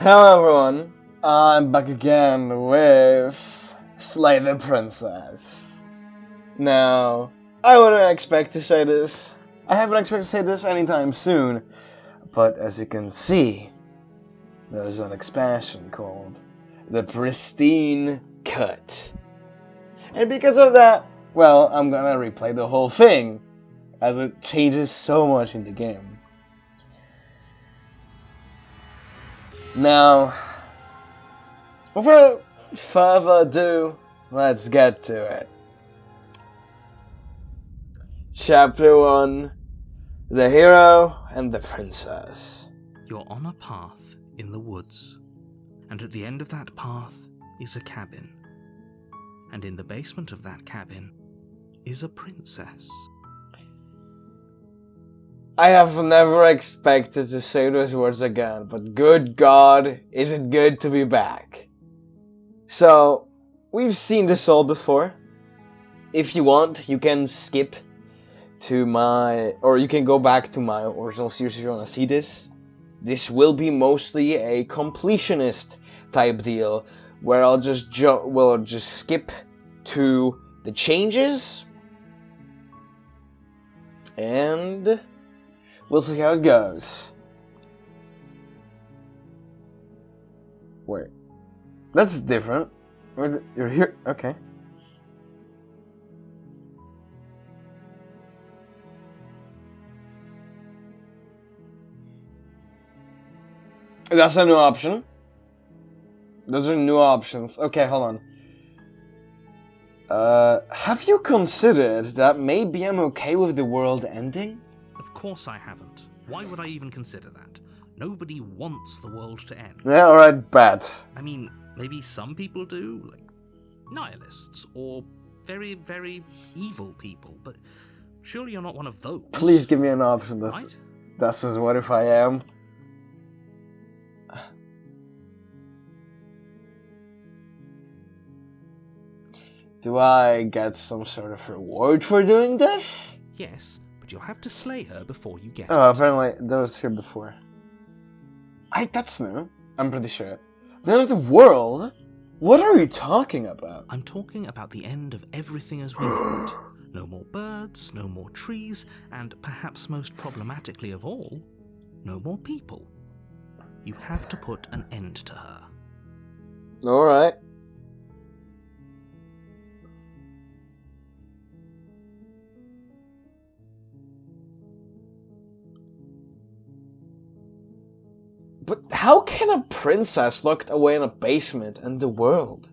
Hello everyone, I'm back again with Slay the Princess. Now, I wouldn't expect to say this. I haven't expected to say this anytime soon, but as you can see, there's an expansion called The Pristine Cut. And because of that, well, I'm gonna replay the whole thing, as it changes so much in the game. Now, without further ado, let's get to it. Chapter 1, The Hero and the Princess. You're on a path in the woods, and at the end of that path is a cabin. And in the basement of that cabin is a princess. I have never expected to say those words again, but good God, is it good to be back. So, we've seen this all before. If you want, you can skip to or you can go back to my original series if you want to see this. This will be mostly a completionist type deal, where I'll just skip to the changes, and we'll see how it goes. Wait, that's different. You're here, okay. That's a new option. Those are new options. Okay, hold on. Have you considered that maybe I'm okay with the world ending? Of course I haven't. Why would I even consider that? Nobody wants the world to end. Yeah, alright, bad. I mean, maybe some people do, like nihilists, or very, very evil people, but surely you're not one of those. Please give me an option right? That's as what if I am. Do I get some sort of reward for doing this? Yes, but you'll have to slay her before you get Oh, it. apparently that was here before. That's new. I'm pretty sure. The end of the world? What are you talking about? I'm talking about the end of everything as we know it. No more birds, no more trees, and perhaps most problematically of all, no more people. You have to put an end to her. Alright. But how can a princess locked away in a basement end the world?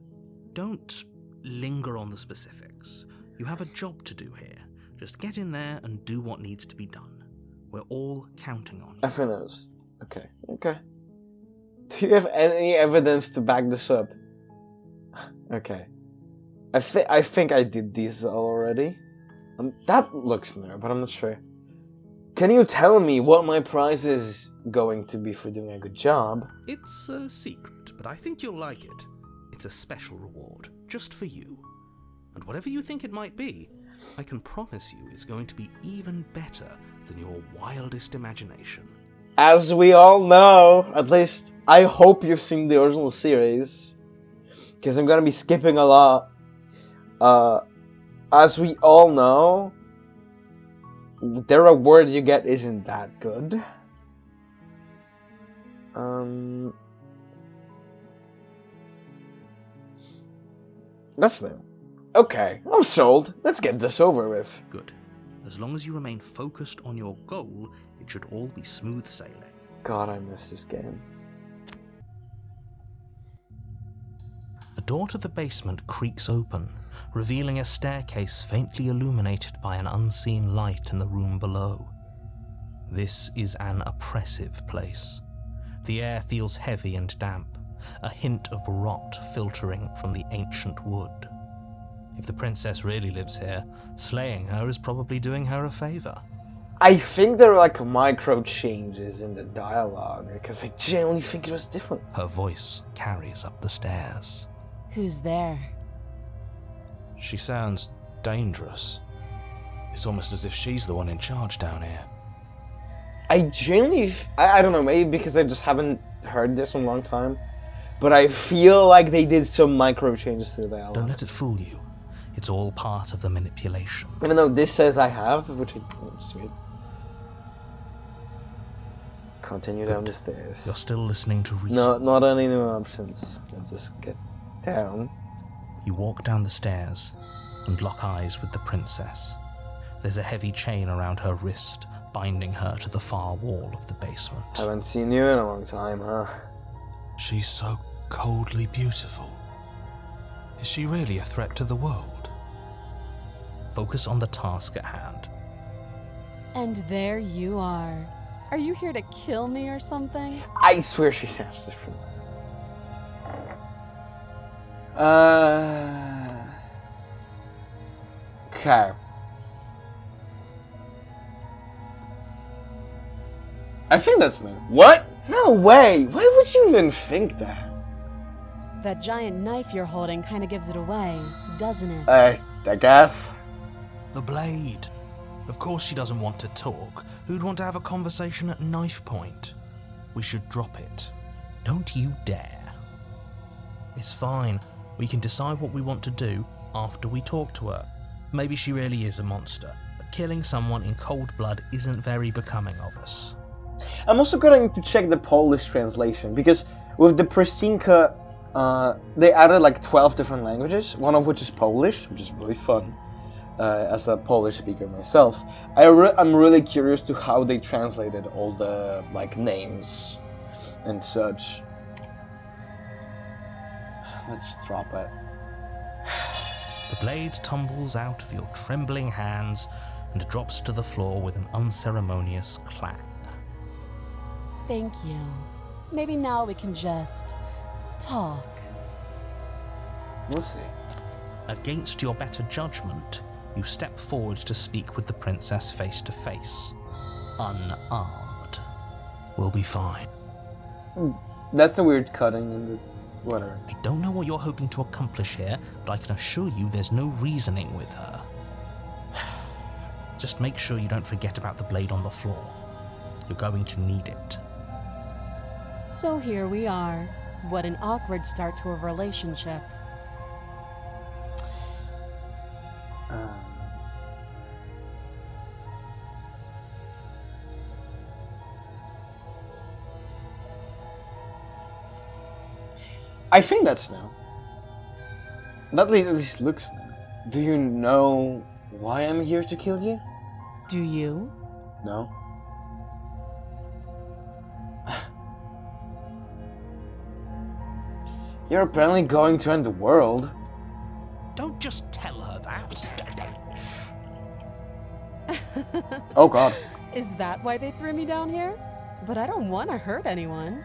Don't linger on the specifics. You have a job to do here. Just get in there and do what needs to be done. We're all counting on you. FNOs. Okay. Do you have any evidence to back this up? Okay. I think I did these already. That looks new, but I'm not sure. Can you tell me what my prize is going to be for doing a good job? It's a secret, but I think you'll like it. It's a special reward, just for you. And whatever you think it might be, I can promise you it's going to be even better than your wildest imagination. As we all know, at least I hope you've seen the original series, because I'm gonna be skipping a lot. As we all know, the reward you get isn't that good. That's new. Okay, I'm sold. Let's get this over with. Good. As long as you remain focused on your goal, it should all be smooth sailing. God, I miss this game. The door to the basement creaks open, revealing a staircase faintly illuminated by an unseen light in the room below. This is an oppressive place. The air feels heavy and damp, a hint of rot filtering from the ancient wood. If the princess really lives here, slaying her is probably doing her a favor. I think there are like micro changes in the dialogue, because I genuinely think it was different. Her voice carries up the stairs. Who's there? She sounds dangerous. It's almost as if she's the one in charge down here. I genuinely, I don't know, maybe because I just haven't heard this in a long time, but I feel like they did some micro changes to the dialogue. Don't let it fool you. It's all part of the manipulation. Even though this says I have, which is sweet. Continue down the stairs. You're still listening to reason. No, not any new options. Let's just get down. You walk down the stairs and lock eyes with the princess. There's a heavy chain around her wrist, binding her to the far wall of the basement. Haven't seen you in a long time, huh? She's so coldly beautiful. Is she really a threat to the world? Focus on the task at hand. And there you are. Are you here to kill me or something? I swear she sounds different. Okay. I think that's new. What? No way! Why would you even think that? That giant knife you're holding kind of gives it away, doesn't it? I guess. The blade. Of course she doesn't want to talk. Who'd want to have a conversation at knife point? We should drop it. Don't you dare. It's fine. We can decide what we want to do after we talk to her. Maybe she really is a monster, but killing someone in cold blood isn't very becoming of us. I'm also going to check the Polish translation, because with the Pristine Cut, they added like 12 different languages, one of which is Polish, which is really fun. As a Polish speaker myself, I'm really curious to how they translated all the like names and such. Let's drop it. The blade tumbles out of your trembling hands and drops to the floor with an unceremonious clang. Thank you. Maybe now we can just talk. We'll see. Against your better judgment, you step forward to speak with the princess face to face. Unarmed. We'll be fine. That's a weird cutting in the whatever. I don't know what you're hoping to accomplish here, but I can assure you there's no reasoning with her. Just make sure you don't forget about the blade on the floor. You're going to need it. So here we are. What an awkward start to a relationship. I think that's new. At least looks new. Do you know why I'm here to kill you? Do you? No. You're apparently going to end the world. Don't just tell her that. Oh god. Is that why they threw me down here? But I don't want to hurt anyone.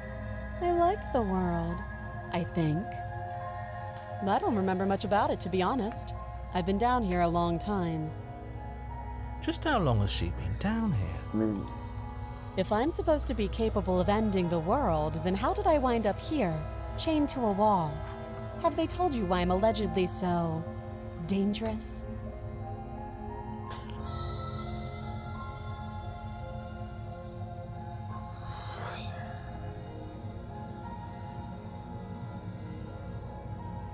I like the world, I think. I don't remember much about it, to be honest. I've been down here a long time. Just how long has she been down here? I mean, If I'm supposed to be capable of ending the world, then how did I wind up here, chained to a wall? Have they told you why I'm allegedly so dangerous?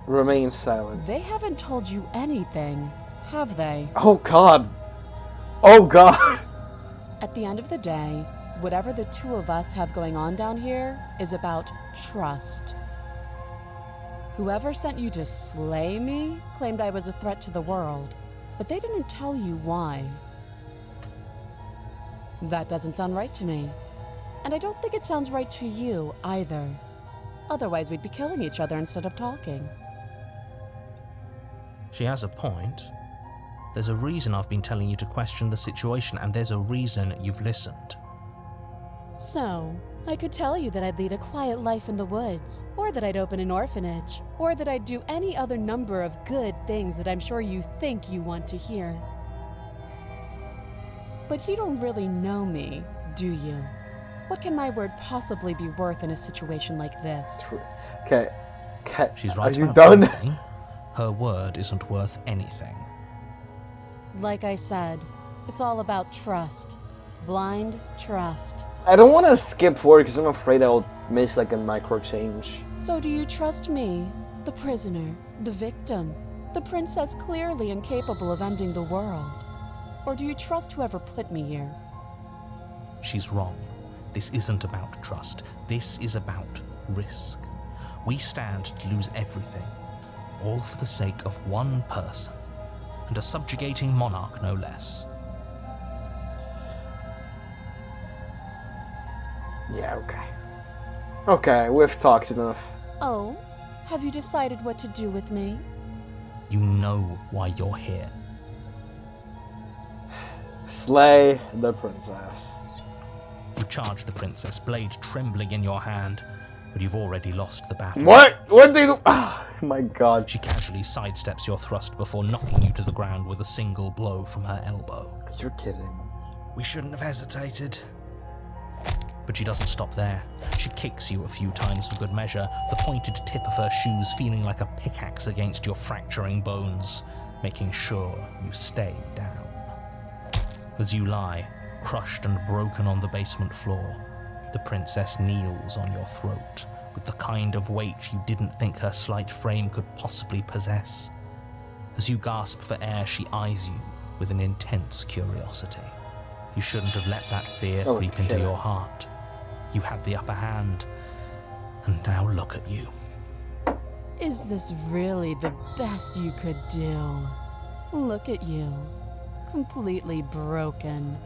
remain silent. They haven't told you anything, have they? Oh god. Oh god. At the end of the day, whatever the two of us have going on down here is about trust. Whoever sent you to slay me claimed I was a threat to the world, but they didn't tell you why. That doesn't sound right to me. And I don't think it sounds right to you either. Otherwise, we'd be killing each other instead of talking. She has a point. There's a reason I've been telling you to question the situation, and there's a reason you've listened. So, I could tell you that I'd lead a quiet life in the woods, or that I'd open an orphanage, or that I'd do any other number of good things that I'm sure you think you want to hear. But you don't really know me, do you? What can my word possibly be worth in a situation like this? Okay. She's right Are you about done? one thing. Her word isn't worth anything. Like I said, it's all about trust. Blind trust. I don't want to skip forward because I'm afraid I'll Miss like a micro change. So do you trust me, the prisoner, the victim, the princess clearly incapable of ending the world? Or do you trust whoever put me here? She's wrong. This isn't about trust. This is about risk. We stand to lose everything, all for the sake of one person, and a subjugating monarch no less. Yeah, okay. Okay, we've talked enough. Oh, have you decided what to do with me? You know why you're here. Slay the princess. You charge the princess, blade trembling in your hand, but you've already lost the battle. What? What did you... Oh my god. She casually sidesteps your thrust before knocking you to the ground with a single blow from her elbow. You're kidding. We shouldn't have hesitated. But she doesn't stop there. She kicks you a few times for good measure, the pointed tip of her shoes feeling like a pickaxe against your fracturing bones, making sure you stay down. As you lie, crushed and broken on the basement floor, the princess kneels on your throat with the kind of weight you didn't think her slight frame could possibly possess. As you gasp for air, she eyes you with an intense curiosity. You shouldn't have let that fear creep into your heart. You had the upper hand, and now look at you. Is this really the best you could do? Look at you. Completely broken.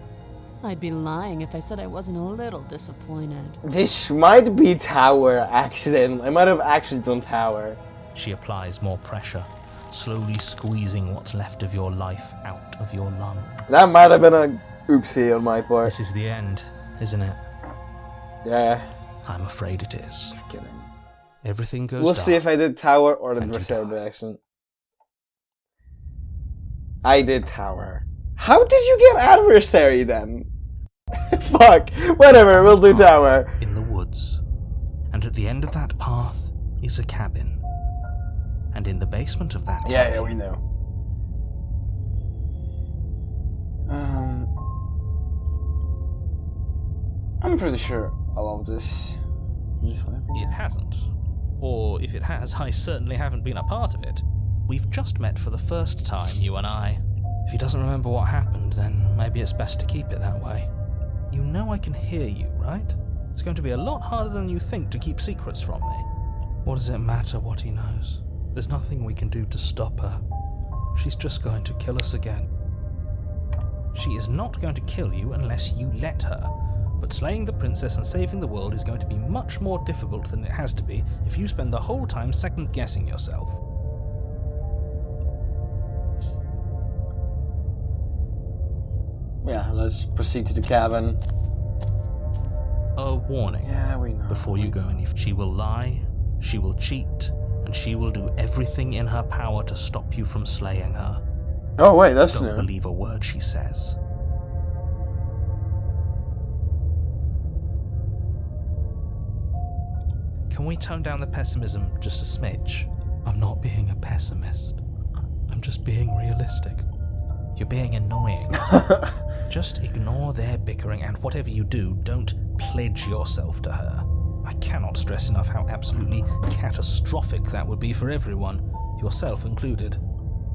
I'd be lying if I said I wasn't a little disappointed. This might be tower accident. I might have actually done tower. She applies more pressure, slowly squeezing what's left of your life out of your lungs. That might have been a oopsie on my part. This is the end, isn't it? Yeah. I'm afraid it is. Kidding. Everything goes We'll dark. see if I did tower or the And you adversary die. accent. I did tower. How did you get adversary then? Fuck. Whatever, we'll do tower. In the woods. And at the end of that path is a cabin. And in the basement of that cabin... Yeah, we know. I'm pretty sure I love this. It hasn't. Or if it has, I certainly haven't been a part of it. We've just met for the first time, you and I. If he doesn't remember what happened, then maybe it's best to keep it that way. You know I can hear you, right? It's going to be a lot harder than you think to keep secrets from me. What does it matter what he knows? There's nothing we can do to stop her. She's just going to kill us again. She is not going to kill you unless you let her. But slaying the princess and saving the world is going to be much more difficult than it has to be if you spend the whole time second-guessing yourself. Yeah, let's proceed to the cabin. A warning. Yeah, we know. Before you go any further. She will lie, she will cheat, and she will do everything in her power to stop you from slaying her. Oh wait, that's Don't new. believe a word she says. Can we tone down the pessimism just a smidge? I'm not being a pessimist. I'm just being realistic. You're being annoying. Just ignore their bickering, and whatever you do, don't pledge yourself to her. I cannot stress enough how absolutely catastrophic that would be for everyone, yourself included.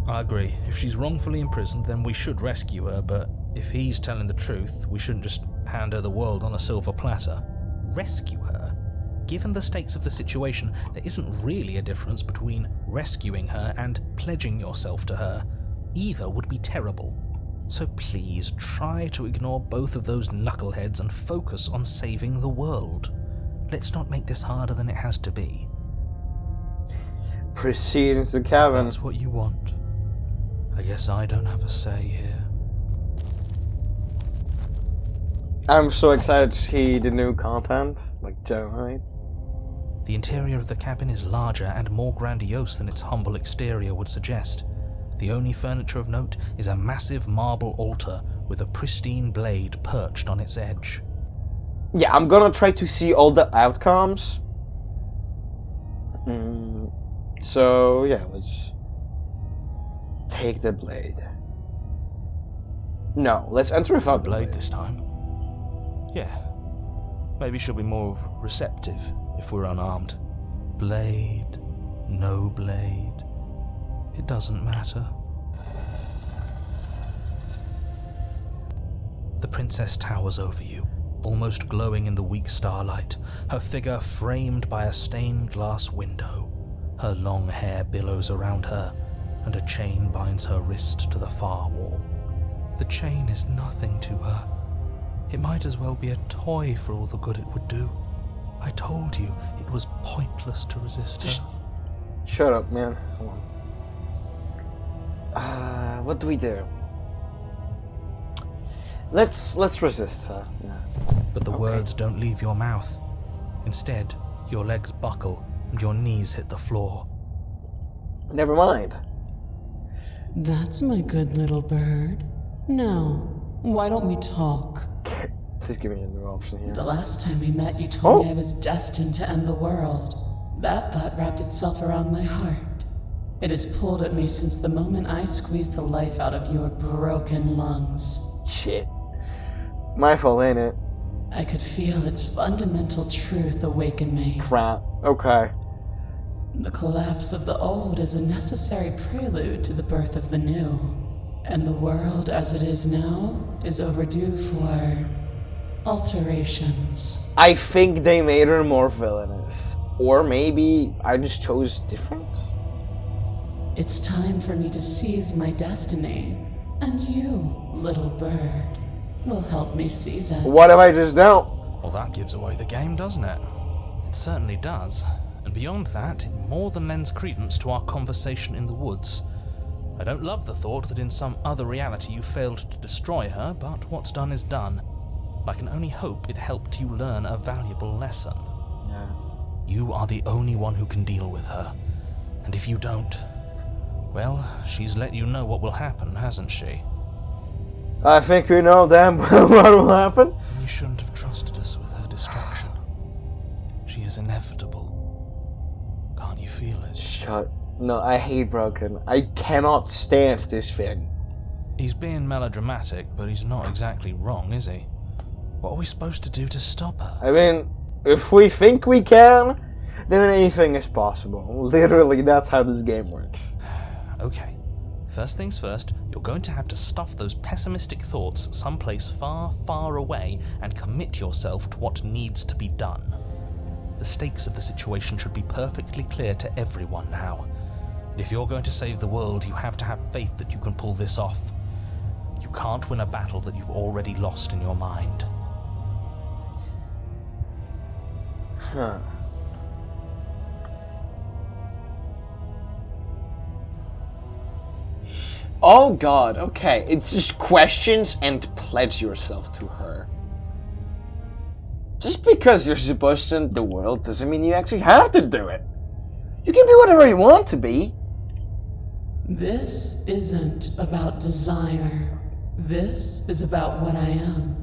I agree. If she's wrongfully imprisoned, then we should rescue her, but if he's telling the truth, we shouldn't just hand her the world on a silver platter. Rescue her? Given the stakes of the situation, there isn't really a difference between rescuing her and pledging yourself to her. Either would be terrible. So please, try to ignore both of those knuckleheads and focus on saving the world. Let's not make this harder than it has to be. Proceed into the If cabin. that's what you want. I guess I don't have a say here. I'm so excited to see the new content. Like, generally. The interior of the cabin is larger and more grandiose than its humble exterior would suggest. The only furniture of note is a massive marble altar with a pristine blade perched on its edge. Yeah, I'm gonna try to see all the outcomes. So, yeah, let's take the blade. No, let's enter without No blade this time. Yeah. Maybe she'll be more receptive if we're unarmed. Blade, no blade, it doesn't matter. The princess towers over you, almost glowing in the weak starlight, her figure framed by a stained glass window. Her long hair billows around her, and a chain binds her wrist to the far wall. The chain is nothing to her. It might as well be a toy for all the good it would do. I told you it was pointless to resist her. Shut up, man. Come on. What do we do? Let's resist her. Yeah. But the words don't leave your mouth. Instead, your legs buckle and your knees hit the floor. Never mind. That's my good little bird. Now, why don't we talk? Please give me a new option here. The last time we met, you told me I was destined to end the world. That thought wrapped itself around my heart. It has pulled at me since the moment I squeezed the life out of your broken lungs. Shit. My fault, ain't it? I could feel its fundamental truth awaken me. Crap. Okay. The collapse of the old is a necessary prelude to the birth of the new. And the world as it is now is overdue for alterations. I think they made her more villainous. Or maybe I just chose different? It's time for me to seize my destiny. And you, little bird, will help me seize it. What if I just don't? Well, that gives away the game, doesn't it? It certainly does. And beyond that, it more than lends credence to our conversation in the woods. I don't love the thought that in some other reality you failed to destroy her, but what's done is done. I can only hope it helped you learn a valuable lesson. Yeah. You are the only one who can deal with her. And if you don't, well, she's let you know what will happen, hasn't she? I think we know damn well what will happen. And you shouldn't have trusted us with her distraction. She is inevitable. Can't you feel it? Shut. No, I hate Broken. I cannot stand this thing. He's being melodramatic, but he's not exactly wrong, is he? What are we supposed to do to stop her? I mean, if we think we can, then anything is possible. Literally, that's how this game works. Okay. First things first, you're going to have to stuff those pessimistic thoughts someplace far, far away and commit yourself to what needs to be done. The stakes of the situation should be perfectly clear to everyone now. And if you're going to save the world, you have to have faith that you can pull this off. You can't win a battle that you've already lost in your mind. Huh. Oh god, okay. It's just questions and pledge yourself to her. Just because you're supposed to end the world doesn't mean you actually have to do it. You can be whatever you want to be. This isn't about desire. This is about what I am.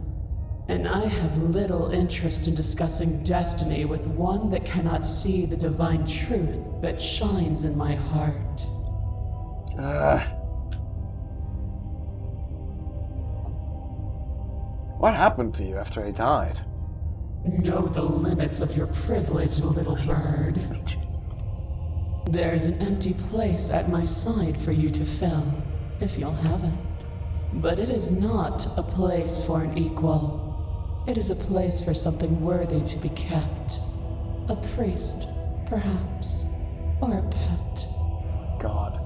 And I have little interest in discussing destiny with one that cannot see the divine truth that shines in my heart. What happened to you after I died? Know the limits of your privilege, little bird. There's an empty place at my side for you to fill, if you'll have it. But it is not a place for an equal. It is a place for something worthy to be kept. A priest, perhaps, or a pet. God.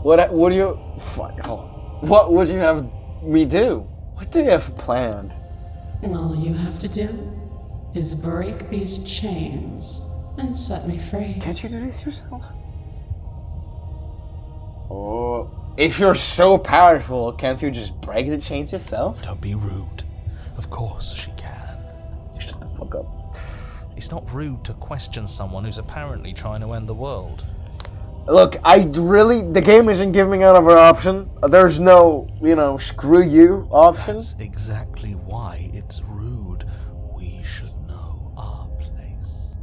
What would you... Fuck, hold on. What would you have me do? What do you have planned? All you have to do is break these chains and set me free. Can't you do this yourself? Oh, if you're so powerful, can't you just break the chains yourself? Don't be rude. Of course she can. Shut the fuck up. It's not rude to question someone who's apparently trying to end the world. Look, the game isn't giving another option. There's no, screw you option. That's exactly why it's rude. We should know our place.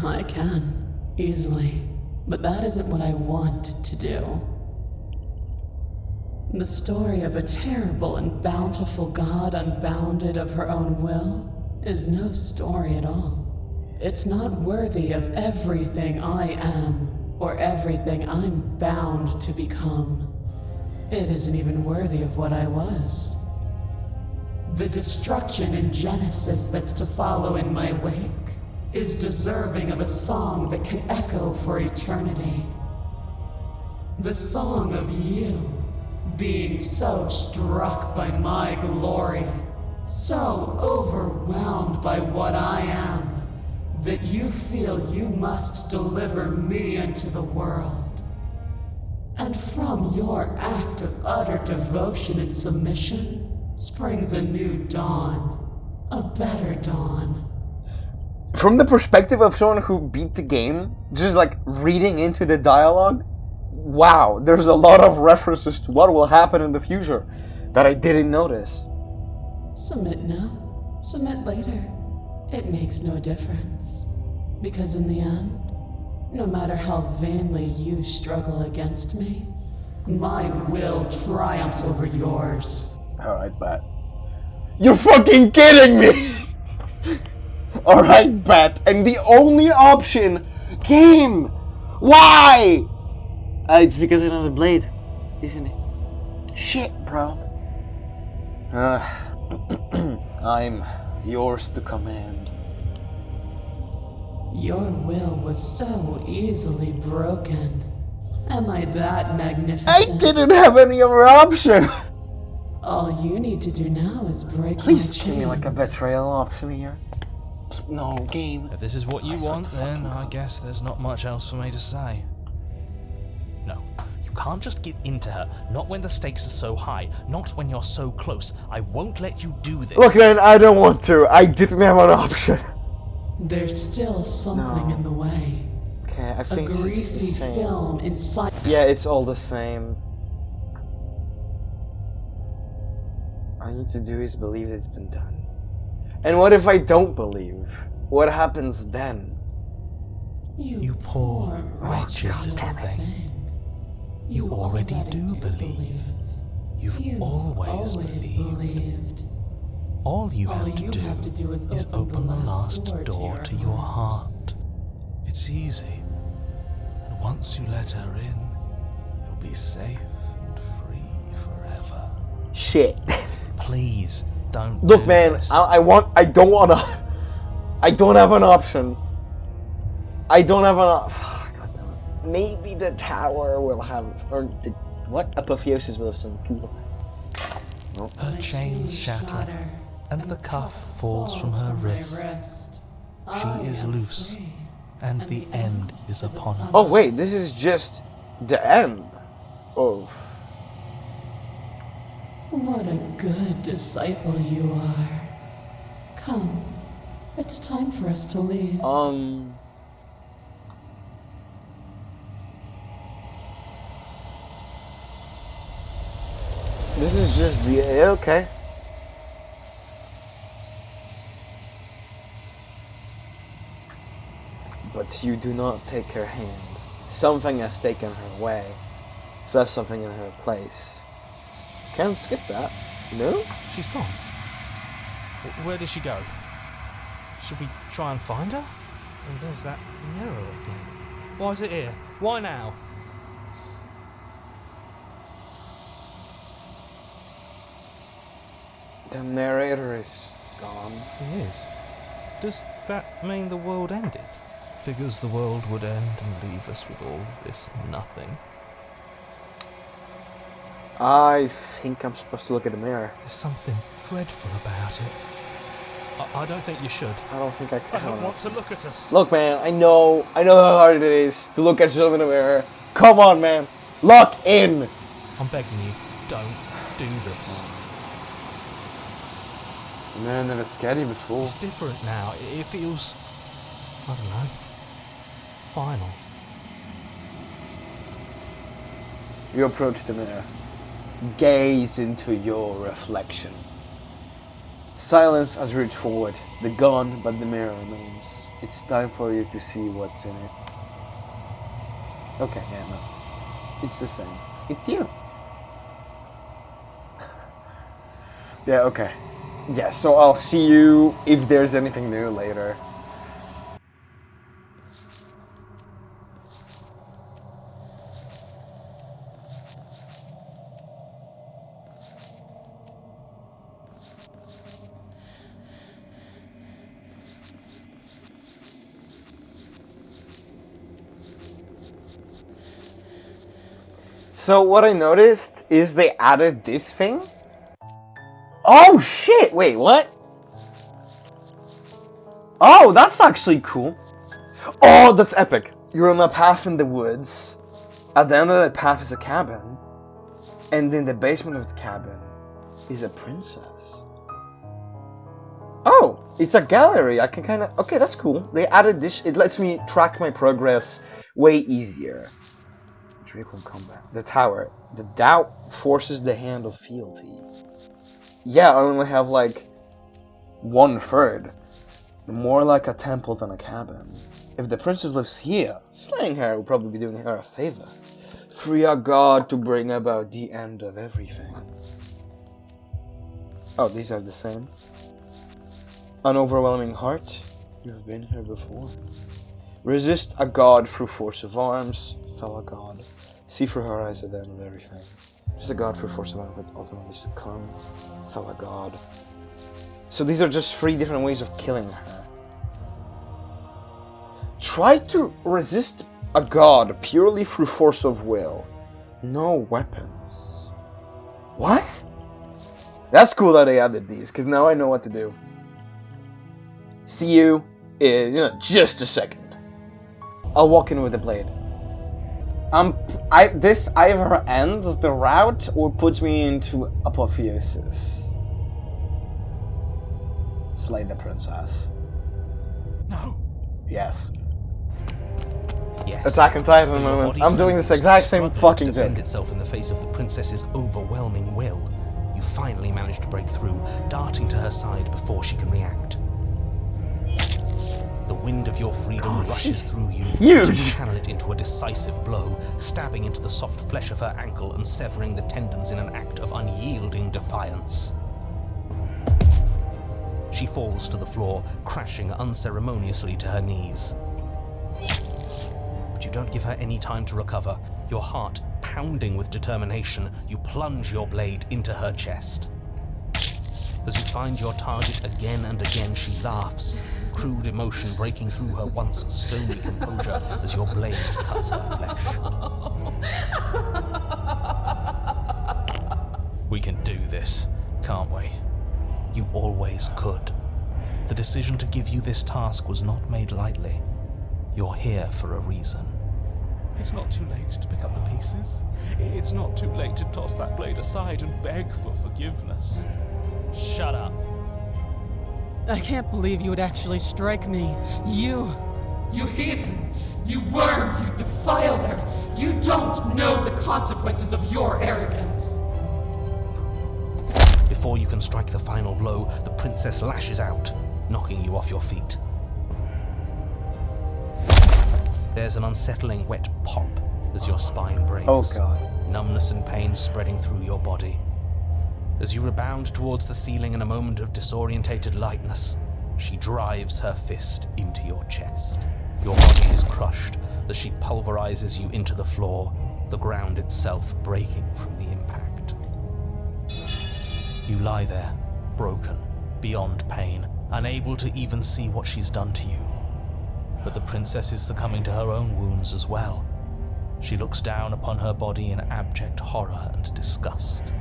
I can, easily. But that isn't what I want to do. The story of a terrible and bountiful god unbounded of her own will is no story at all. It's not worthy of everything I am or everything I'm bound to become. It isn't even worthy of what I was. The destruction in Genesis that's to follow in my wake is deserving of a song that can echo for eternity. The song of you, being so struck by my glory, so overwhelmed by what I am, that you feel you must deliver me into the world. And from your act of utter devotion and submission springs a new dawn, a better dawn. From the perspective of someone who beat the game, just like reading into the dialogue, wow, there's a lot of references to what will happen in the future that I didn't notice. Submit now, submit later. It makes no difference. Because in the end, no matter how vainly you struggle against me, my will triumphs over yours. Alright, Bat. You're fucking kidding me! Alright, Bat, and the only option, game! Why? It's because of another blade, isn't it? Shit, bro. I'm yours to command. Your will was so easily broken. Am I that magnificent? I didn't have any other option! All you need to do now is break Please my chains. give me like a betrayal option here. No, game. If this is what you want, then I guess there's not much else for me to say. No, you can't just give in to her. Not when the stakes are so high. Not when you're so close. I won't let you do this. Look, man, I don't want to. I didn't have an option. There's still something in the way. Okay, I A think greasy it's the same. film inside. Yeah, it's all the same. All I need to do is believe it's been done. And what if I don't believe? What happens then? You poor, wretched little thing. You already do believe. You've always believed. All you have to do is open the last door to your heart. It's easy. And once you let her in, you'll be safe and free forever. Shit. Please, don't Look, do man, this. I don't wanna. I don't have an option. I don't have an maybe the tower will have, or the, what? Apotheosis will have some people. Nope. Her chains shatter, and the cuff falls from her wrist. She is loose, and the end is upon us. Oh wait, this is just the end. Oh. What a good disciple you are. Come, it's time for us to leave. This is just the okay. But you do not take her hand. Something has taken her away. Left something in her place. Can't skip that. No? She's gone. Where did she go? Should we try and find her? And there's that mirror again. Why is it here? Why now? The narrator is gone. He is. Does that mean the world ended? Figures the world would end and leave us with all this nothing. I think I'm supposed to look at the mirror. There's something dreadful about it. I don't think you should. I don't think I can. I don't want to look at us. Look, man, I know how hard it is to look at yourself in the mirror. Come on, man. Lock in. I'm begging you, don't do this. Man, never scared you before. It's different now. It feels, I don't know, final. You approach the mirror. Gaze into your reflection. Silence has reached forward. The gun, but the mirror remains. It's time for you to see what's in it. Okay, yeah, no. It's the same. It's you. Yeah, okay. Yeah, so I'll see you if there's anything new later. So what I noticed is they added this thing. Oh shit! Wait, what? Oh, that's actually cool. Oh, that's epic. You're on a path in the woods. At the end of that path is a cabin. And in the basement of the cabin is a princess. Oh, it's a gallery. I can kind of... Okay, that's cool. They added this. It lets me track my progress way easier. Draco combat. The tower. The doubt forces the hand of fealty. Yeah, I only have like 1/3. More like a temple than a cabin. If the princess lives here, slaying her will probably be doing her a favor. Free a god to bring about the end of everything. Oh, these are the same. An overwhelming heart. You've been here before. Resist a god through force of arms. Fellow god. See through her eyes at the end of everything. Resist a god through force of arms, but ultimately succumb. Fellow god. So these are just 3 different ways of killing her. Try to resist a god purely through force of will. No weapons. What? That's cool that they added these, because now I know what to do. See you in just a second. I'll walk in with the blade. This either ends the route or puts me into apotheosis. Slay the princess. No. Yes. Yes. Attack on Titan Though your moment. body I'm doing this exact same struggling fucking to defend thing. itself in the face of the princess's overwhelming will, you finally manage to break through, darting to her side before she can react. The wind of your freedom rushes through you, huge. to channel it into a decisive blow, stabbing into the soft flesh of her ankle and severing the tendons in an act of unyielding defiance. She falls to the floor, crashing unceremoniously to her knees. But you don't give her any time to recover. Your heart pounding with determination, you plunge your blade into her chest. As you find your target again and again, she laughs, crude emotion breaking through her once stony composure as your blade cuts her flesh. We can do this, can't we? You always could. The decision to give you this task was not made lightly. You're here for a reason. It's not too late to pick up the pieces. It's not too late to toss that blade aside and beg for forgiveness. Shut up. I can't believe you would actually strike me. You heathen! You worm! You defiler! You don't know the consequences of your arrogance! Before you can strike the final blow, the princess lashes out, knocking you off your feet. There's an unsettling wet pop as your spine breaks. Oh god. Numbness and pain spreading through your body. As you rebound towards the ceiling in a moment of disorientated lightness, she drives her fist into your chest. Your body is crushed as she pulverizes you into the floor, the ground itself breaking from the impact. You lie there, broken, beyond pain, unable to even see what she's done to you. But the princess is succumbing to her own wounds as well. She looks down upon her body in abject horror and disgust.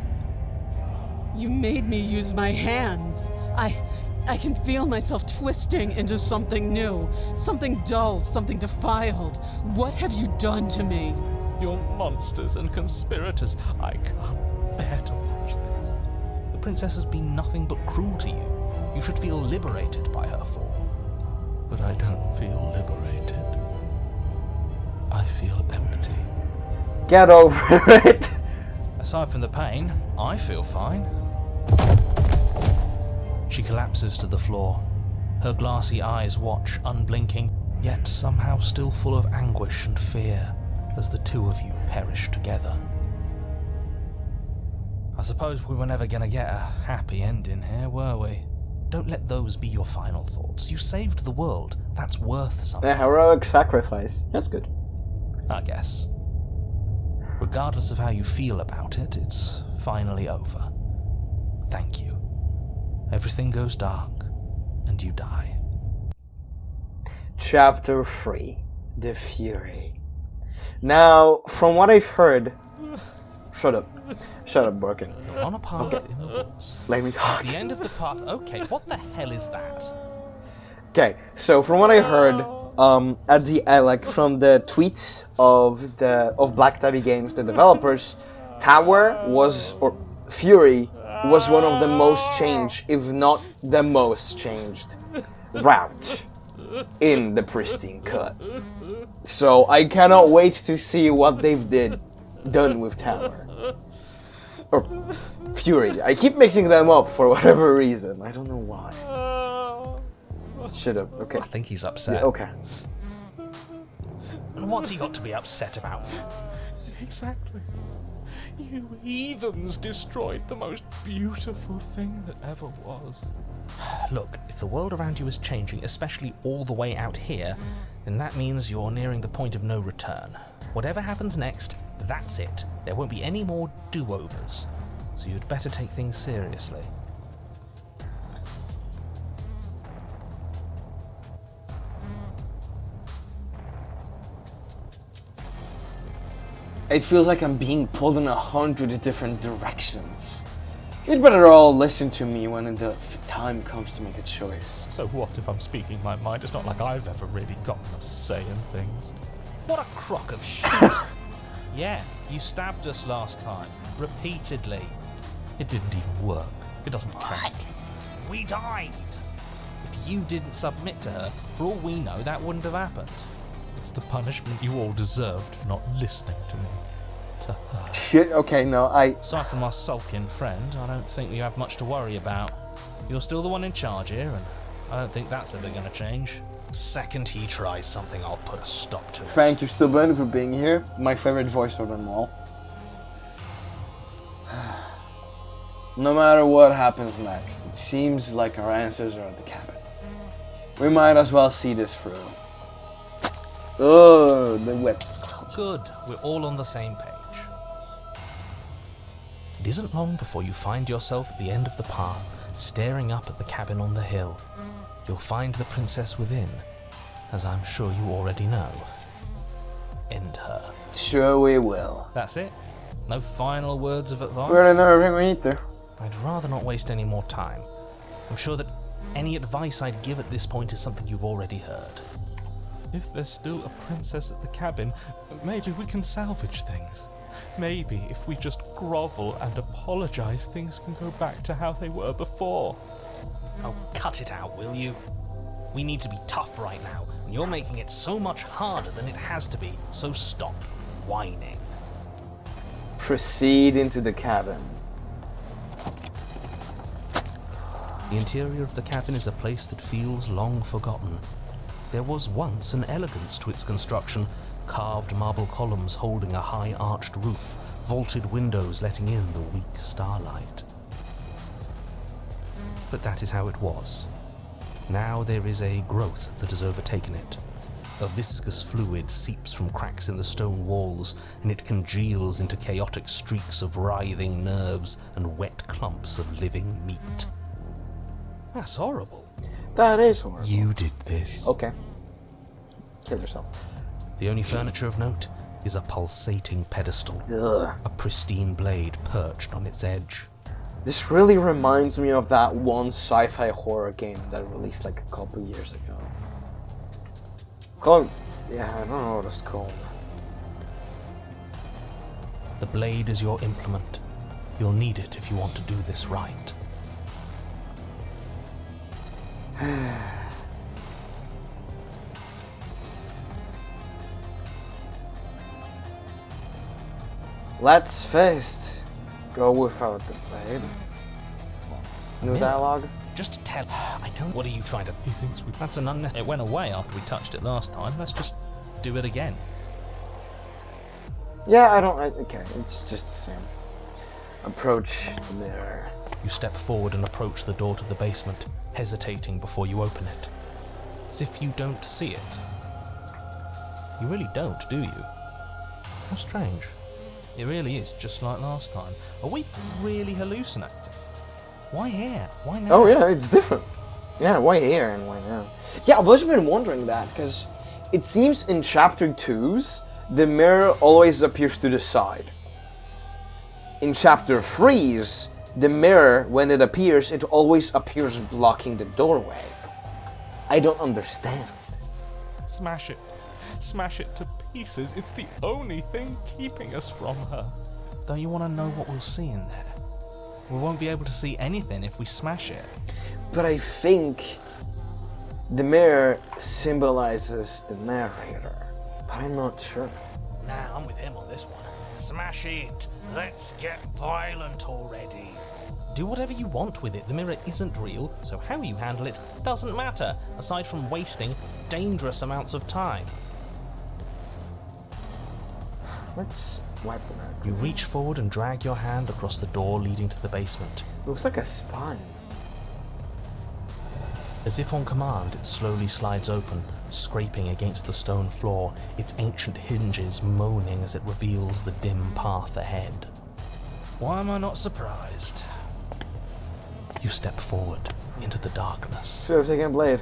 You made me use my hands. I can feel myself twisting into something new, something dull, something defiled. What have you done to me? You're monsters and conspirators. I can't bear to watch this. The princess has been nothing but cruel to you. You should feel liberated by her fall. But I don't feel liberated. I feel empty. Get over it. Aside from the pain, I feel fine. She collapses to the floor. Her glassy eyes watch, unblinking, yet somehow still full of anguish and fear, as the two of you perish together. A suppose we were never gonna get a happy ending here, were we? Don't let those be your final thoughts. You saved the world. That's worth something. A heroic sacrifice. That's good. I guess. Regardless of how you feel about it, it's finally over. Thank you. Everything goes dark, and you die. Chapter 3. The Fury. Now, from what I've heard... Shut up. Shut up, Birkin. You're on a path in the woods. Let me talk. At the end of the path... Okay, what the hell is that? Okay, so from what I heard, at the like from the tweets of Black Tabby Games, the developers, Fury was one of the most changed, if not the most changed, route in the Pristine Cut. So I cannot wait to see what they've done with Tower. Or Fury. I keep mixing them up for whatever reason. I don't know why. Shut up. Okay. I think he's upset. Yeah, okay. And what's he got to be upset about? Exactly. You heathens destroyed the most beautiful thing that ever was. Look, if the world around you is changing, especially all the way out here, then that means you're nearing the point of no return. Whatever happens next, that's it. There won't be any more do-overs. So you'd better take things seriously. It feels like I'm being pulled in 100 different directions. You'd better all listen to me when the time comes to make a choice. So what if I'm speaking my mind? It's not like I've ever really gotten a say in things. What a crock of shit! Yeah, you stabbed us last time. Repeatedly. It didn't even work. It doesn't count. We died! If you didn't submit to her, for all we know, that wouldn't have happened. It's the punishment you all deserved for not listening to me. To her. Shit, okay, no, Aside from our sulking friend, I don't think you have much to worry about. You're still the one in charge here, and I don't think that's ever going to change. Second he tries something, I'll put a stop to it. Thank you, Stubborn, for being here. My favorite voice of them all. No matter what happens next, it seems like our answers are at the cabin. We might as well see this through. Oh, the wet squelches. Good, we're all on the same page. It isn't long before you find yourself at the end of the path, staring up at the cabin on the hill. You'll find the princess within, as I'm sure you already know. End her. Sure we will. That's it? No final words of advice? We already know everything we need to. I'd rather not waste any more time. I'm sure that any advice I'd give at this point is something you've already heard. If there's still a princess at the cabin, maybe we can salvage things. Maybe if we just grovel and apologize, things can go back to how they were before. Oh, cut it out, will you? We need to be tough right now, and you're making it so much harder than it has to be, so stop whining. Proceed into the cabin. The interior of the cabin is a place that feels long forgotten. There was once an elegance to its construction, carved marble columns holding a high arched roof, vaulted windows letting in the weak starlight. But that is how it was. Now there is a growth that has overtaken it. A viscous fluid seeps from cracks in the stone walls, and it congeals into chaotic streaks of writhing nerves and wet clumps of living meat. That's horrible. That is horrible. You did this. Okay. Kill yourself. The only furniture of note is a pulsating pedestal, Ugh. a pristine blade perched on its edge. This really reminds me of that one sci-fi horror game that released like a couple years ago. Yeah, I don't know what it's called. The blade is your implement. You'll need it if you want to do this right. Let's first go without the blade. New dialogue? Just to tell... I don't... What are you trying to... He thinks we... That's an unnecessary... It went away after we touched it last time. Let's just do it again. Yeah, I don't... Okay, it's just the same. Approach the mirror. You step forward and approach the door to the basement, hesitating before you open it. As if you don't see it. You really don't, do you? How strange. It really is just like last time. Are we really hallucinating? Why here? Why now? Oh yeah, it's different. Yeah, why here and why now? Yeah, I've also been wondering that, because it seems in chapter 2's, the mirror always appears to the side. In chapter 3's, the mirror, when it appears, it always appears blocking the doorway. I don't understand. Smash it. Smash it to pieces. It's the only thing keeping us from her. Don't you want to know what we'll see in there? We won't be able to see anything if we smash it. But I think the mirror symbolizes the narrator. But I'm not sure. Nah, I'm with him on this one. Smash it! Let's get violent already. Do whatever you want with it. The mirror isn't real, so how you handle it doesn't matter, aside from wasting dangerous amounts of time. Let's wipe them out. You reach forward and drag your hand across the door leading to the basement. Looks like a spine. As if on command, it slowly slides open, scraping against the stone floor, its ancient hinges moaning as it reveals the dim path ahead. Why am I not surprised? You step forward into the darkness. Should have taken a blade.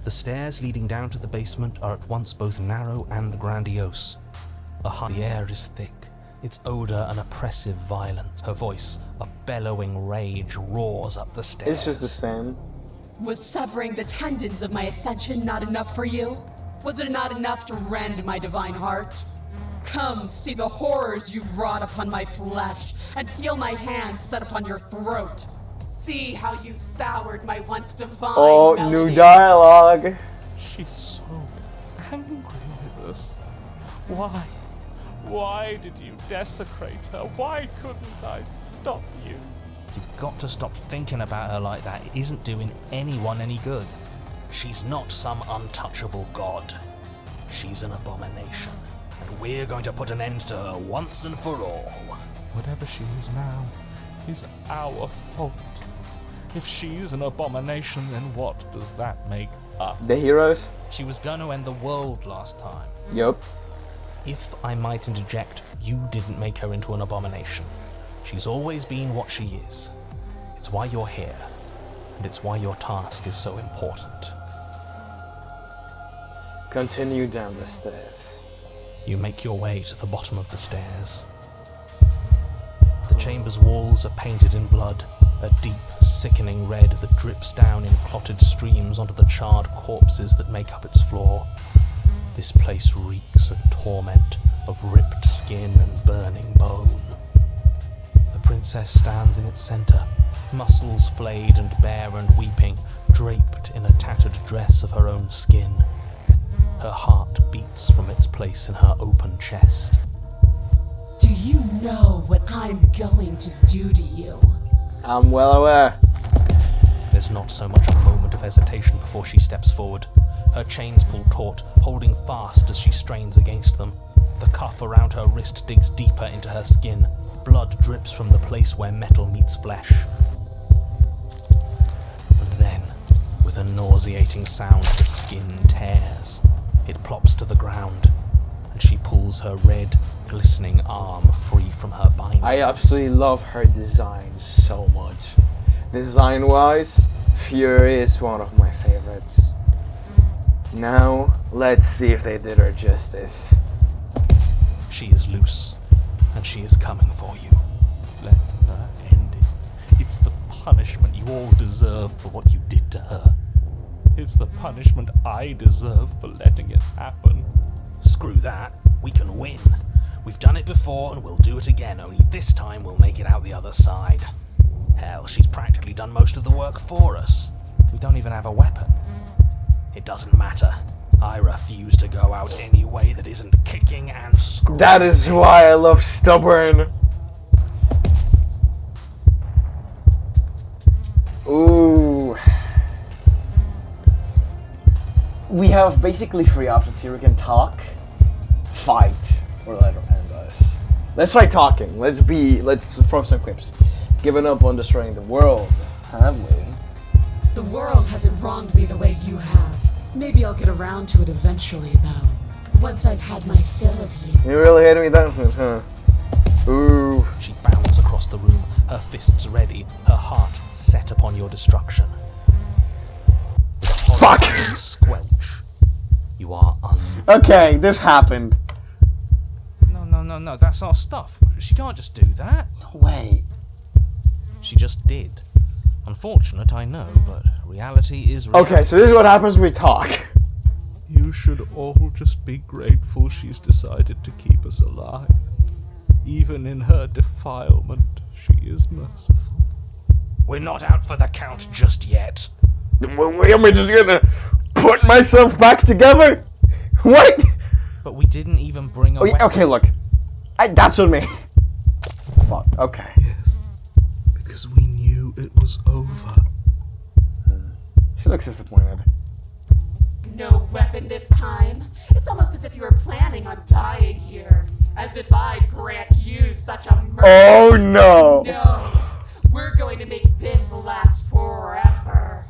The stairs leading down to the basement are at once both narrow and grandiose. The air is thick, its odor an oppressive violence. Her voice, a bellowing rage, roars up the stairs. It's just the same. Was severing the tendons of my ascension not enough for you? Was it not enough to rend my divine heart? Come, see the horrors you've wrought upon my flesh, and feel my hands set upon your throat. See how you've soured my once divine melody. New dialogue. She's so angry with us. Why? Why did you desecrate her? Why couldn't I stop you? You've got to stop thinking about her like that. It isn't doing anyone any good. She's not some untouchable god. She's an abomination. And we're going to put an end to her once and for all. Whatever she is now is our fault. If she's an abomination, then what does that make us? The heroes? She was going to end the world last time. Yup. If I might interject, you didn't make her into an abomination. She's always been what she is. It's why you're here, and it's why your task is so important. Continue down the stairs. You make your way to the bottom of the stairs. The chamber's walls are painted in blood, a deep, sickening red that drips down in clotted streams onto the charred corpses that make up its floor. This place reeks of torment, of ripped skin and burning bone. The princess stands in its center, muscles flayed and bare and weeping, draped in a tattered dress of her own skin. Her heart beats from its place in her open chest. Do you know what I'm going to do to you? I'm well aware. There's not so much a moment of hesitation before she steps forward. Her chains pull taut, holding fast as she strains against them. The cuff around her wrist digs deeper into her skin. Blood drips from the place where metal meets flesh. And then, with a nauseating sound, the skin tears. It plops to the ground, and she pulls her red, glistening arm free from her bindings. I absolutely love her design so much. Design-wise, Fury is one of my favorites. Now, let's see if they did her justice. She is loose, and she is coming for you. Let her end it. It's the punishment you all deserve for what you did to her. It's the punishment I deserve for letting it happen. Screw that. We can win. We've done it before and we'll do it again, only this time we'll make it out the other side. Hell, she's practically done most of the work for us. We don't even have a weapon. It doesn't matter. I refuse to go out any way that isn't kicking and screaming. That is why I love Stubborn. Ooh. We have basically three options here. We can talk, fight, or let her end us. Let's try talking. Let's throw some quips. Given up on destroying the world, have we? The world hasn't wronged me the way you have. Maybe I'll get around to it eventually, though. Once I've had my fill of you. You really hate me that much, huh? Ooh. She bounds across the room, her fists ready, her heart set upon your destruction. With a horrifying squelch, you are Okay, this happened. No, that's our stuff. She can't just do that. No way. She just did. Unfortunate, I know, but reality is reality. Okay, so this is what happens when we talk. You should all just be grateful she's decided to keep us alive. Even in her defilement, she is merciful. We're not out for the count just yet. Am I just gonna put myself back together? What? But we didn't even bring a weapon. Okay, look. That's on me. Fuck, okay. Yes, because we knew it was over. She looks disappointed. No weapon this time? It's almost as if you were planning on dying here. As if I'd grant you such a mercy. Oh no! No, we're going to make this last forever.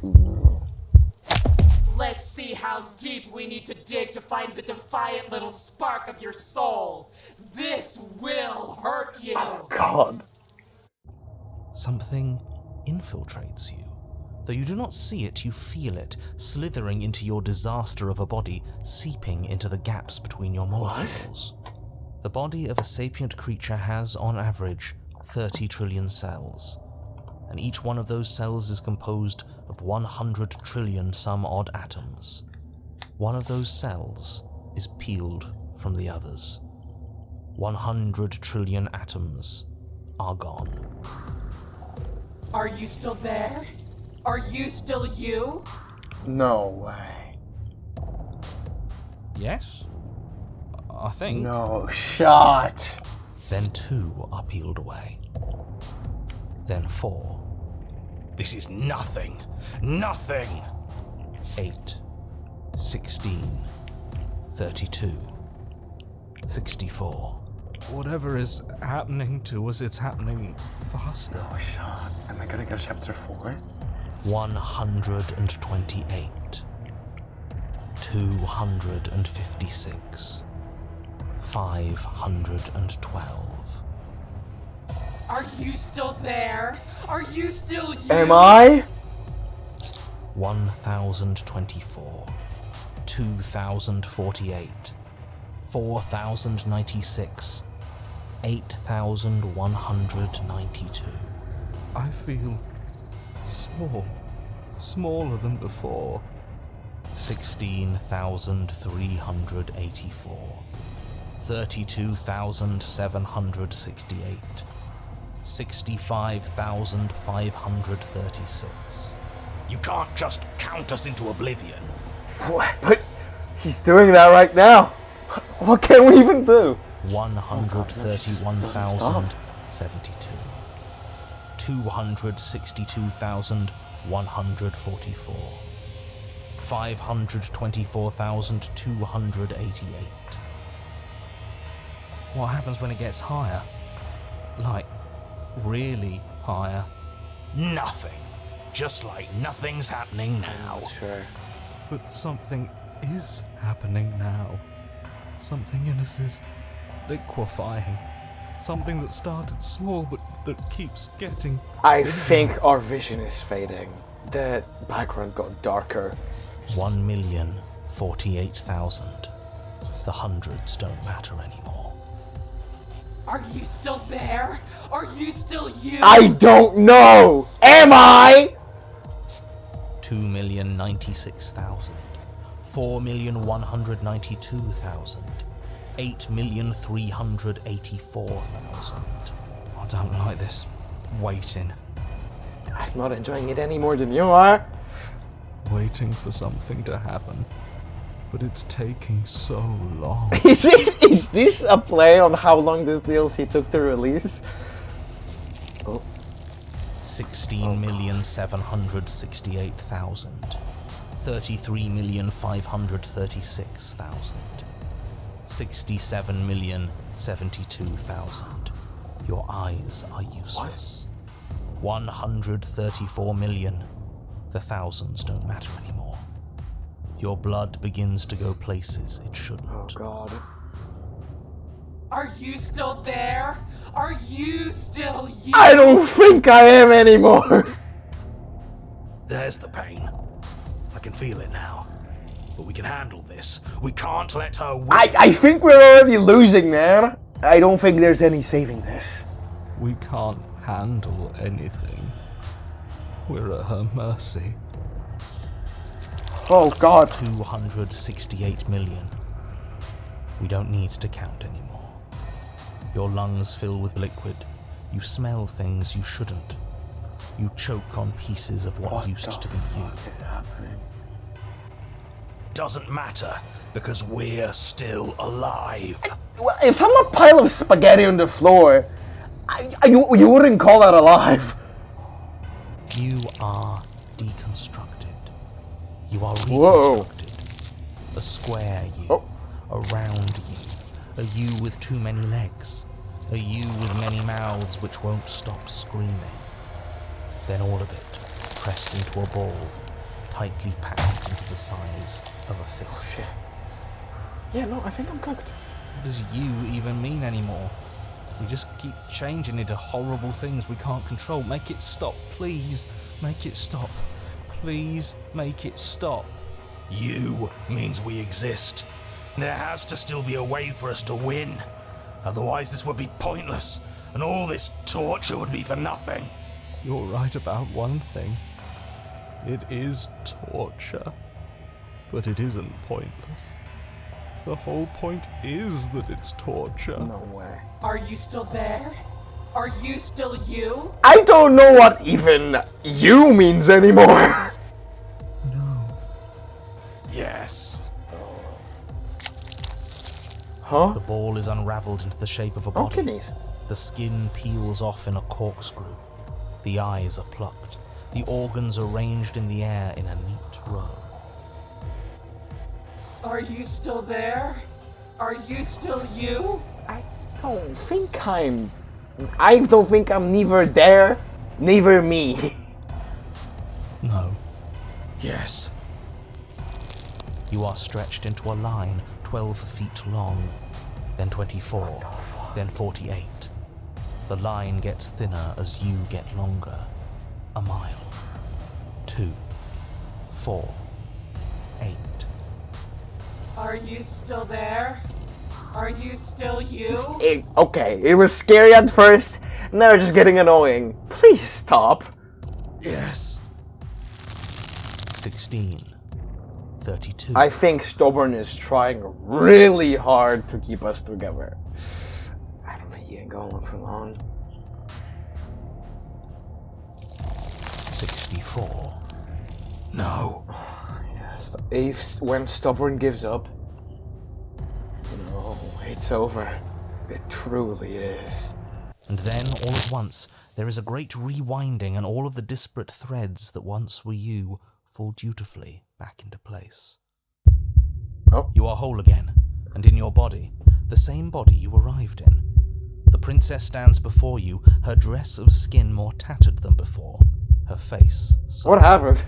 Let's see how deep we need to dig to find the defiant little spark of your soul. This will hurt you. Oh god. Something infiltrates you. Though you do not see it, you feel it, slithering into your disaster of a body, seeping into the gaps between your molecules. The body of a sapient creature has, on average, 30 trillion cells. And each one of those cells is composed of 100 trillion some odd atoms. One of those cells is peeled from the others. 100 trillion atoms are gone. Are you still there? Are you still you? No way. Yes? I think. No shot. Then 2 are peeled away. Then 4. This is nothing. Nothing! 8. 16. 32. 64. Whatever is happening to us, it's happening faster. No shot. Am I gonna go chapter 4? 128. 256. 512. Are you still there? Are you still you? Am I? 1024. 2048. 4096. 8192. I feel small. Smaller than before. 16,384. 32,768. 65,536. You can't just count us into oblivion. What? But he's doing that right now. What can we even do? 131,072. 262,144. 524,288. What happens when it gets higher? Like, really higher? Nothing. Just like nothing's happening now. Sure. But something is happening now. Something in us is liquefying. Something that started small but that keeps getting I bigger. think our vision is fading. The background got darker. 1,048,000. The hundreds don't matter anymore. Are you still there? Are you still you? I don't know! Am I? 2,096,000. 4,192,000. 8,384,000. I don't like this waiting. I'm not enjoying it any more than you are. Waiting for something to happen. But it's taking so long. Is this a play on how long this DLC took to release? Oh. 16,768,000. 33,536,000. 67,000,000. 72,000. Your eyes are useless. 134 million. The thousands don't matter anymore. Your blood begins to go places it shouldn't. Oh God. Are you still there? Are you still you? I don't think I am anymore. There's the pain. I can feel it now. But we can handle this. We can't let her win. I think we're already losing, man. I don't think there's any saving this. We can't handle anything. We're at her mercy. Oh God. 268 million. We don't need to count anymore. Your lungs fill with liquid. You smell things you shouldn't. You choke on pieces of what used to be you. What is happening? Doesn't matter, because we're still alive. Well, if I'm a pile of spaghetti on the floor, you wouldn't call that alive. You are deconstructed. You are Whoa. reconstructed. A square you. A round you. A you with too many legs. A you with many mouths which won't stop screaming. Then all of it pressed into a ball, tightly packed into the size of a fist. Oh, shit. Yeah, no, I think I'm cooked. What does you even mean anymore? We just keep changing into horrible things we can't control. Make it stop, please. Make it stop. Please make it stop. You means we exist. There has to still be a way for us to win. Otherwise this would be pointless, and all this torture would be for nothing. You're right about one thing. It is torture. But it isn't pointless. The whole point is that it's torture. No way. Are you still there? Are you still you? I don't know what even you means anymore. No. Yes. Huh? The ball is unraveled into the shape of a Oh, body. kidneys. The skin peels off in a corkscrew. The eyes are plucked. The organs arranged in the air in a neat row. Are you still there? Are you still you? I don't think I'm neither there, neither me. No. Yes. You are stretched into a line 12 feet long, then 24, then 48. The line gets thinner as you get longer. A mile. 2, 4, 8. Are you still there? Are you still you? Okay, it was scary at first, now it's just getting annoying. Please stop. Yes. 16. 32. I think Stubborn is trying really hard to keep us together. I don't think he ain't going for long. 64. No. Yes, if when Stubborn gives up, no, it's over. It truly is. And then, all at once, there is a great rewinding, and all of the disparate threads that once were you fall dutifully back into place. Oh. You are whole again, and in your body, the same body you arrived in. The princess stands before you, her dress of skin more tattered than before, her face What happened?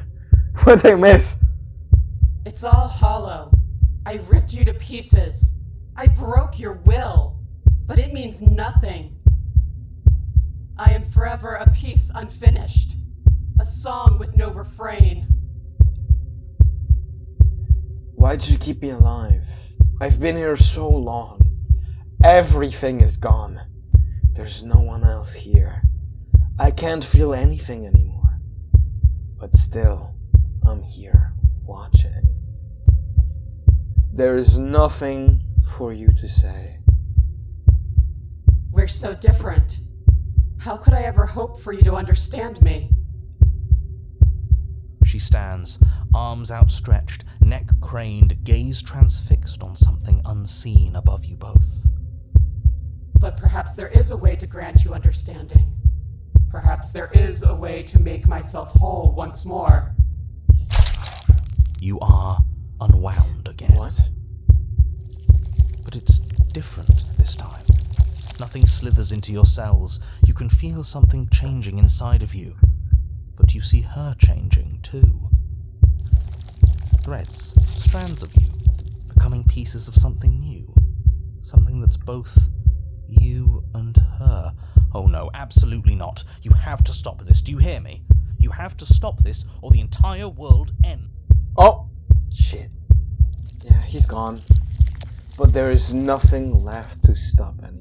What did I miss? It's all hollow. I ripped you to pieces. I broke your will, but it means nothing. I am forever a piece unfinished, a song with no refrain. Why did you keep me alive? I've been here so long. Everything is gone. There's no one else here. I can't feel anything anymore. But still, I'm here, watching. There is nothing for you to say. We're so different. How could I ever hope for you to understand me? She stands, arms outstretched, neck craned, gaze transfixed on something unseen above you both. But perhaps there is a way to grant you understanding. Perhaps there is a way to make myself whole once more. You are unwound again. What? But it's different this time. something slithers into your cells, you can feel something changing inside of you. But you see her changing too. Threads, strands of you, becoming pieces of something new. Something that's both you and her. Oh no, absolutely not. You have to stop this. Do you hear me? You have to stop this or the entire world ends. Oh, shit. Yeah, he's gone. But there is nothing left to stop anything.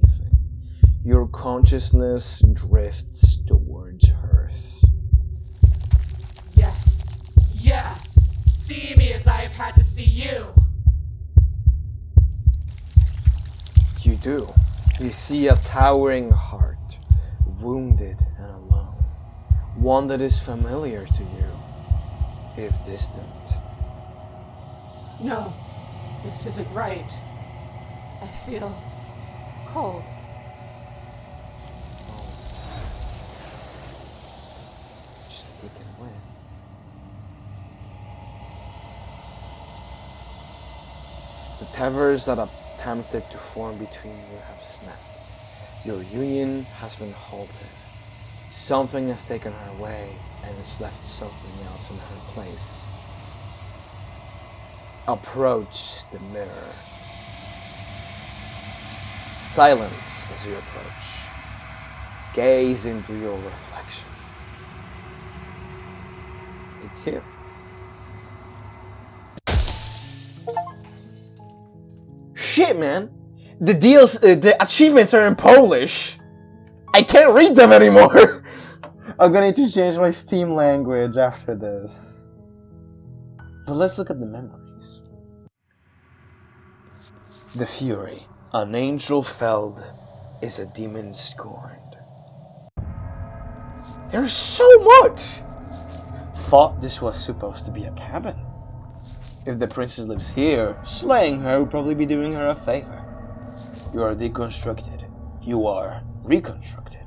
Your consciousness drifts towards hers. Yes. Yes. See me as I have had to see you. You do. You see a towering heart, wounded and alone. One that is familiar to you, if distant. No, this isn't right. I feel cold. Just taken away. The tethers that attempted to form between you have snapped. Your union has been halted. Something has taken her away and has left something else in her place. Approach the mirror. Silence as you approach. Gaze into your reflection. It's you. Shit, man! The achievements are in Polish! I can't read them anymore! I'm gonna need to change my Steam language after this. But let's look at the memories. The Fury. An angel felled is a demon scorned. There's so much! Thought this was supposed to be a cabin. If the princess lives here, slaying her would probably be doing her a favor. You are deconstructed. You are reconstructed.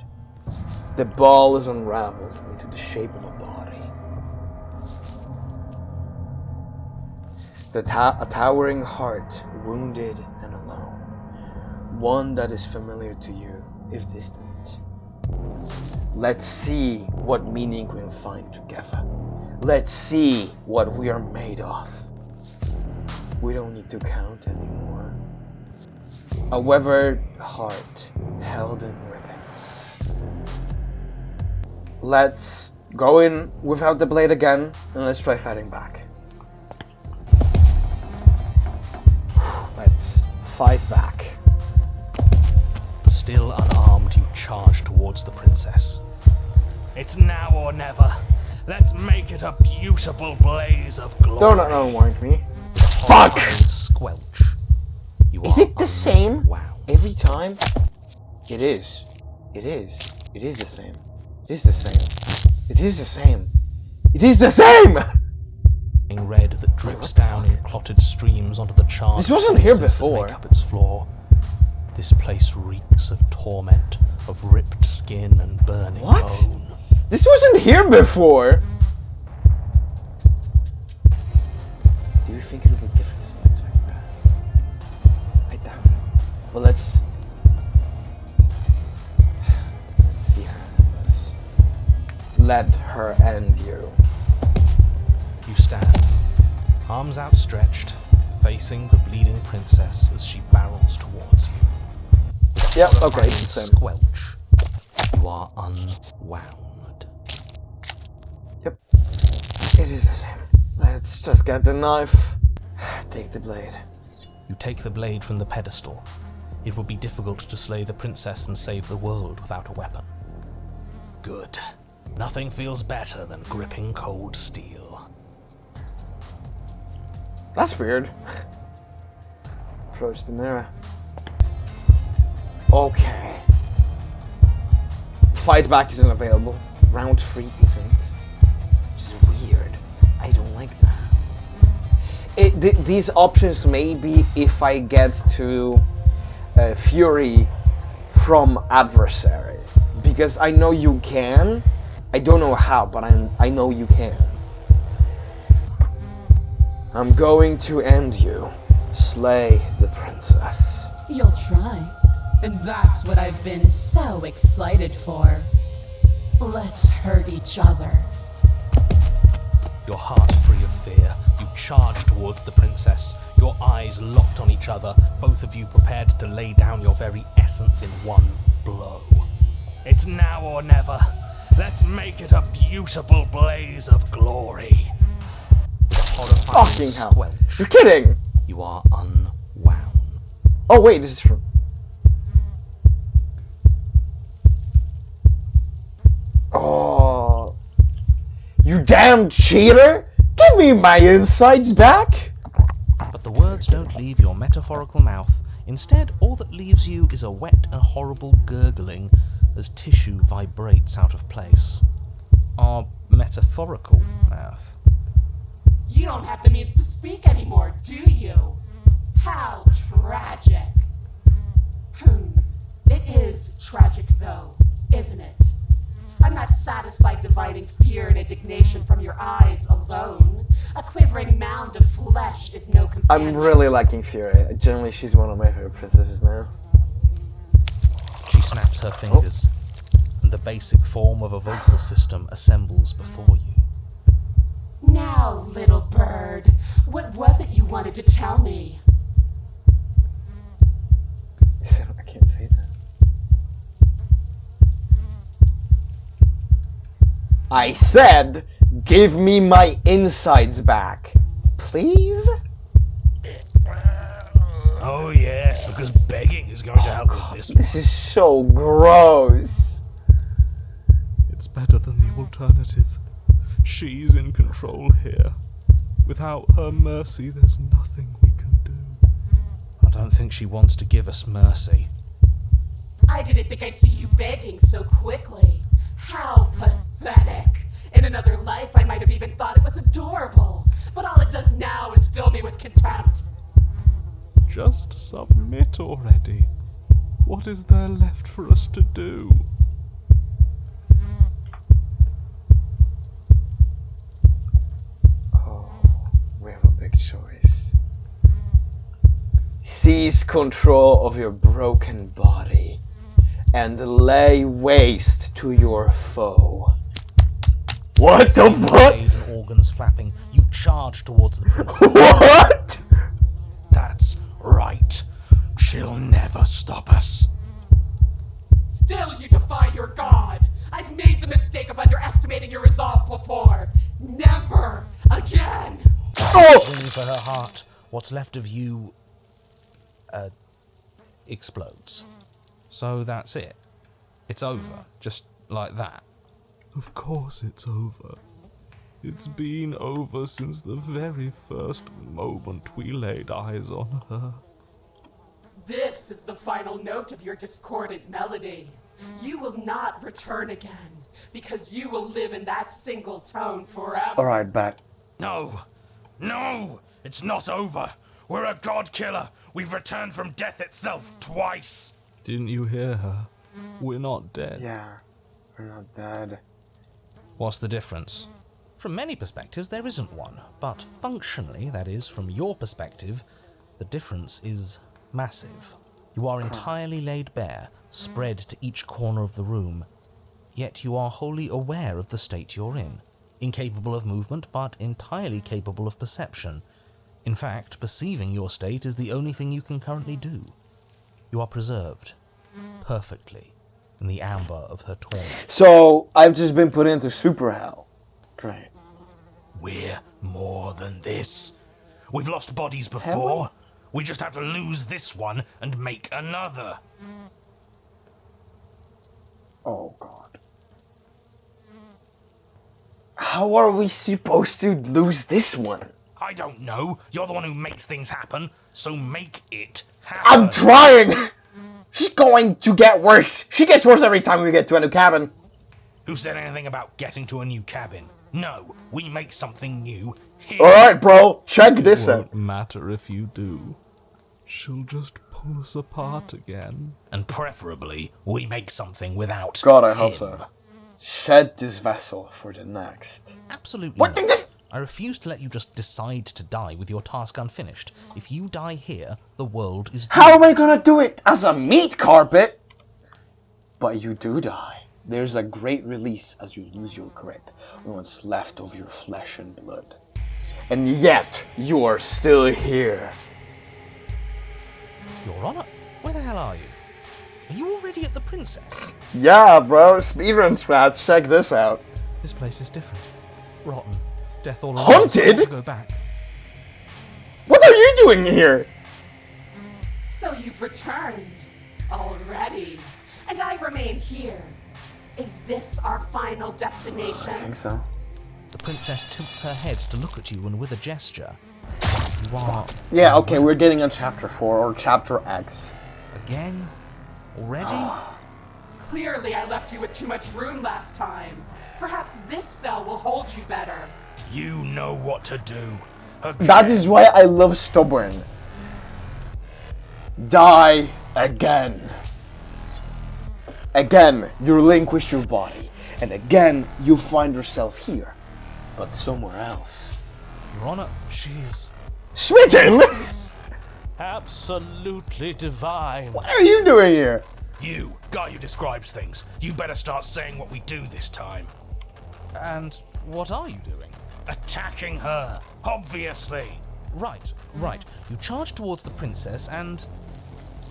The ball is unraveled into the shape of a body. A towering heart, wounded and alone. One that is familiar to you, if distant. Let's see what meaning we can find together. Let's see what we are made of. We don't need to count anymore. A weathered heart held in ribbons. Let's go in without the blade again, and let's try fighting back. Let's fight back. Still unarmed, you charge towards the princess. It's now or never. Let's make it a beautiful blaze of glory. Don't unwind me. Fuck! Squelch. You Is it the same Wow. every time? It is. It is. It is the same. It is the same. It is the same. It is the same! Red that drips down in clotted streams onto the charred This wasn't here corpses that before. make up its floor. This place reeks of torment, of ripped skin and burning What? bone. This wasn't here before! Do you think it'll be different like that? I doubt it. Well, let's see how it goes. Let her end you. You stand, arms outstretched, facing the bleeding princess as she barrels towards you. With a Yep, okay, horrifying it's the same. squelch, you are unwound. Yep. It is the same. Let's just get the knife. Take the blade. You take the blade from the pedestal. It would be difficult to slay the princess and save the world without a weapon. Good. Nothing feels better than gripping cold steel. That's weird. Approach the mirror. Okay. Fight back isn't available. Round 3 isn't. Which is weird. I don't like that. These options may be if I get to Fury from adversary. Because I know you can. I don't know how, but I know you can. I'm going to end you. Slay the princess. You'll try. And that's what I've been so excited for. Let's hurt each other. Your heart free of fear, you charge towards the princess, your eyes locked on each other, both of you prepared to lay down your very essence in one blow. It's now or never. Let's make it a beautiful blaze of glory. With a horrifying Fucking hell. squelch, You're kidding! you are unwound. Oh wait, this is from... Oh... You damn cheater! Give me my insides back! But the words don't leave your metaphorical mouth. Instead, all that leaves you is a wet and horrible gurgling as tissue vibrates out of place. Our metaphorical mouth. You don't have the means to speak anymore, do you? How tragic. It is tragic though, isn't it? I'm not satisfied dividing fear and indignation from your eyes alone. A quivering mound of flesh is no companion. I'm really liking Fury. Generally, she's one of my favorite princesses now. She snaps her fingers, and the basic form of a vocal system assembles before you. Now, little bird, what was it you wanted to tell me? I can't say that. I said, give me my insides back. Please? Oh yes, because begging is going to help with this one. This is so gross. It's better than the alternative. She's in control here. Without her mercy, there's nothing we can do. I don't think she wants to give us mercy. I didn't think I'd see you begging so quickly. How pathetic. In another life, I might have even thought it was adorable. But all it does now is fill me with contempt. Just submit already. What is there left for us to do? Oh, we have a big choice. Seize control of your broken body and lay waste to your foe. What the fuck? Blade and organs flapping, you charge towards the princess. What? That's right. She'll never stop us. Still you defy your god. I've made the mistake of underestimating your resolve before. Never again. Oh! Swinging for her heart, what's left of you explodes. So that's it. It's over, just like that. Of course it's over. It's been over since the very first moment we laid eyes on her. This is the final note of your discordant melody. You will not return again, because you will live in that single tone forever. Alright, bet. No! No! It's not over! We're a god killer! We've returned from death itself twice! Didn't you hear her? We're not dead. Yeah, we're not dead. What's the difference? From many perspectives, there isn't one. But functionally, that is, from your perspective, the difference is massive. You are entirely laid bare, spread to each corner of the room, yet you are wholly aware of the state you're in. Incapable of movement, but entirely capable of perception. In fact, perceiving your state is the only thing you can currently do. You are preserved, perfectly, in the amber of her torment. So, I've just been put into super hell. Great. We're more than this. We've lost bodies before. We just have to lose this one and make another. Oh god. How are we supposed to lose this one? I don't know. You're the one who makes things happen, so make it happen. I'm trying! She's going to get worse. She gets worse every time we get to a new cabin. Who said anything about getting to a new cabin? No, we make something new here. Alright, bro. Check this It out. won't matter if you do. She'll just pull us apart again. And preferably, we make something without God, I hope him. so. Shed this vessel for the next. Absolutely What not. the... I refuse to let you just decide to die with your task unfinished. If you die here, the world is doomed. How am I gonna do it as a meat carpet? But you do die. There's a great release as you lose your grip on what's left of your flesh and blood. And yet, you are still here. Your Honor, where the hell are you? Are you already at the Princess? Yeah, bro, speedrun strats, check this out. This place is different. Rotten. Death all around. Haunted? I want to go back. What are you doing here? So you've returned already, and I remain here. Is this our final destination? I think so. The Princess tilts her head to look at you, and with a gesture, you are... Yeah, okay, we're getting on chapter 4, or chapter X. Again? Already? Clearly I left you with too much room last time. Perhaps this cell will hold you better. You know what to do. That is why I love Stubborn. Die again. Again, you relinquish your body. And again, you find yourself here. But somewhere else. Your Honor, she's... Switching? Absolutely divine. What are you doing here? You, guy who describes things, you better start saying what we do this time. And what are you doing? Attacking her, obviously. Right. You charge towards the Princess and...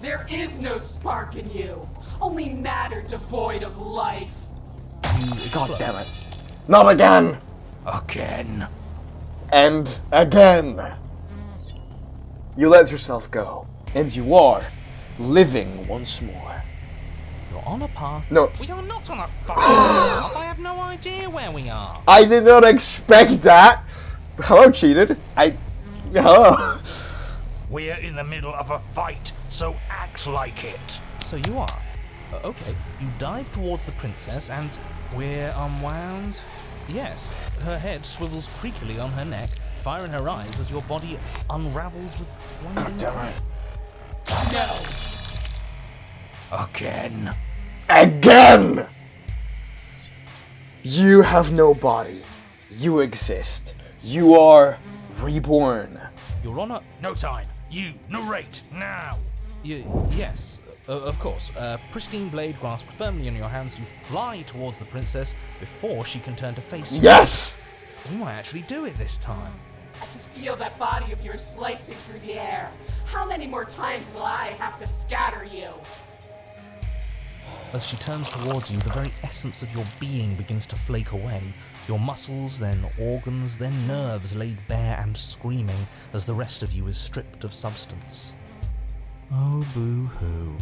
There is no spark in you, only matter devoid of life. you explode. God damn it. Not again! Again. And again. You let yourself go, and you are living once more. You're on a path. No. We are not on a fucking path. I have no idea where we are. I did not expect that. Hello, cheated. Hello. We're in the middle of a fight, so act like it. So you are. Okay, you dive towards the Princess and we're unwound. Yes, her head swivels creakily on her neck, fire in her eyes as your body unravels with blinding. Damn it. No. Again. Again! You have no body. You exist. You are reborn. Your Honor, No time. You narrate now. yes, of course. Pristine blade grasped firmly in your hands, you fly towards the Princess before she can turn to face you. Yes! We might actually do it this time. I can feel that body of yours slicing through the air. How many more times will I have to scatter you? As she turns towards you, the very essence of your being begins to flake away. Your muscles, then organs, then nerves laid bare and screaming as the rest of you is stripped of substance. Oh, boo-hoo.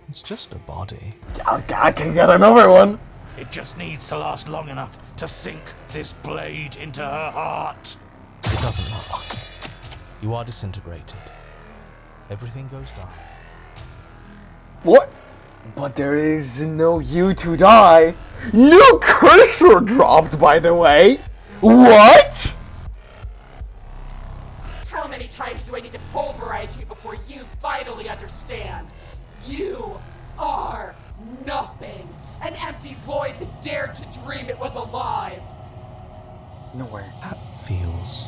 It's just a body. I can get another one. It just needs to last long enough to sink this blade into her heart. It doesn't matter. You are disintegrated. Everything goes dark. What? But there is no you to die. No cursor dropped, by the way. What? How many times do I need to pulverize you before you finally understand? You are nothing. An empty void that dared to dream it was alive. No way. That feels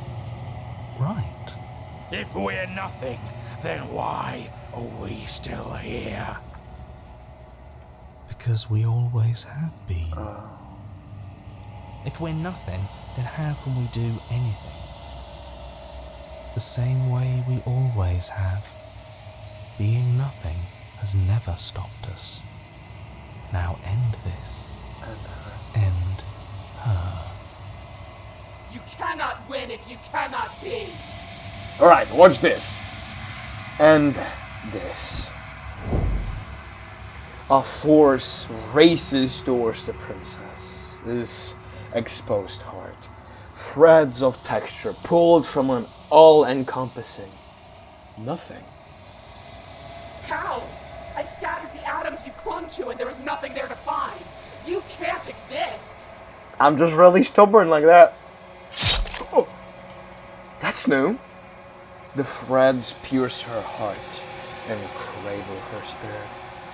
right. If we're nothing, then why are we still here? Because we always have been. If we're nothing, then how can we do anything? The same way we always have. Being nothing has never stopped us. Now end this. End her. You cannot win if you cannot be. Alright, watch this. And this. A force races towards the princess. This exposed heart. Threads of texture pulled from an all-encompassing nothing. How? I've scattered the atoms you clung to and there was nothing there to find. You can't exist. I'm just really stubborn like that. Oh, that's new. The threads pierce her heart and cradle her spirit.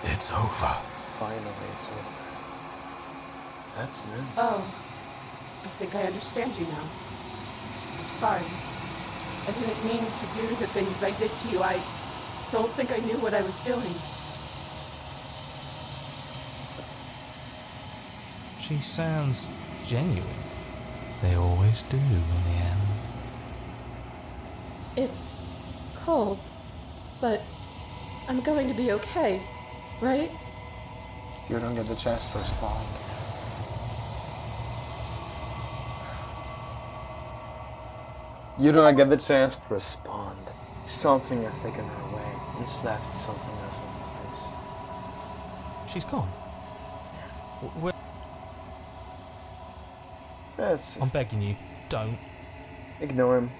It's over. Finally, it's over. That's new. Oh, I think I understand you now. sorry. I didn't mean to do the things I did to you. I don't think I knew what I was doing. She sounds genuine. They always do in the end. It's cold, but I'm going to be okay, right? You don't get the chance to respond. You don't get the chance to respond. Something has taken her away and left something else in place. She's gone. Where? Let's I'm begging you, don't. ignore him.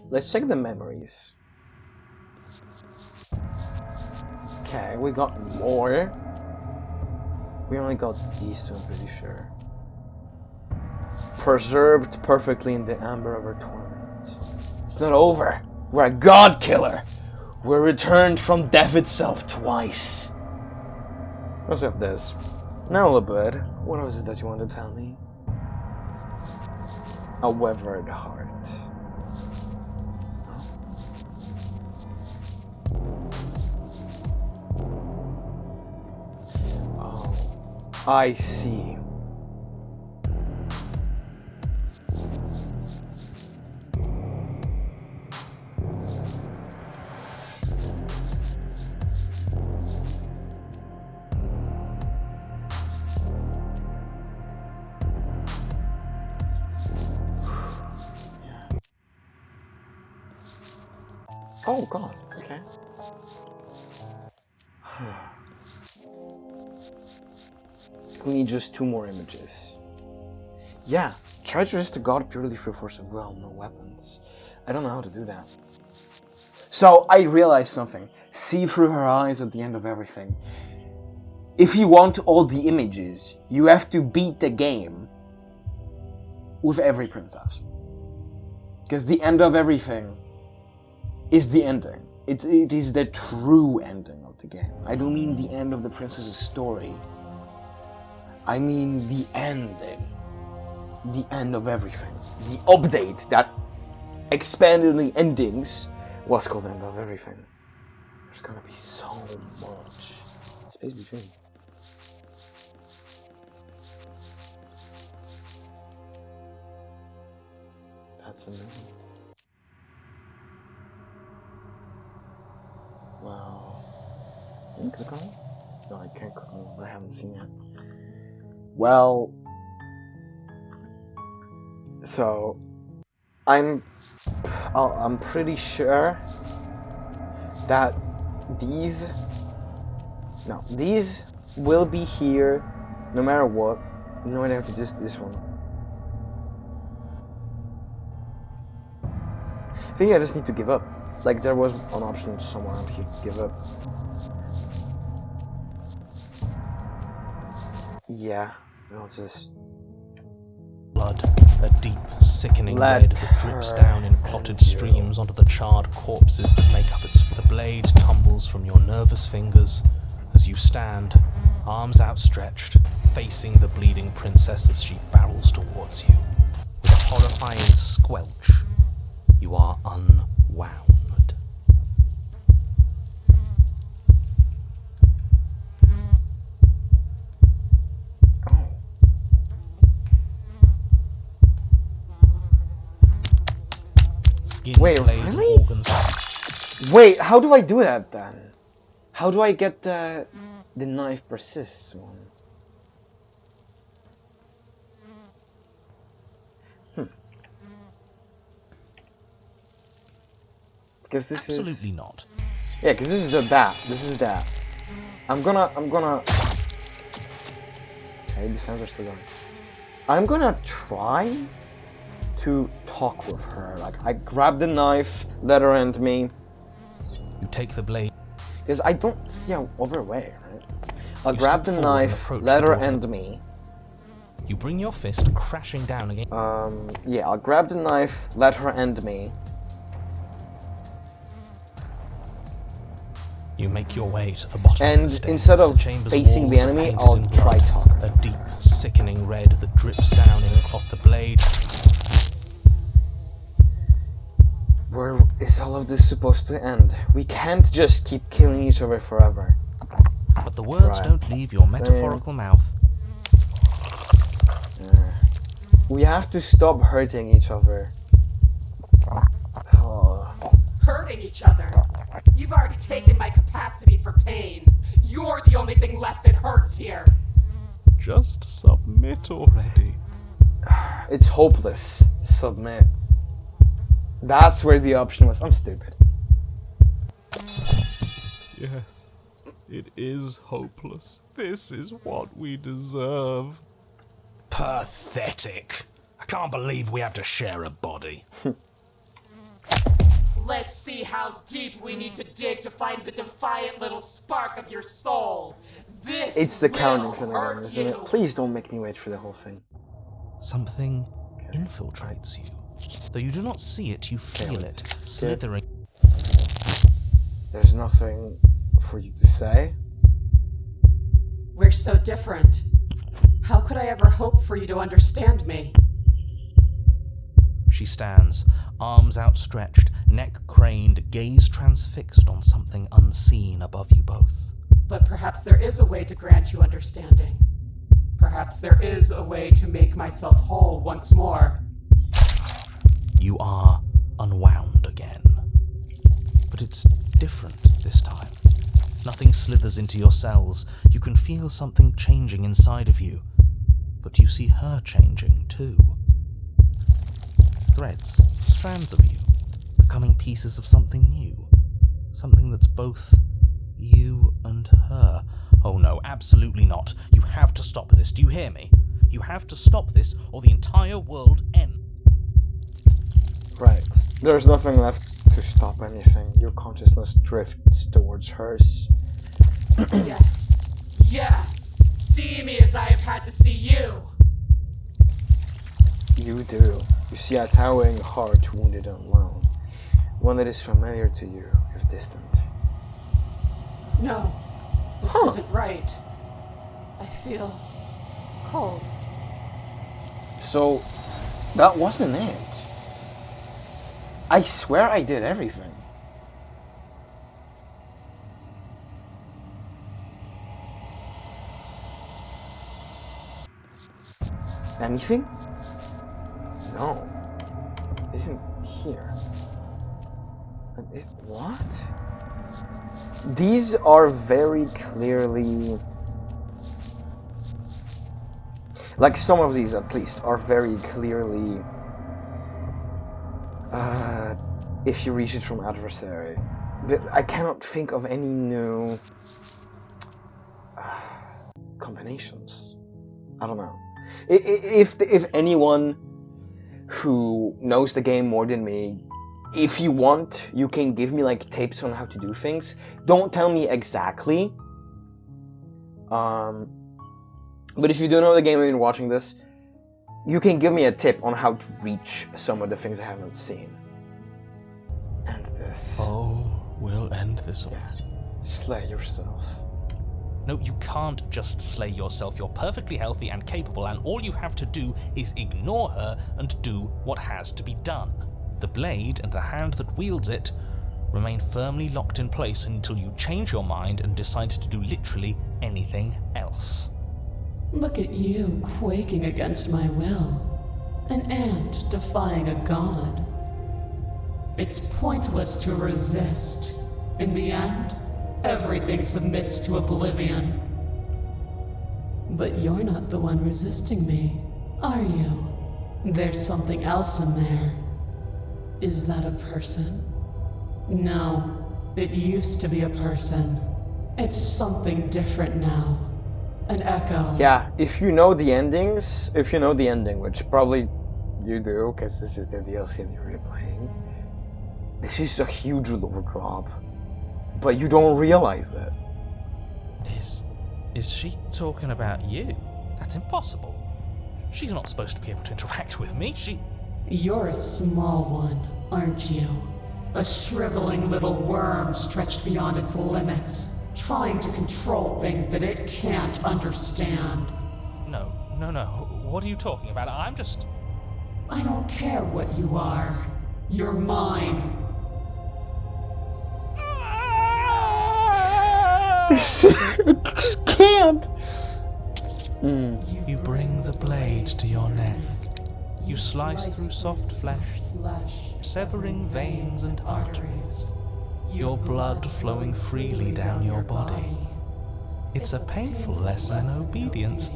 Let's check the memories. Okay, we got more. We only got these two, I'm pretty sure. Preserved perfectly in the amber of her torment. It's not over. We're a god killer. We're returned from death itself twice. Let's have this. Now, Labud, what was it that you wanted to tell me? A weathered heart. Oh, I see. Oh god, okay. We need just 2 more images. Yeah, treasure is to God purely through force of will, no weapons. I don't know how to do that. So I realized something. See through her eyes at the end of everything. If you want all the images, you have to beat the game with every princess. Because the end of everything is the ending. It is the true ending of the game. I don't mean the end of the princess's story. I mean the ending. The end of everything. The update that expanded the endings was called the end of everything. There's gonna be so much space between. That's amazing. Wow. Can you click on it? No, I can't click on it, but I haven't seen it. Well, so I'm pretty sure that these will be here no matter what. No matter if it's this one. I think I just need to give up. Like, there was an option somewhere around here to give up. Yeah, I'll just... Blood, a deep, sickening red that drips down in clotted streams onto the charred corpses that make up its... The blade tumbles from your nervous fingers as you stand, arms outstretched, facing the bleeding princess as she barrels towards you. With a horrifying squelch, you are unwound. Wait, really? Wait, how do I do that then? How do I get the knife persists one? Because this is... Absolutely not. Yeah, because this is that. This is that. I'm gonna... Okay, the sounds are still going. I'm gonna try to talk with her. Like, I grab the knife, let her end me. You take the blade. Because I don't see a other way, right? I'll grab the knife, let her end me. You bring your fist crashing down again. Yeah, I'll grab the knife, let her end me. You make your way to the bottom of the stairs. And instead of facing the enemy, I'll try talk her. A deep, sickening red that drips down in a cloth. The blade is all of this supposed to end? We can't just keep killing each other forever. But the words don't leave your metaphorical mouth. We have to stop hurting each other. Oh. Hurting each other? You've already taken my capacity for pain. You're the only thing left that hurts here. Just submit already. It's hopeless. Submit. That's where the option was. I'm stupid. Yes, it is hopeless. This is what we deserve. Pathetic. I can't believe we have to share a body. Let's see how deep we need to dig to find the defiant little spark of your soul. This It's the will counting thing hurt again, isn't you. it? Please don't make me wait for the whole thing. Something infiltrates you. Though you do not see it, you feel it, let's skip. slithering. There's nothing for you to say. We're so different. How could I ever hope for you to understand me? She stands, arms outstretched, neck craned, gaze transfixed on something unseen above you both. But perhaps there is a way to grant you understanding. Perhaps there is a way to make myself whole once more. You are unwound again. But it's different this time. Nothing slithers into your cells. You can feel something changing inside of you. But you see her changing too. Threads, strands of you, becoming pieces of something new. Something that's both you and her. Oh no, absolutely not. You have to stop this. Do you hear me? You have to stop this or the entire world ends. Right. There's nothing left to stop anything. Your consciousness drifts towards hers. Yes. Yes. See me as I have had to see you. You do. You see a towering heart, wounded and alone. One that is familiar to you, if distant. No. This isn't right. I feel cold. So, that wasn't it. I swear I did everything. Anything? No. Isn't here. What? These are very clearly... Like, some of these, at least, are very clearly... if you reach it from adversary. But I cannot think of any new... combinations. I don't know. If anyone who knows the game more than me, if you want, you can give me like tips on how to do things. Don't tell me exactly. But if you do know the game and you're watching this, you can give me a tip on how to reach some of the things I haven't seen. And this. Oh, we'll end this all. Slay yourself. No, you can't just slay yourself. You're perfectly healthy and capable, and all you have to do is ignore her and do what has to be done. The blade and the hand that wields it remain firmly locked in place until you change your mind and decide to do literally anything else. Look at you quaking against my will. An ant defying a god. It's pointless to resist. In the end, everything submits to oblivion. But you're not the one resisting me, are you? There's something else in there. Is that a person? No, it used to be a person. It's something different now. An echo. Yeah, if you know the endings, which probably you do, because this is the DLC and you're replaying, this is a huge lore drop. But you don't realize it. Is she talking about you? That's impossible. She's not supposed to be able to interact with me. You're a small one, aren't you? A shriveling little worm stretched beyond its limits, trying to control things that it can't understand. No. What are you talking about? I don't care what you are. You're mine. I just can't. You bring the blade to your neck. You slice through soft flesh, severing veins and arteries, your blood flowing freely down your body. It's a painful lesson in obedience,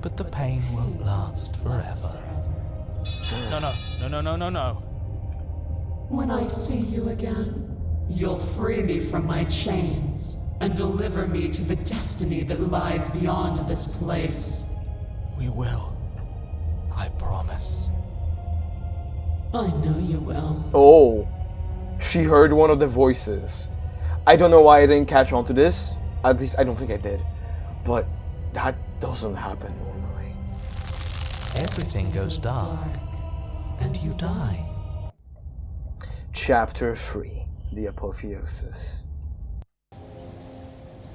but the pain won't last forever. No. When I see you again, you'll free me from my chains and deliver me to the destiny that lies beyond this place. We will. I promise. I know you will. Oh, she heard one of the voices. I don't know why I didn't catch on to this. At least I don't think I did. But that doesn't happen normally. Everything goes dark, and you die. Chapter 3, The Apotheosis.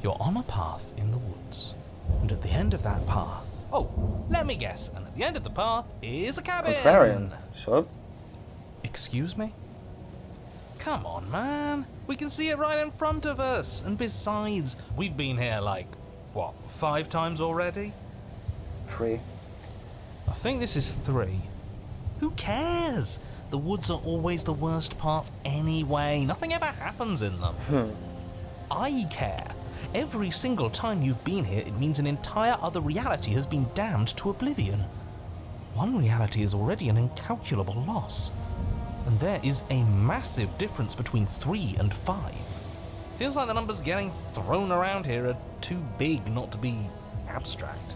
You're on a path in the woods, and at the end of that path... Oh, let me guess, and at the end of the path is a cabin! Contrarian. Shut up. Excuse me? Come on, man. We can see it right in front of us. And besides, we've been here like, 5 times already? 3. I think this is 3. Who cares? The woods are always the worst part anyway. Nothing ever happens in them. I care. Every single time you've been here, it means an entire other reality has been damned to oblivion. One reality is already an incalculable loss. And there is a massive difference between 3 and 5. Feels like the numbers getting thrown around here are too big not to be abstract.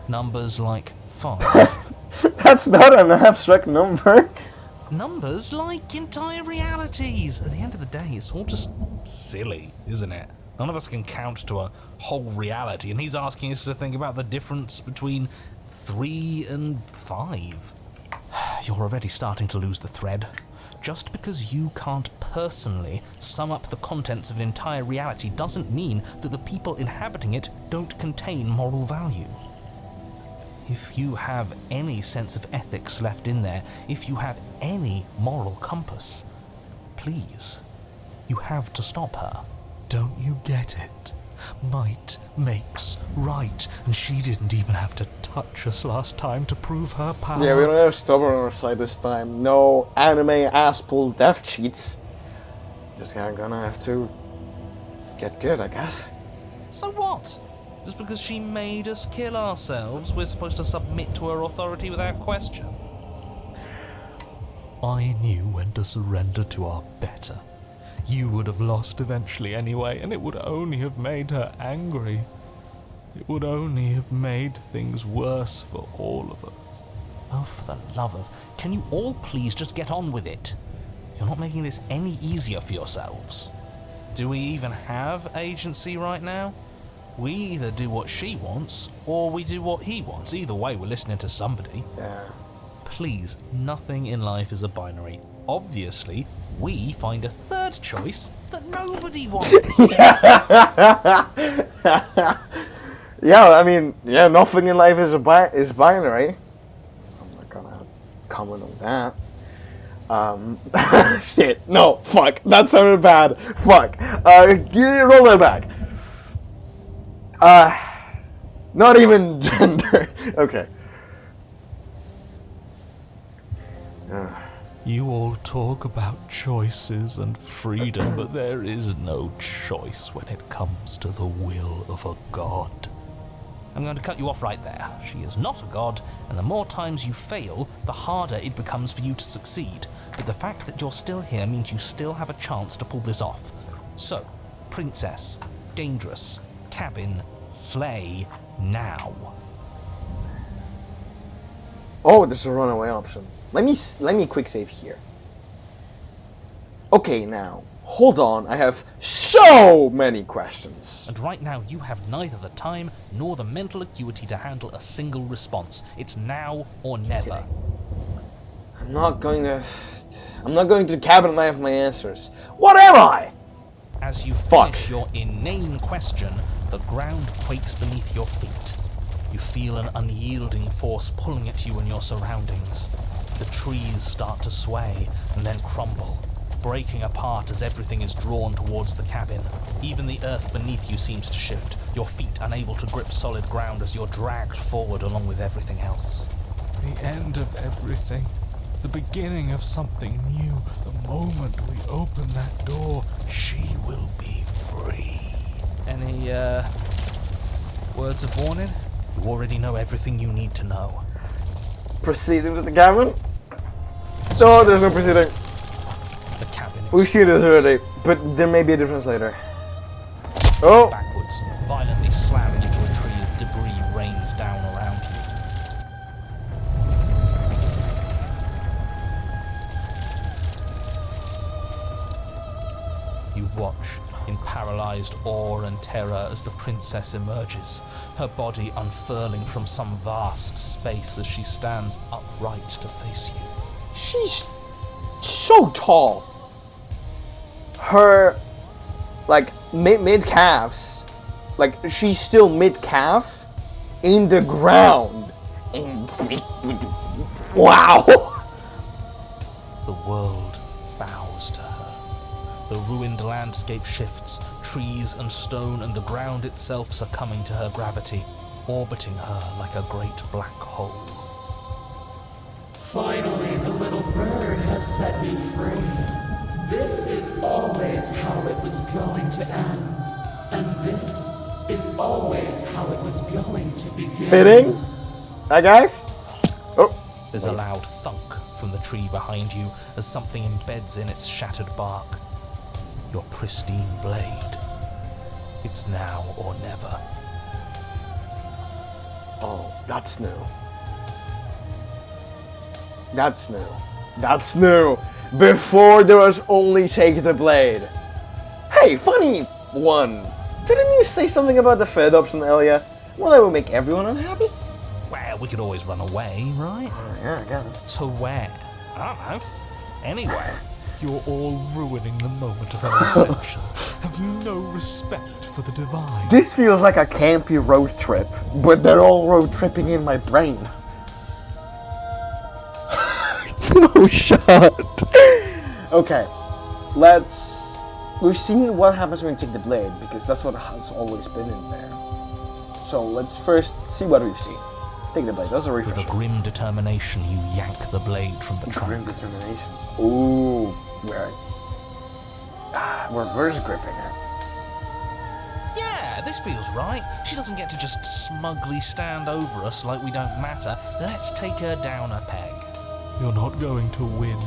Numbers like 5. That's not an abstract number. Numbers like entire realities. At the end of the day, it's all just silly, isn't it? None of us can count to a whole reality, and he's asking us to think about the difference between 3 and 5. You're already starting to lose the thread. Just because you can't personally sum up the contents of an entire reality doesn't mean that the people inhabiting it don't contain moral value. If you have any sense of ethics left in there, if you have any moral compass, please, you have to stop her. Don't you get it? Might makes right, and she didn't even have to touch us last time to prove her power. Yeah, we don't have stubborn on our side this time. No anime ass-pull death cheats. Just gonna have to get good, I guess. So what? Just because she made us kill ourselves, we're supposed to submit to her authority without question? I knew when to surrender to our better. You would have lost eventually anyway, and it would only have made her angry. It would only have made things worse for all of us. Oh, for the love of... Can you all please just get on with it? You're not making this any easier for yourselves. Do we even have agency right now? We either do what she wants, or we do what he wants. Either way, we're listening to somebody. Yeah. Please, nothing in life is a binary. Obviously, we find a third choice that nobody wants. Yeah, I mean, yeah, nothing in life is binary. I'm not gonna comment on that. Shit, no, fuck, that sounded bad. Fuck. Roll that back. Not even gender. Okay. You all talk about choices and freedom, but there is no choice when it comes to the will of a god. I'm going to cut you off right there. She is not a god, and the more times you fail, the harder it becomes for you to succeed. But the fact that you're still here means you still have a chance to pull this off. So, princess, dangerous, cabin, slay, now. Oh, there's a runaway option. Let me quick save here. Okay, now, hold on, I have so many questions. And right now you have neither the time nor the mental acuity to handle a single response. It's now or never. I'm not going to the cabin and I have my answers. What am I? As you finish your inane question, the ground quakes beneath your feet. You feel an unyielding force pulling at you and your surroundings. The trees start to sway and then crumble. breaking apart as everything is drawn towards the cabin. Even the earth beneath you seems to shift, your feet unable to grip solid ground as you're dragged forward along with everything else. The end of everything. The beginning of something new. The moment we open that door, she will be free. Any, words of warning? You already know everything you need to know. Proceeding to the cabin? No, there's no proceeding. The cabin We've seen it already, but there may be a difference later. Oh! backwards, violently slamming into a tree as debris rains down around you. You watch in paralyzed awe and terror as the princess emerges, her body unfurling from some vast space as she stands upright to face you. She's so tall. Her, like, mid-calves, like, she's still mid-calf in the ground. And wow! The world bows to her. The ruined landscape shifts, trees and stone and the ground itself succumbing to her gravity, orbiting her like a great black hole. Finally, the little bird has set me free. This is always how it was going to end. And this is always how it was going to begin. Fitting? Hi guys? Oh. There's a loud thunk from the tree behind you as something embeds in its shattered bark. Your pristine blade. It's now or never. Oh, that's new. That's new. That's new. Before there was only take the blade. Hey, funny one. Didn't you say something about the third option earlier? Well, that would make everyone unhappy? Well, we could always run away, right? Yeah, I guess. To where? I don't know. Anywhere. You're all ruining the moment of her ascension. Have you no respect for the divine? This feels like a campy road trip, but they're all road tripping in my brain. No shot. Okay, we've seen what happens when you take the blade, because that's what has always been in there. So let's first see what we've seen. Take the blade, that's a refresher. With a grim determination, you yank the blade from the trunk. Grim determination. Ooh, we're reverse gripping it. Yeah, this feels right. She doesn't get to just smugly stand over us like we don't matter. Let's take her down a peg. You're not going to win.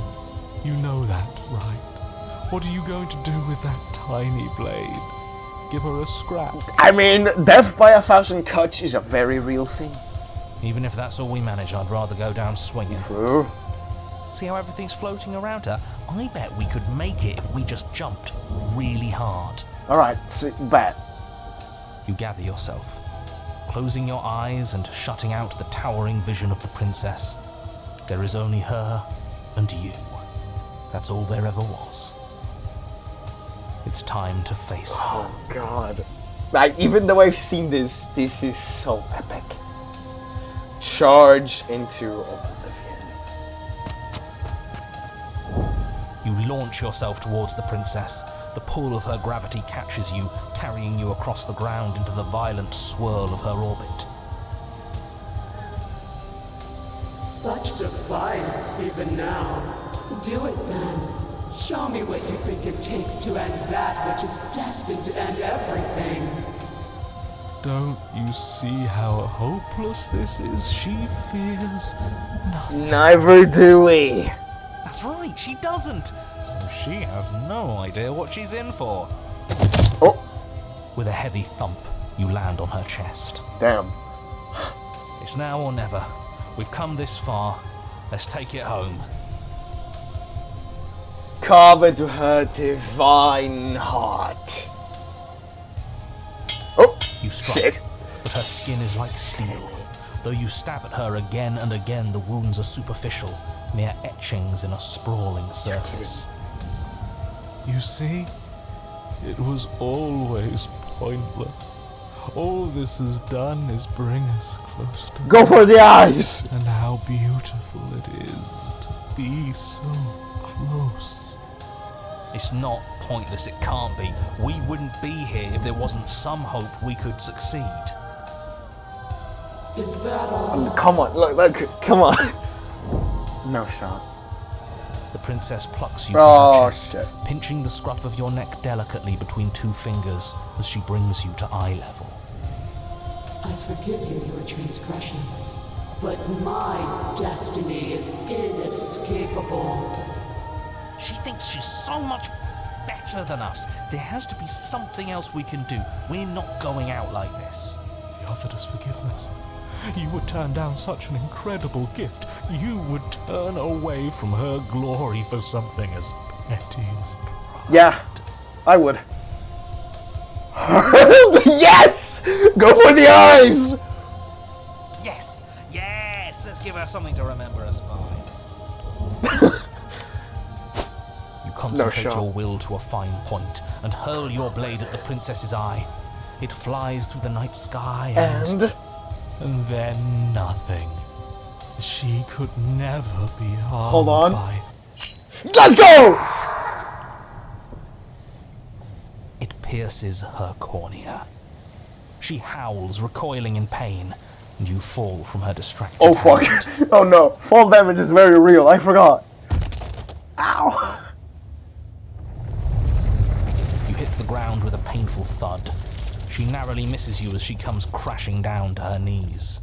You know that, right? What are you going to do with that tiny blade? Give her a scrap? I mean, death by 1,000 cuts is a very real thing. Even if that's all we manage, I'd rather go down swinging. True. See how everything's floating around her? I bet we could make it if we just jumped really hard. Alright, bet. You gather yourself, closing your eyes and shutting out the towering vision of the princess. There is only her and you. That's all there ever was. It's time to face her. Oh god. Like, even though I've seen this is so epic. Charge into oblivion. You launch yourself towards the princess. The pull of her gravity catches you, carrying you across the ground into the violent swirl of her orbit. Such defiance even now. Do it then. Show me what you think it takes to end that which is destined to end everything. Don't you see how hopeless this is? She fears nothing. Neither do we. That's right, she doesn't. So she has no idea what she's in for. Oh, With a heavy thump, you land on her chest. damn. It's now or never. We've come this far. Let's take it home. Carve into her divine heart. Oh, You strike, shit. but her skin is like steel. Though you stab at her again and again, the wounds are superficial, mere etchings in a sprawling surface. You see? It was always pointless. All this has done is bring us close to Go for the eyes! and how beautiful it is to be so close. It's not pointless, it can't be. We wouldn't be here if there wasn't some hope we could succeed. Is that all? Come on, look, come on. No, Sean. The princess plucks you from her chest, shit. pinching the scruff of your neck delicately between two fingers as she brings you to eye level. I forgive you your transgressions, but my destiny is inescapable. She thinks she's so much better than us. There has to be something else we can do. We're not going out like this. He offered us forgiveness. You would turn down such an incredible gift. You would turn away from her glory for something as petty as pride. Yeah, I would. Yes! Go for the eyes! Yes! Yes! Let's give her something to remember us by. You concentrate shot. your will to a fine point and hurl your blade at the princess's eye. It flies through the night sky And then nothing. She could never be harmed Hold on. by... Let's go! It pierces her cornea. She howls, recoiling in pain, and you fall from her distracted Oh fuck. hand. Oh no, fall damage is very real, I forgot. Ow. You hit the ground with a painful thud. She narrowly misses you as she comes crashing down to her knees.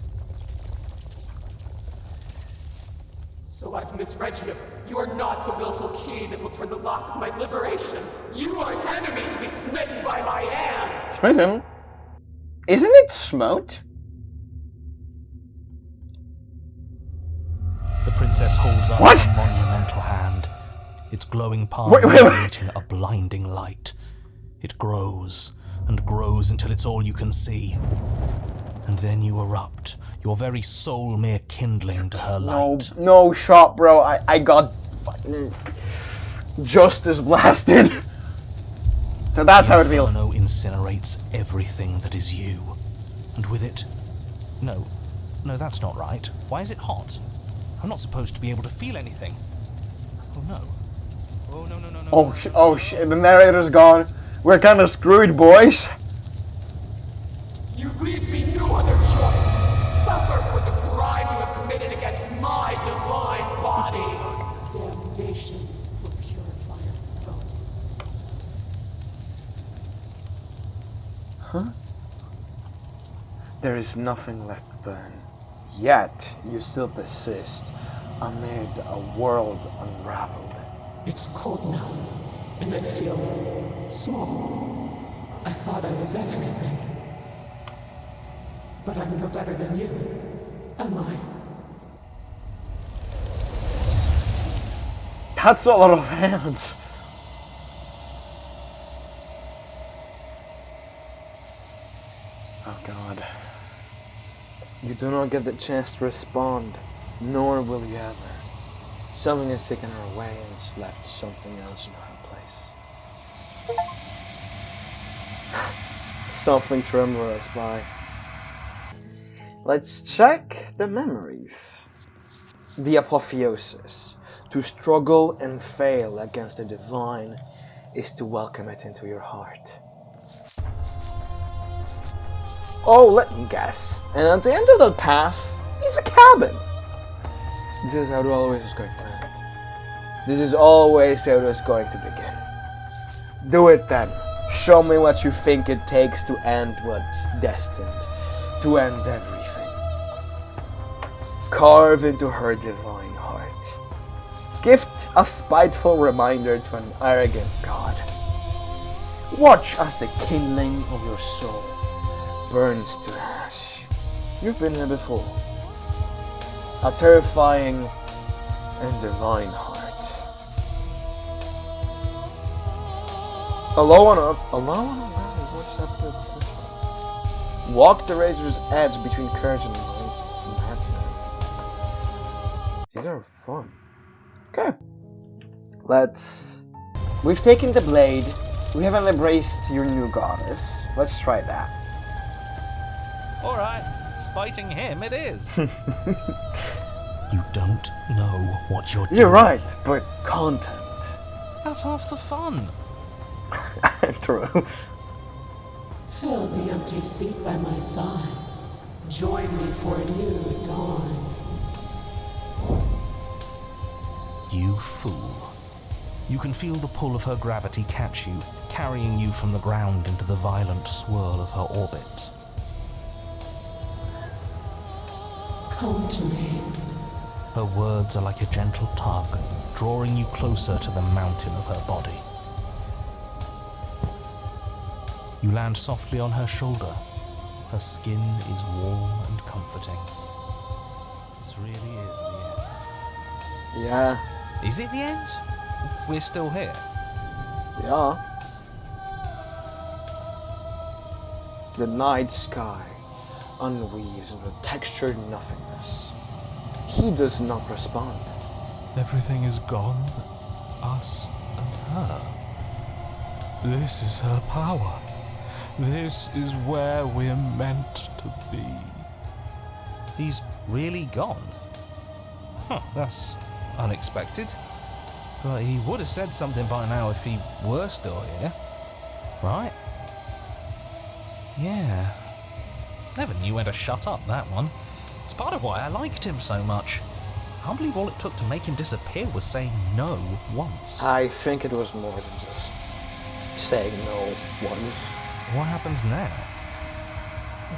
So I've misread you. You are not the willful key that will turn the lock of my liberation. You are an enemy to be smitten by my hand. Smitten? Isn't it smote? The princess holds up What? a monumental hand, its glowing palm Wait. radiating a blinding light. It grows and grows until it's all you can see. And then you erupt, your very soul mere kindling to her light. No shot, bro. I got fucking justice blasted. So that's how it feels. Inferno incinerates everything that is you. And with it... No, that's not right. Why is it hot? I'm not supposed to be able to feel anything. Oh no. Oh no. Oh shit, the narrator's gone. We're kinda screwed, boys. You leave me no other choice. Suffer for the crime you have committed against my divine body. Damnation will purify us both. Huh? There is nothing left to burn. Yet you still persist amid a world unraveled. It's cold now, and I feel small. I thought I was everything. But I'm no better than you, am I? That's a lot of hands. Oh god. You do not get the chance to respond, nor will you ever. Something has taken her away and slapped something else in her place. Something to remember us by. Let's check the memories. The apotheosis. To struggle and fail against the divine is to welcome it into your heart. Oh, let me guess. And at the end of the path is a cabin. This is how it always is going to end. This is always how it is going to begin. Do it then. Show me what you think it takes to end what's destined to end everything. Carve into her divine heart. Gift a spiteful reminder to an arrogant god. Watch as the kindling of your soul burns to ash. You've been here before. A terrifying and divine heart. Alone on walk the razor's edge between courage and madness. These are fun. Okay. We've taken the blade. We haven't embraced your new goddess. Let's try that. Alright, spiting him it is. You don't know what you're doing. You're right, but content. That's half the fun. True. Fill the empty seat by my side. Join me for a new dawn. You fool. You can feel the pull of her gravity catch you, carrying you from the ground into the violent swirl of her orbit. Come to me. Her words are like a gentle tug, drawing you closer to the mountain of her body. You land softly on her shoulder. Her skin is warm and comforting. This really is the end. Yeah. Is it the end? We're still here. Yeah. The night sky unweaves into textured nothingness. He does not respond. Everything is gone. Us and her. This is her power. This is where we're meant to be. He's really gone. Huh, that's unexpected. But he would have said something by now if he were still here. Right? Yeah. Never knew when to shut up, that one. It's part of why I liked him so much. I can't believe all it took to make him disappear was saying no once. I think it was more than just saying no once. What happens now?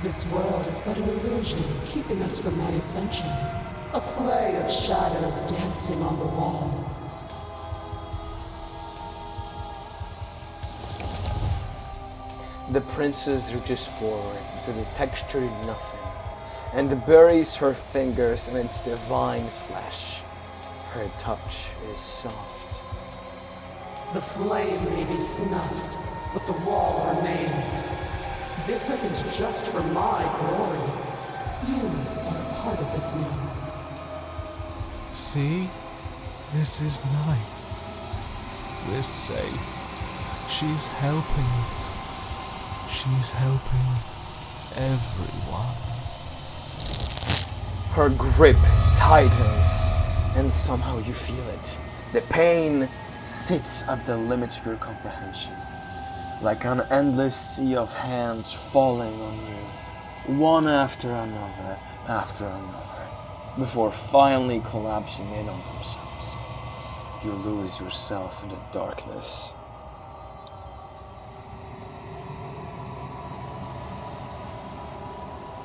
This world is but an illusion, keeping us from my ascension. A play of shadows dancing on the wall. The princess reaches forward to the textured nothing and buries her fingers in its divine flesh. Her touch is soft. The flame may be snuffed, but the wall remains. This isn't just for my glory. You are a part of this now. See? This is nice. We're safe. She's helping us. She's helping everyone. Her grip tightens, and somehow you feel it. The pain sits at the limit of your comprehension, like an endless sea of hands falling on you, one after another, before finally collapsing in on themselves. You lose yourself in the darkness.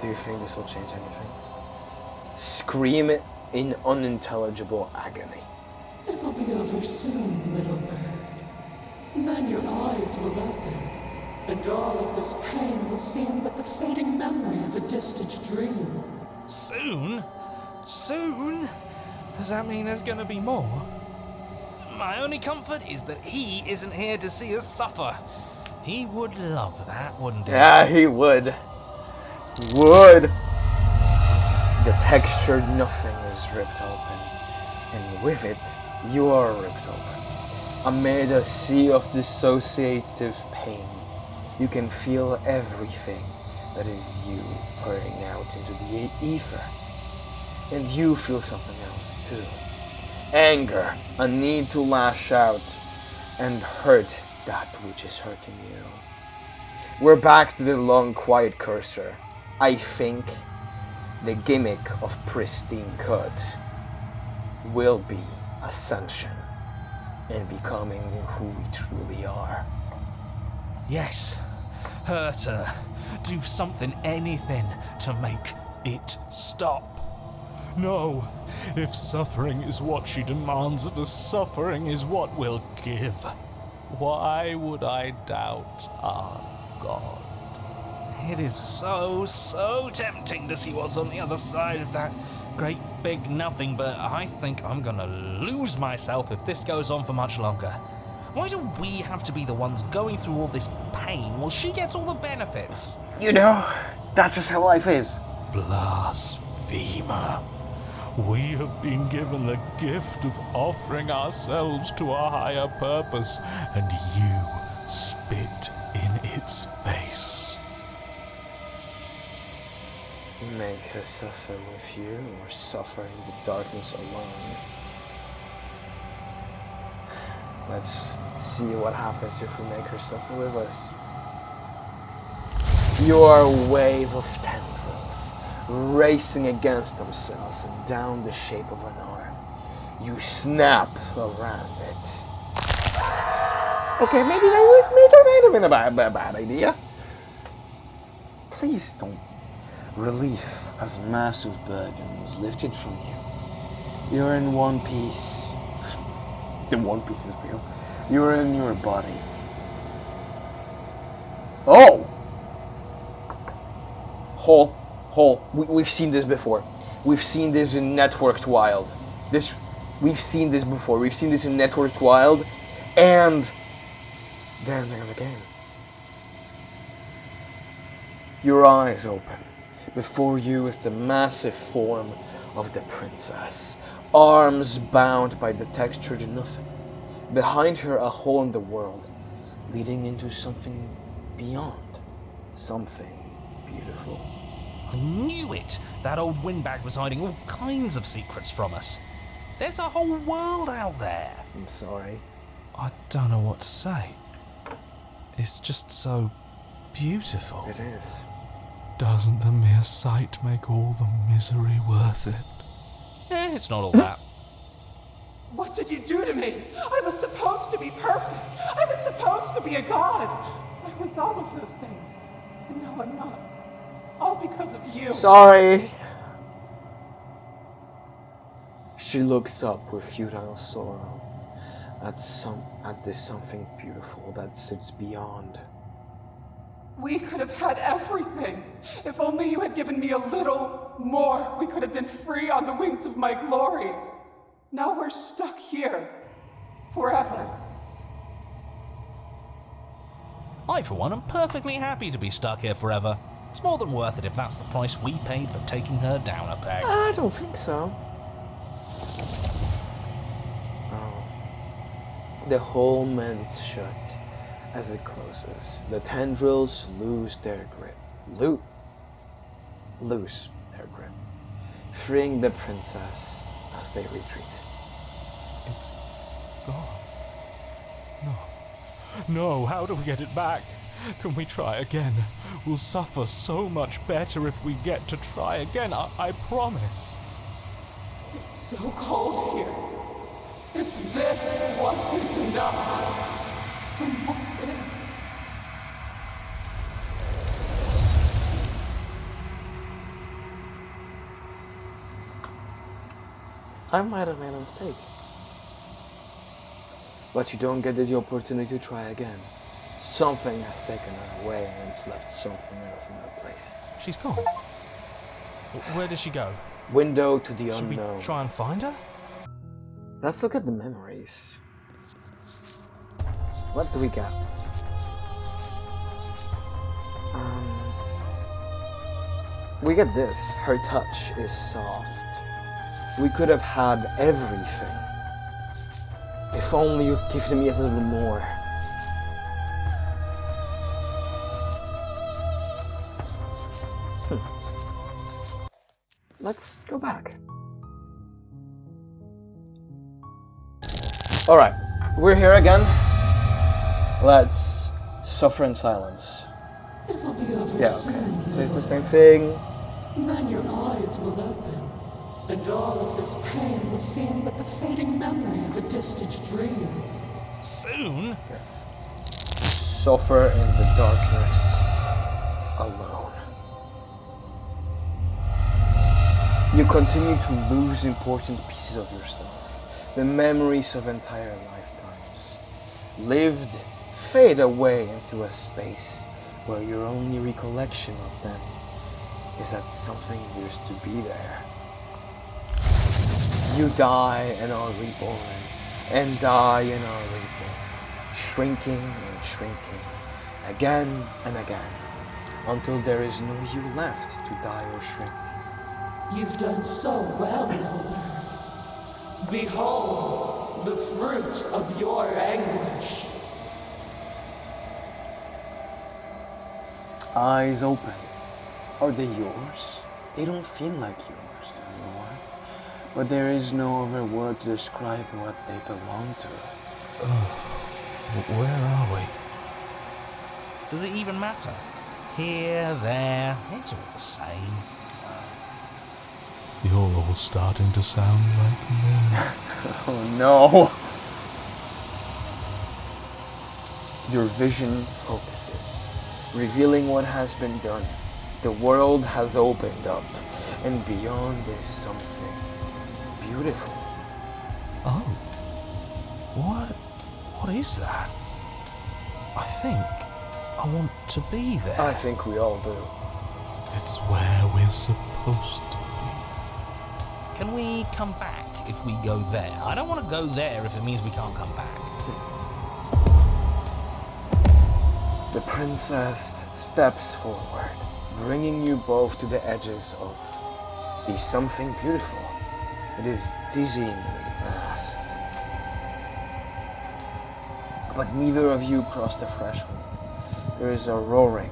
Do you think this will change anything? Scream in unintelligible agony. It will be over soon, little bird. Then your eyes will open, and all of this pain will seem but the fading memory of a distant dream. Soon? Soon? Does that mean there's gonna be more? My only comfort is that he isn't here to see us suffer. He would love that, wouldn't he? Yeah, he would. Would. The textured nothing is ripped open, and with it, you are ripped open. Amid a sea of dissociative pain, you can feel everything that is you pouring out into the ether. And you feel something else too. Anger, a need to lash out and hurt that which is hurting you. We're back to the long quiet cursor. I think the gimmick of Pristine Cut will be ascension and becoming who we truly are. Yes. Hurt her. Do something, anything, to make it stop. No, if suffering is what she demands of us, suffering is what we'll give. Why would I doubt our God? It is so tempting to see what's on the other side of that great big nothing, but I think I'm gonna lose myself if this goes on for much longer. Why do we have to be the ones going through all this pain while she gets all the benefits? You know, that's just how life is. Blasphemer. We have been given the gift of offering ourselves to a higher purpose, and you spit in its face. Make her suffer with you, or suffer in the darkness alone. Let's see what happens if we make her suffer with us. You are a wave of tendrils, racing against themselves and down the shape of an arm. You snap around it. Okay, maybe that might have been a bad idea. Please don't. Relief as a massive burden is lifted from you. You're in one piece. The one piece is real. You're in your body. Oh! Hole. We've seen this before. We've seen this in Networked Wild. We've seen this before. We've seen this in Networked Wild and the ending of the game. Your eyes open. Before you is the massive form of the princess, arms bound by the texture to nothing. Behind her, a hole in the world, leading into something beyond. Something beautiful. I knew it! That old windbag was hiding all kinds of secrets from us. There's a whole world out there. I'm sorry. I don't know what to say. It's just so beautiful. It is. Doesn't the mere sight make all the misery worth it? It's not all that. What did you do to me? I was supposed to be perfect. I was supposed to be a god. I was all of those things. And now I'm not. All because of you. Sorry. She looks up with futile sorrow at this something beautiful that sits beyond. We could have had everything. If only you had given me a little more, we could have been free on the wings of my glory. Now we're stuck here. Forever. I, for one, am perfectly happy to be stuck here forever. It's more than worth it if that's the price we paid for taking her down a peg. I don't think so. Oh. The hole mends shut as it closes. The tendrils lose their grip. Loose their grip, freeing the princess as they retreat. It's gone. No, how do we get it back? Can we try again? We'll suffer so much better if we get to try again, I promise. It's so cold here. If this wasn't enough, then what is? I might have made a mistake. But you don't get the opportunity to try again. Something has taken her away and it's left something else in her place. She's gone. Where did she go? Window to the Should unknown. we try and find her? Let's look at the memories. What do we got? We get this. Her touch is soft. We could have had everything. If only you'd given me a little more. Let's go back. Alright, we're here again. Let's suffer in silence. It will be over Yeah, soon. okay. So it's the same thing. Then your eyes will open, and all of this pain will seem but the fading memory of a distant dream. Soon? Suffer in the darkness alone. You continue to lose important pieces of yourself. The memories of entire lifetimes. Lived fade away into a space where your only recollection of them is that something used to be there. You die and are reborn, and die and are reborn, shrinking and shrinking, again and again, until there is no you left to die or shrink. You've done so well, Elmer. Behold the fruit of your anguish. Eyes open. Are they yours? They don't feel like yours anymore. But there is no other word to describe what they belong to. Where are we? Does it even matter? Here, there, it's all the same. You're all starting to sound like me. Oh no! Your vision focuses, revealing what has been done. The world has opened up, and beyond is something beautiful. Oh. What is that? I think I want to be there. I think we all do. It's where we're supposed to be. Can we come back if we go there? I don't want to go there if it means we can't come back. The princess steps forward, bringing you both to the edges of the something beautiful. It is dizzyingly vast. But neither of you cross the threshold. There is a roaring,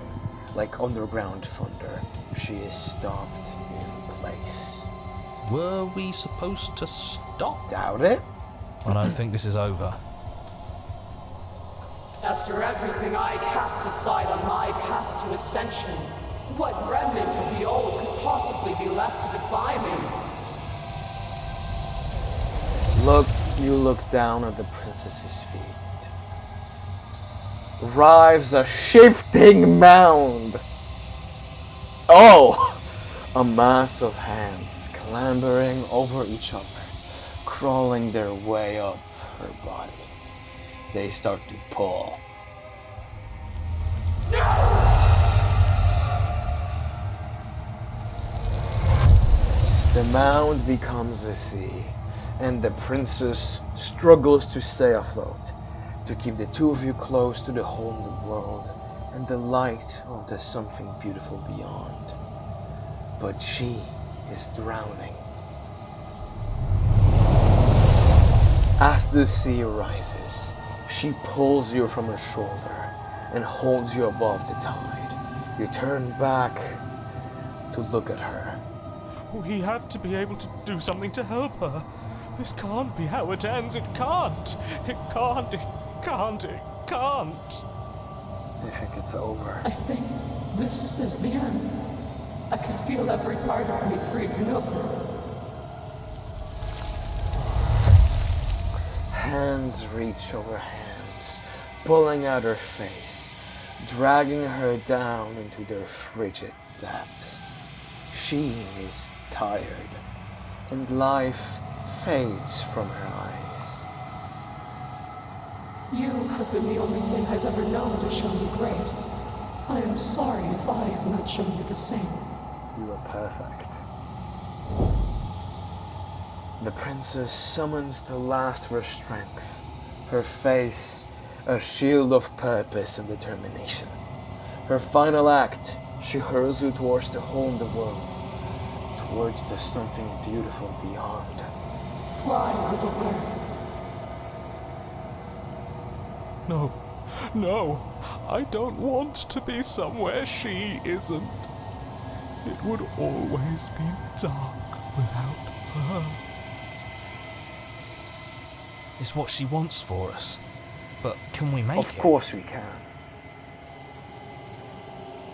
like underground thunder. She is stopped in place. Were we supposed to stop? Doubt it? I don't think this is over. After everything I cast aside on my path to ascension, what remnant of the old could possibly be left to defy me? You look down at the princess's feet. Writhes a shifting mound. Oh! A mass of hands clambering over each other, crawling their way up her body. They start to pull. The mound becomes a sea, and the princess struggles to stay afloat, to keep the two of you close to the hole in the world and the light of the something beautiful beyond. But she is drowning. As the sea rises, she pulls you from her shoulder and holds you above the tide. You turn back to look at her. We have to be able to do something to help her. This can't be how it ends. It can't. It can't. It can't. It can't. I think it's over. I think this is the end. I could feel every part of me freezing over. Hands reach over hands, pulling at her face, dragging her down into their frigid depths. She is tired, and life fades from her eyes. You have been the only thing I've ever known to show me grace. I am sorry if I have not shown you the same. You are perfect. The princess summons the last of her strength, her face a shield of purpose and determination. Her final act, she hurls you towards the hole in the world, towards the something beautiful beyond. Fly, little bird. No. No. I don't want to be somewhere she isn't. It would always be dark without her. It's what she wants for us. But can we make it? Of course we can.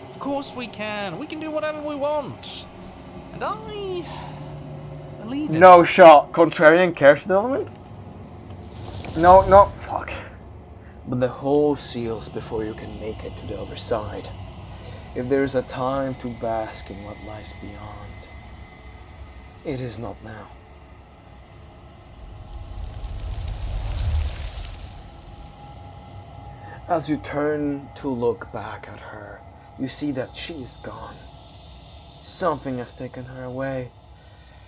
Of course we can. We can do whatever we want. And I believe in No shot. Contrarian character development? No, fuck. But the hole seals before you can make it to the other side. If there is a time to bask in what lies beyond, it is not now. As you turn to look back at her, you see that she is gone. Something has taken her away,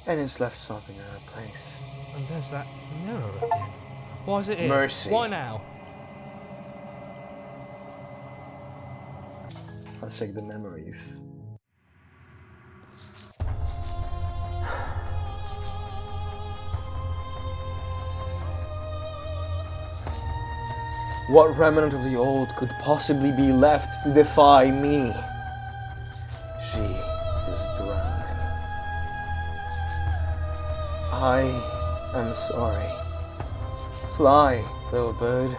and it's left something in her place. And there's that mirror again. Why is it here? Mercy. Why now? Let's check the memories. What remnant of the old could possibly be left to defy me? She is drowning. I am sorry. Fly Little bird.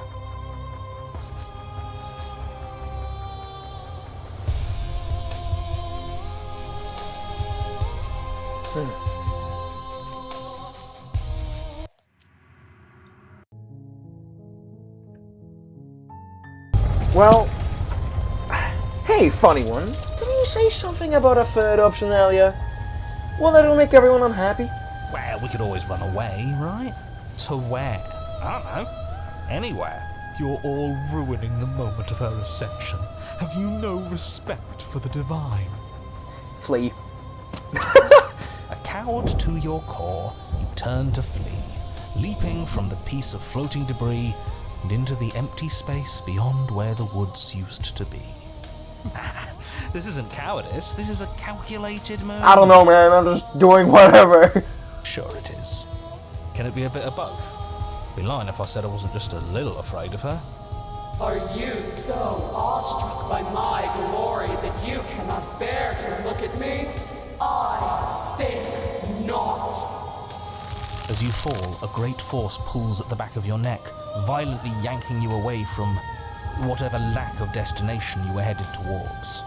Well, hey, funny one. Didn't you say something about a third option earlier? One that will make everyone unhappy? Well, we could always run away, right? To where? I don't know. Anywhere. You're all ruining the moment of her ascension. Have you no respect for the divine? Flee. A coward to your core, you turn to flee, leaping from the piece of floating debris and into the empty space beyond where the woods used to be. This isn't cowardice, this is a calculated move. I don't know, man. I'm just doing whatever. Sure it is. Can it be a bit of both? I'd be lying if I said I wasn't just a little afraid of her. Are you so awestruck by my glory that you cannot bear to look at me? I think not. As you fall, a great force pulls at the back of your neck, violently yanking you away from whatever lack of destination you were headed towards.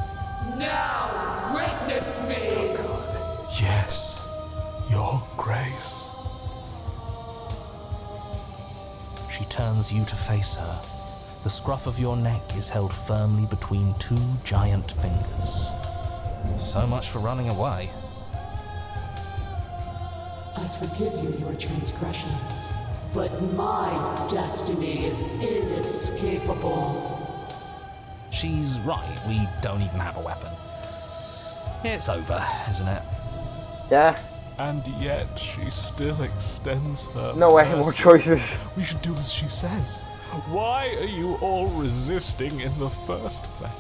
Now witness me! Yes, Your Grace. She turns you to face her. The scruff of your neck is held firmly between two giant fingers. So much for running away. I forgive you your transgressions, but my destiny is inescapable. She's right, we don't even have a weapon. It's over, isn't it? Yeah. And yet she still extends her No way, more mercy. choices. We should do as she says. Why are you all resisting in the first place?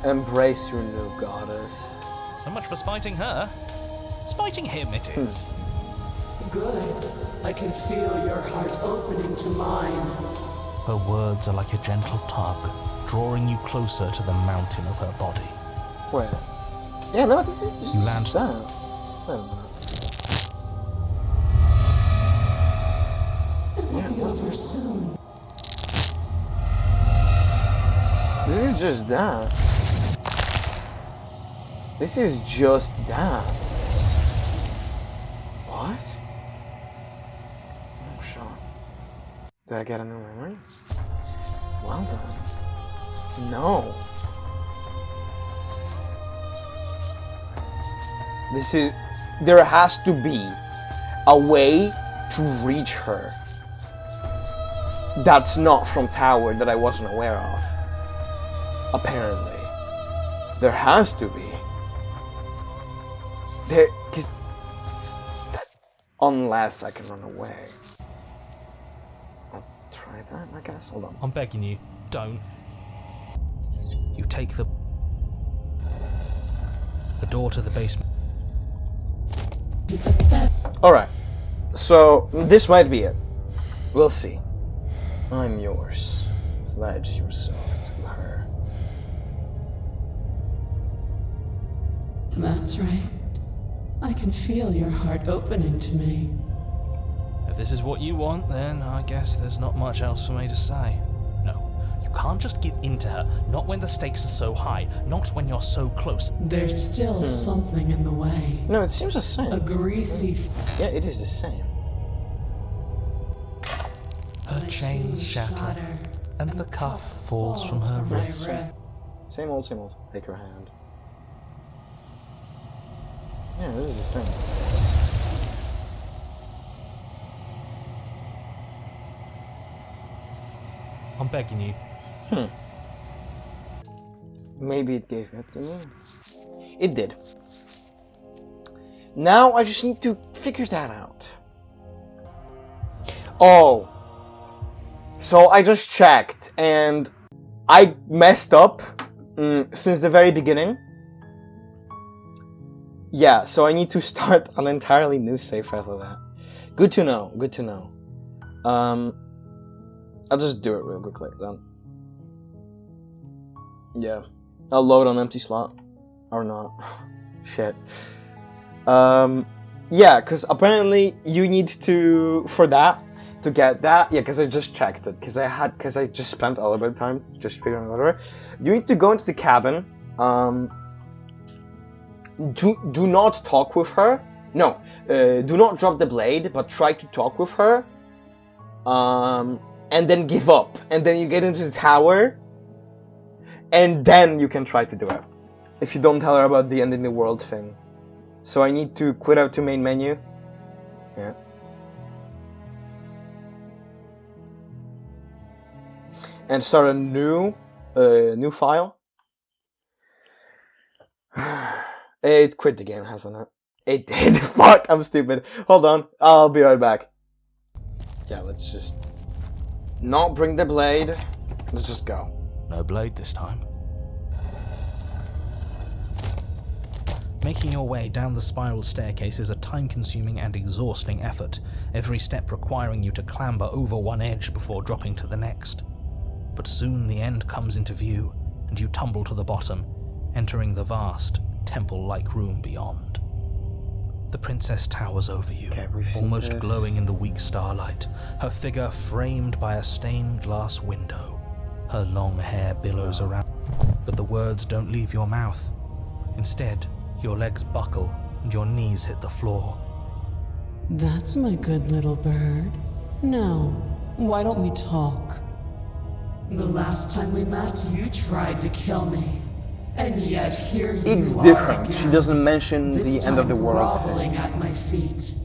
Embrace your new goddess. So much for spiting her. Spiting him it is. Good. I can feel your heart opening to mine. Her words are like a gentle tug, drawing you closer to the mountain of her body. Wait. Yeah, no, this is just... You land- Wait a minute. It will be over soon. This is just that. This is just that. What? Oh, shot. Did I get a new memory? Well done. No. This is... There has to be a way to reach her. That's not from Tower that I wasn't aware of. Apparently. There has to be. There... 'cause unless I can run away. I'll try that, I guess. Hold on. I'm begging you, don't. You take the door to the basement. Alright. So, this might be it. We'll see. I'm yours. Pledge yourself to her. That's right. I can feel your heart opening to me. If this is what you want, then I guess there's not much else for me to say. No, you can't just give in to her, not when the stakes are so high, not when you're so close. There's still something in the way. No, it seems the same. A greasy Yeah, it is the same. Her chains shatter, and the cuff falls from her wrist. Same old, same old. Take her hand. Yeah, this is the same. I'm begging you. Maybe it gave it to me. It did. Now I just need to figure that out. Oh. So I just checked and I messed up since the very beginning. Yeah, so I need to start an entirely new save after that. Good to know, good to know. I'll just do it real quickly then. Yeah. I'll load on empty slot. Or not. Shit. Yeah, because apparently you need to, for that, to get that, yeah, because I just checked it, because I just spent a little bit of time just figuring out whatever. You need to go into the cabin. Do not talk with her. No, do not drop the blade, but try to talk with her. And then give up, and then you get into the tower, and then you can try to do it. If you don't tell her about the end in the world thing. So I need to quit out to main menu. Yeah. And start a new file. It quit the game, hasn't it? It did. Fuck, I'm stupid. Hold on, I'll be right back. Yeah, let's just not bring the blade. Let's just go. No blade this time. Making your way down the spiral staircase is a time-consuming and exhausting effort, every step requiring you to clamber over one edge before dropping to the next. But soon the end comes into view, and you tumble to the bottom, entering the vast, temple-like room beyond. The princess towers over you, almost glowing in the weak starlight, her figure framed by a stained glass window. Her long hair billows around, but the words don't leave your mouth. Instead, your legs buckle and your knees hit the floor. That's my good little bird. Now, why don't we talk? The last time we met, you tried to kill me. And yet here you It's are different. again. She doesn't mention This the end of the time world groveling thing. at my feet.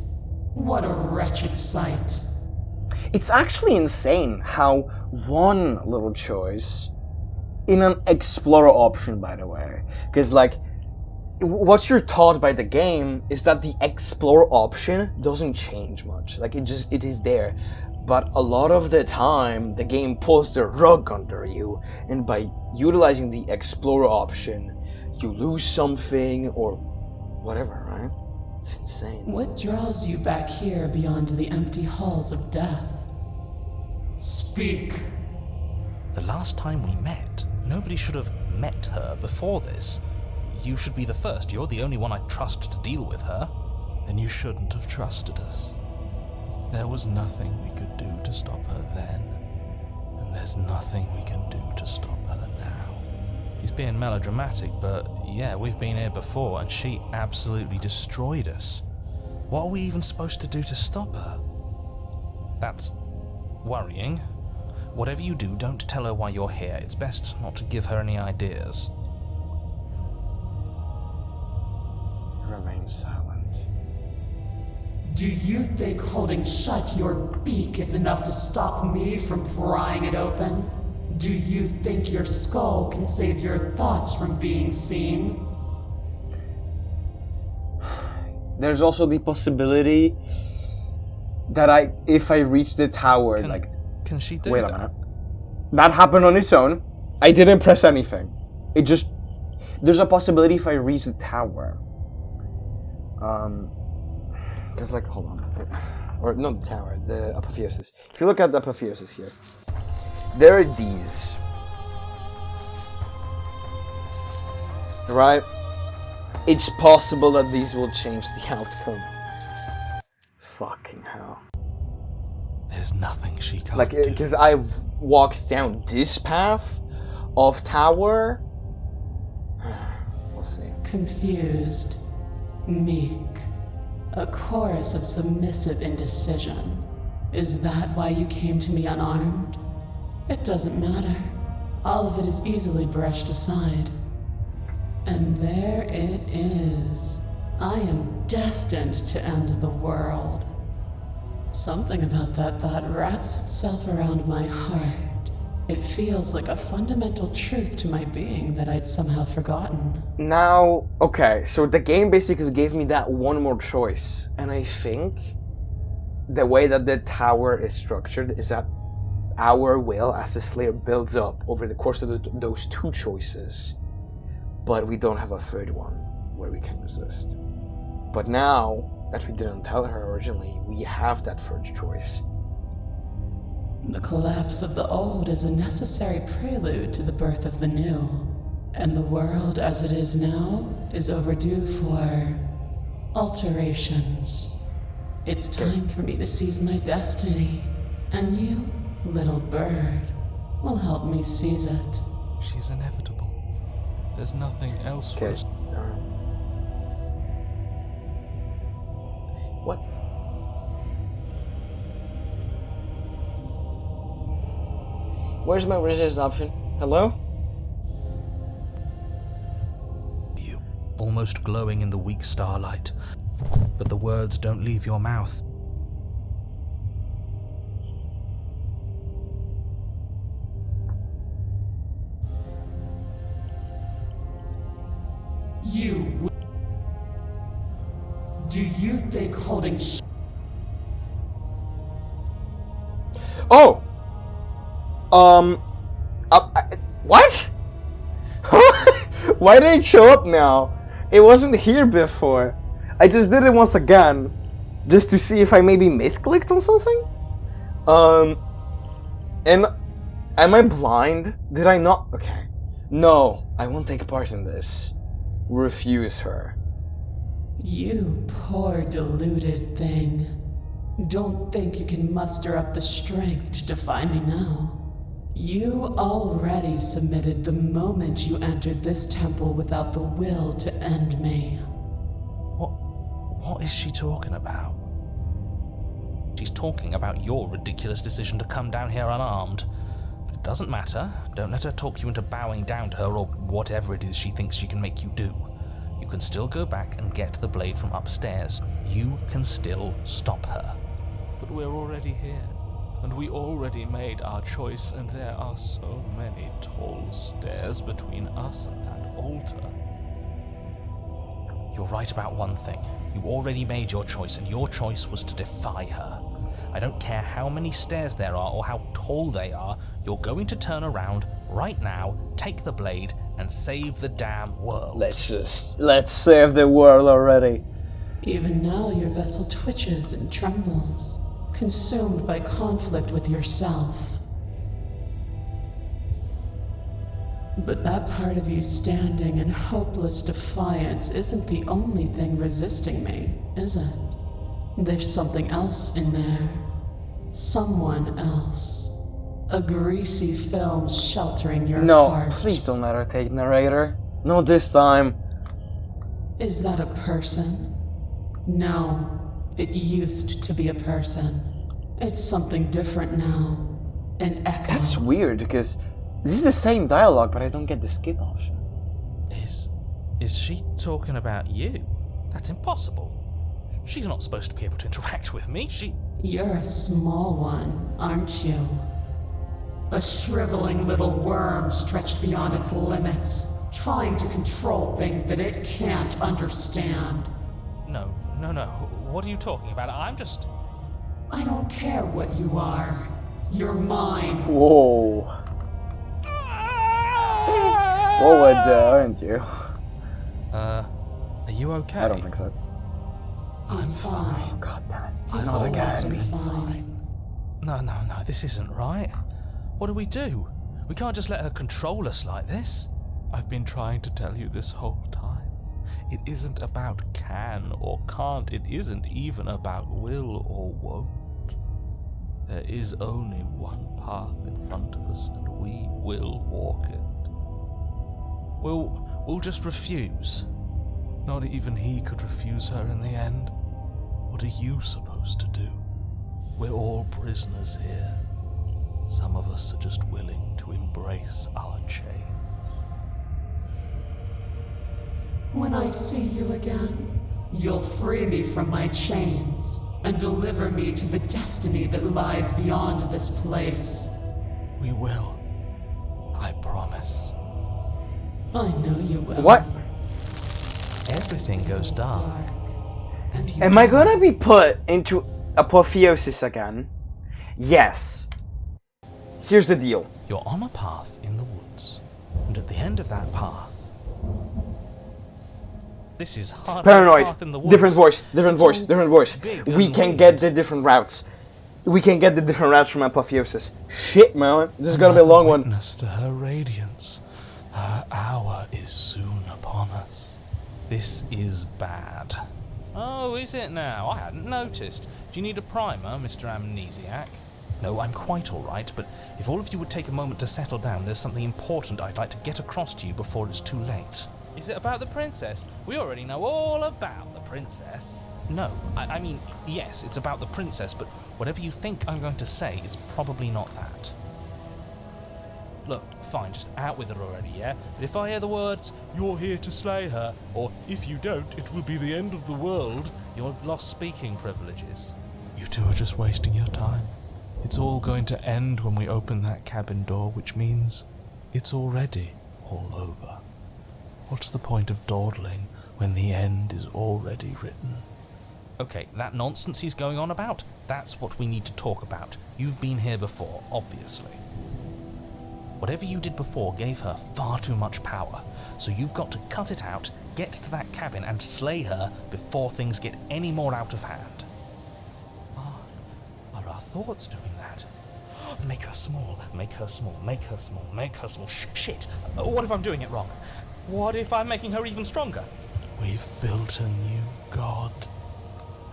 What a wretched sight. It's actually insane how one little choice in an explorer option, by the way, because like what you're taught by the game is that the explorer option doesn't change much. Like it is there. But a lot of the time, the game pulls the rug under you, and by utilizing the Explorer option, you lose something or whatever, right? It's insane. What draws you back here beyond the empty halls of death? Speak. The last time we met, nobody should have met her before this. You should be the first. You're the only one I'd trust to deal with her. Then you shouldn't have trusted us. There was nothing we could do to stop her then, and there's nothing we can do to stop her now. He's being melodramatic, but yeah, we've been here before, and she absolutely destroyed us. What are we even supposed to do to stop her? That's worrying. Whatever you do, don't tell her why you're here. It's best not to give her any ideas. Remain silent. Do you think holding shut your beak is enough to stop me from prying it open? Do you think your skull can save your thoughts from being seen? There's also the possibility that if I reach the tower, Can she do wait that? a minute. That happened on its own. I didn't press anything. There's a possibility if I reach the tower. There's like, hold on. Or not the tower, the apotheosis. If you look at the apotheosis here, there are these. Right? It's possible that these will change the outcome. Fucking hell. There's nothing she can't Like, do. because I've walked down this path of tower. We'll see. Confused, meek, a chorus of submissive indecision. Is that why you came to me unarmed? It doesn't matter. All of it is easily brushed aside. And there it is. I am destined to end the world. Something about that thought wraps itself around my heart. It feels like a fundamental truth to my being that I'd somehow forgotten. Now, okay, so the game basically gave me that one more choice, and I think the way that the tower is structured is that our will as a slayer builds up over the course of those two choices, but we don't have a third one where we can resist. But now that we didn't tell her originally, we have that third choice. The collapse of the old is a necessary prelude to the birth of the new, and the world as it is now is overdue for alterations. It's time for me to seize my destiny And you, little bird, will help me seize it. She's inevitable. There's nothing else for Okay. us. What? Where's my resist option? Hello? You, almost glowing in the weak starlight, but the words don't leave your mouth. You. Do you think holding Oh! What? Why did it show up now? It wasn't here before. I just did it once again, just to see if I maybe misclicked on something? And am I blind? Did I not? Okay. No, I won't take part in this. Refuse her. You poor deluded thing. Don't think you can muster up the strength to defy me now. You already submitted the moment you entered this temple without the will to end me. What is she talking about? She's talking about your ridiculous decision to come down here unarmed. But it doesn't matter. Don't let her talk you into bowing down to her or whatever it is she thinks she can make you do. You can still go back and get the blade from upstairs. You can still stop her. But we're already here, and we already made our choice, and there are so many tall stairs between us and that altar. You're right about one thing. You already made your choice, and your choice was to defy her. I don't care how many stairs there are or how tall they are, you're going to turn around right now, take the blade, and save the damn world. Let's save the world already. Even now your vessel twitches and trembles, consumed by conflict with yourself. But that part of you standing in hopeless defiance isn't the only thing resisting me, is it? There's something else in there. Someone else. A greasy film sheltering your No, heart. please don't let her take narrator. Not this time. Is that a person? No, it used to be a person. It's something different now. An echo. That's weird because this is the same dialogue, but I don't get the skip option. Is she talking about you? That's impossible. She's not supposed to be able to interact with me. You're a small one, aren't you? A shriveling little worm stretched beyond its limits, trying to control things that it can't understand. No. What are you talking about? I don't care what you are. You're mine. Whoa. Forward, aren't you? Are you okay? I don't think so. He's fine. Oh, god damn it. He's Not always again. been fine. No, this isn't right. What do? We can't just let her control us like this. I've been trying to tell you this whole time. It isn't about can or can't. It isn't even about will or won't. There is only one path in front of us, and we will walk it. We'll just refuse. Not even he could refuse her in the end. What are you supposed to do? We're all prisoners here. Some of us are just willing to embrace our chains. When I see you again, you'll free me from my chains and deliver me to the destiny that lies beyond this place. We will. I promise. I know you will. What? Everything goes dark. And you Am I gonna be put into apotheosis again? Yes. Here's the deal. You're on a path in the woods, and at the end of that path, this is hardly a Paranoid. path in the woods. Different voice. Different voice. all Different voice. big We and can weird. get the different routes. We can get the different routes from apotheosis. Shit, man. This is gonna be a long one. Witness to her radiance. Her hour is soon upon us. This is bad. Oh, is it now? I hadn't noticed. Do you need a primer, Mr. Amnesiac? No, I'm quite alright, but if all of you would take a moment to settle down, there's something important I'd like to get across to you before it's too late. Is it about the princess? We already know all about the princess. No, I mean, yes, it's about the princess, but whatever you think I'm going to say, it's probably not that. Look, fine, just out with it already, yeah? But if I hear the words, "You're here to slay her," or "If you don't, it will be the end of the world," you'll have lost speaking privileges. You two are just wasting your time. It's all going to end when we open that cabin door, which means it's already all over. What's the point of dawdling when the end is already written? Okay, that nonsense he's going on about, that's what we need to talk about. You've been here before, obviously. Whatever you did before gave her far too much power, so you've got to cut it out, get to that cabin, and slay her before things get any more out of hand. Are our thoughts doing that? Make her small, make her small, make her small, make her small. Shit! What if I'm doing it wrong? What if I'm making her even stronger? We've built a new god,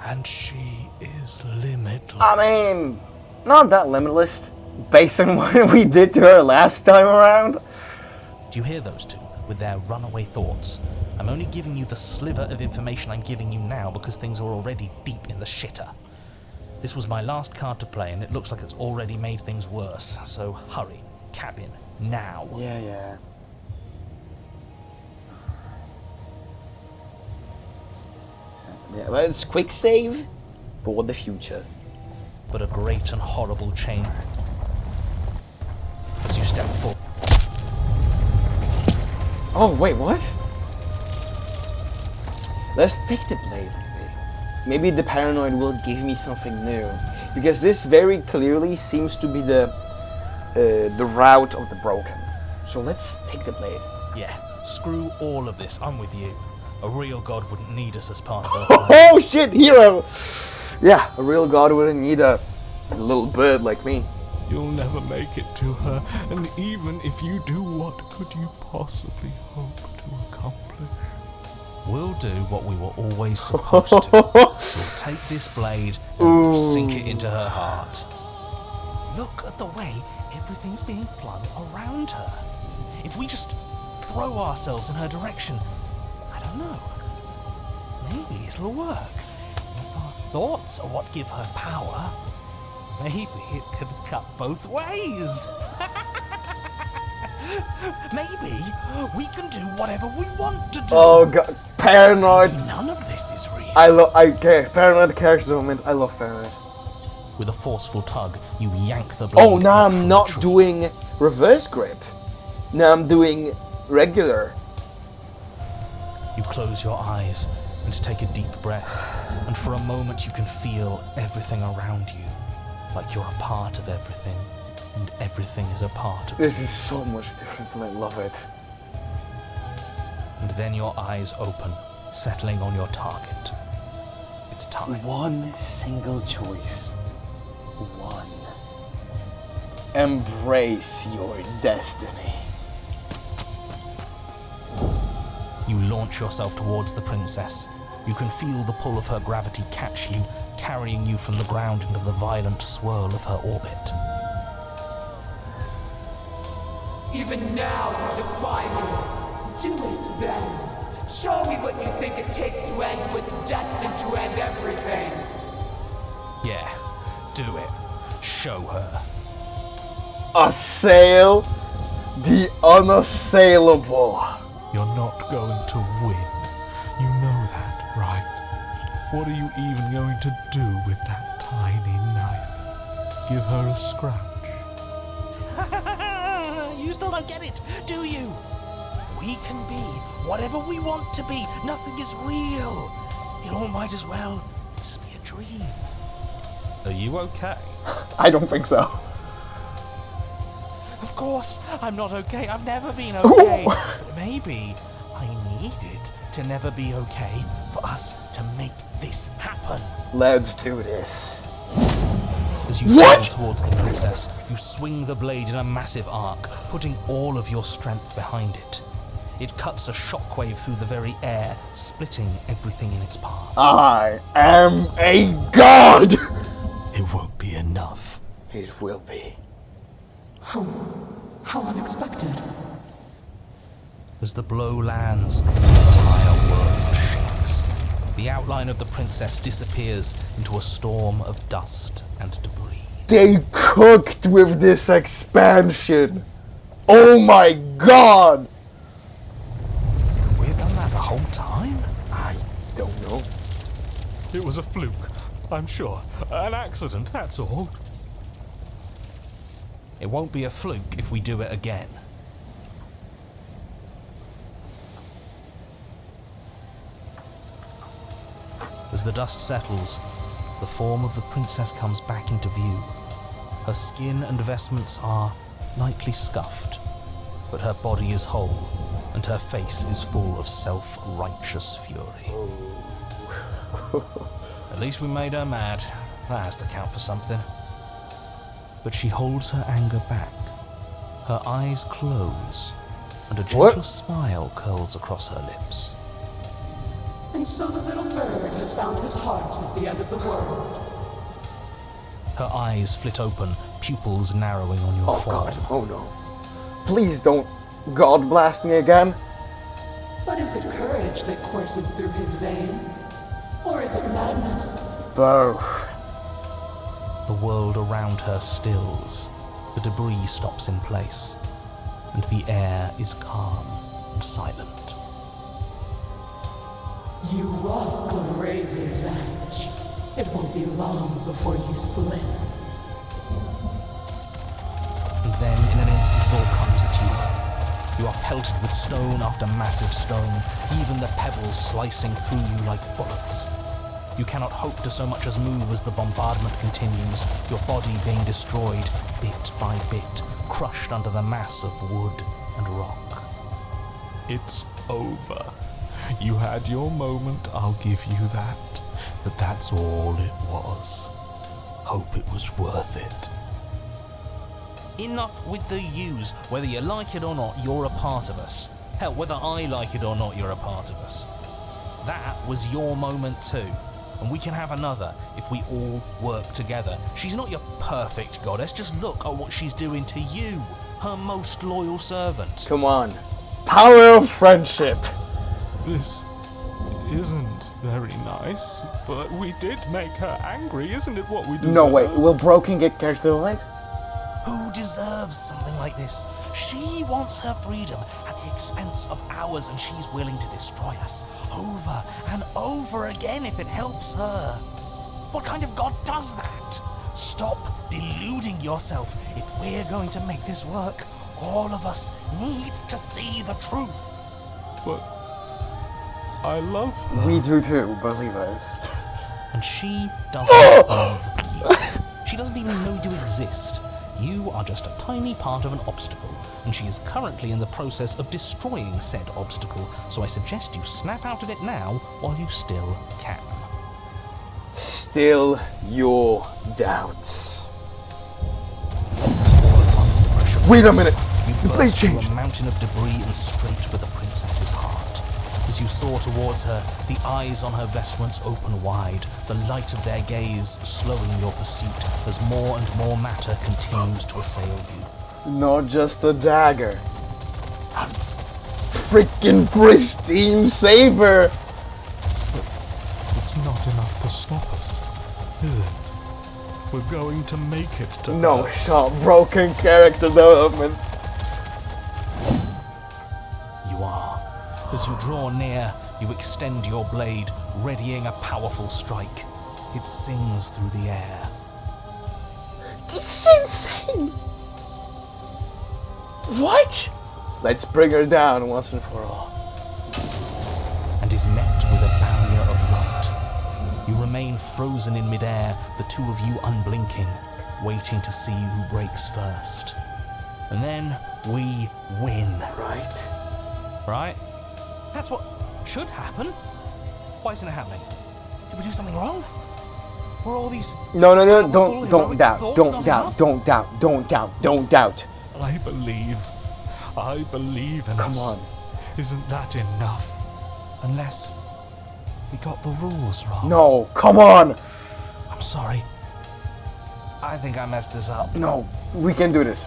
and she is limitless. I mean, not that limitless, based on what we did to her last time around. Do you hear those two, with their runaway thoughts? I'm only giving you the sliver of information I'm giving you now because things are already deep in the shitter. This was my last card to play, and it looks like it's already made things worse, so hurry. Cabin, now. Yeah. Yeah, let's quick save for the future. But a great and horrible change as you step forward. Oh, wait, what? Let's take the blade. Maybe the paranoid will give me something new. Because this very clearly seems to be the route of the broken. So let's take the blade. Yeah, screw all of this, I'm with you. A real god wouldn't need us as part of her plan. Oh shit, hero! Yeah, a real god wouldn't need a little bird like me. You'll never make it to her, and even if you do, what could you possibly hope to accomplish? We'll do what we were always supposed to. We'll take this blade and we'll sink it into her heart. Look at the way everything's being flung around her. If we just throw ourselves in her direction, I don't know, maybe it'll work. If our thoughts are what give her power, maybe it could cut both ways. Maybe we can do whatever we want to do. Oh god, paranoid. Maybe none of this is real. Paranoid character moment. I love paranoid. With a forceful tug, you yank the blade. Oh, now up I'm from not the tree. doing reverse grip. Now I'm doing regular. You close your eyes and take a deep breath, and for a moment you can feel everything around you, like you're a part of everything, and everything is a part of This you. is so much different and I love it. And then your eyes open, settling on your target. It's time. One single choice. One. Embrace your destiny. You launch yourself towards the princess. You can feel the pull of her gravity catch you, carrying you from the ground into the violent swirl of her orbit. Even now you defy me. Do it then. Show me what you think it takes to end what's destined to end everything. Yeah, do it. Show her. Assail the unassailable. You're not going to win. You know that, right? What are you even going to do with that tiny knife? Give her a scratch? You still don't get it, do you? We can be whatever we want to be. Nothing is real. It all might as well just be a dream. Are you okay? I don't think so. Of course, I'm not okay. I've never been okay. But maybe I needed to never be okay for us to make this happen. Let's do this. As you What? fall towards the princess, you swing the blade in a massive arc, putting all of your strength behind it. It cuts a shockwave through the very air, splitting everything in its path. I am a god! It won't be enough. it will be. How unexpected. As the blow lands, the entire world shakes. The outline of the princess disappears into a storm of dust and debris. They cooked with this expansion! Oh my god! We've done that the whole time? I don't know. It was a fluke, I'm sure. An accident, that's all. It won't be a fluke if we do it again. As the dust settles, the form of the princess comes back into view. Her skin and vestments are lightly scuffed, but her body is whole, and her face is full of self-righteous fury. At least we made her mad. That has to count for something. But she holds her anger back. Her eyes close, and a gentle smile curls across her lips. And so the little bird has found his heart at the end of the world. Her eyes flit open, pupils narrowing on your Oh forehead. god, oh no. Please don't God blast me again. But is it courage that courses through his veins? Or is it madness? Both. The world around her stills. The debris stops in place, and the air is calm and silent. You walk a razor's edge. It won't be long before you slip. And then, in an instant, it all comes at you. You are pelted with stone after massive stone, even the pebbles slicing through you like bullets. You cannot hope to so much as move as the bombardment continues, your body being destroyed bit by bit, crushed under the mass of wood and rock. It's over. You had your moment, I'll give you that. But that's all it was. Hope it was worth it. Enough with the yous. Whether you like it or not, you're a part of us. Hell, whether I like it or not, you're a part of us. That was your moment too. And we can have another if we all work together. She's not your perfect goddess, just look at what she's doing to you, her most loyal servant. Come on. Power of friendship. This isn't very nice, but we did make her angry, isn't it what we deserve? No, wait, will Broken get character development? Who deserves something like this? She wants her freedom at the expense of ours, and she's willing to destroy us over and over again if it helps her. What kind of god does that? Stop deluding yourself. If we're going to make this work, all of us need to see the truth. But I love her. We do too, believe us. And she doesn't love you. She doesn't even know you exist. You are just a tiny part of an obstacle, and she is currently in the process of destroying said obstacle, so I suggest you snap out of it now while you still can. Still your doubts. All at once the pressure Wait a builds. minute. You Please burst through change. a mountain of debris and straight for the princess's heart. As you soar towards her, the eyes on her vestments open wide, the light of their gaze slowing your pursuit as more and more matter continues to assail you. Not just a dagger. A freaking pristine saber. It's not enough to stop us, is it? We're going to make it to No her. shot. Broken character development. You are. As you draw near, you extend your blade, readying a powerful strike. It sings through the air. It's insane. What? Let's bring her down once and for all. And is met with a barrier of light. You remain frozen in midair, the two of you unblinking, waiting to see who breaks first. And then we win. Right? Right? That's what should happen. Why isn't it happening? Did we do something wrong? Were all these No, powerful, don't heroic doubt, thoughts don't not doubt, enough? don't doubt, don't doubt, don't doubt. I believe in Come us. on. Isn't that enough? Unless we got the rules wrong. No, come on. I'm sorry. I think I messed this up. No, we can do this.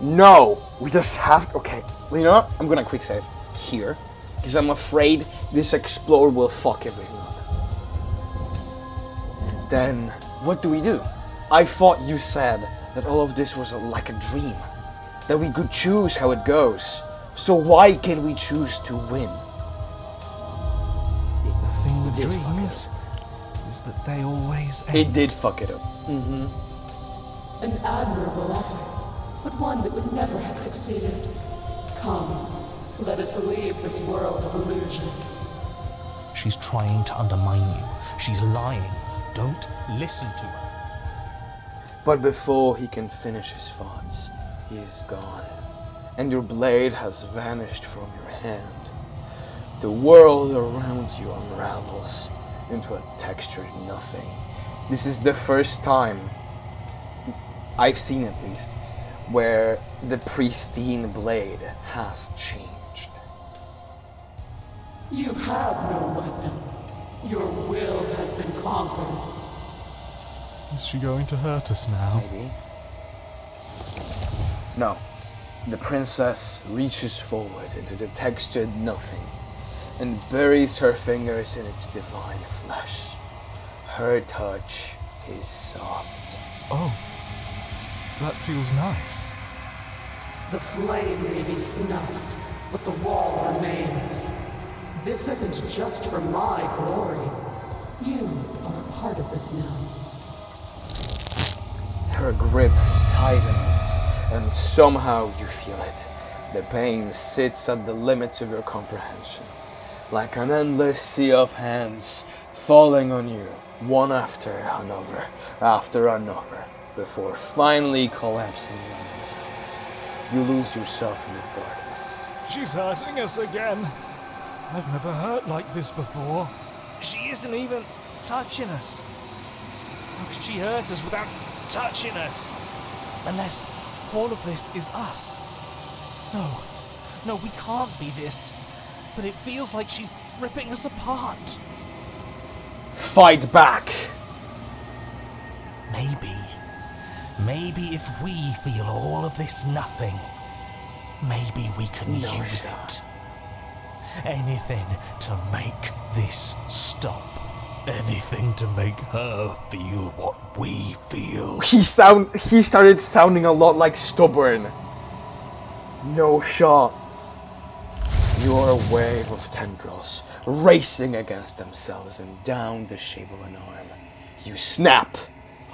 No, we just have to. Okay, you know what? I'm gonna quick save here because I'm afraid this explorer will fuck everything up. Then what do we do? I thought you said that all of this was like a dream, that we could choose how it goes. So why can't we choose to win? The thing with It did fuck it dreams is that they always end. It did fuck it up. An admirable effort, but one that would never have succeeded. Come, let us leave this world of illusions. She's trying to undermine you. She's lying. Don't listen to her. But before he can finish his thoughts, he is gone, and your blade has vanished from your hand. The world around you unravels into a textured nothing. This is the first time, I've seen at least, where the pristine blade has changed. You have no weapon. Your will has been conquered. Is she going to hurt us now? Maybe. No. The princess reaches forward into the textured nothing and buries her fingers in its divine flesh. Her touch is soft. Oh, that feels nice. The flame may be snuffed, but the wall remains. This isn't just for my glory. You are a part of this now. Her grip tightens, and somehow you feel it. The pain sits at the limits of your comprehension, like an endless sea of hands falling on you, one after another, before finally collapsing on themselves. You lose yourself in the darkness. She's hurting us again. I've never hurt like this before. She isn't even touching us. How could she hurt us without touching us? Unless all of this is us. No, we can't be this. But it feels like she's ripping us apart. Fight back! Maybe if we feel all of this nothing, maybe we can use it. Anything to make this stop. Anything to make her feel what we feel. He started sounding a lot like stubborn. No shot. You are a wave of tendrils racing against themselves and down the shape of an arm. You snap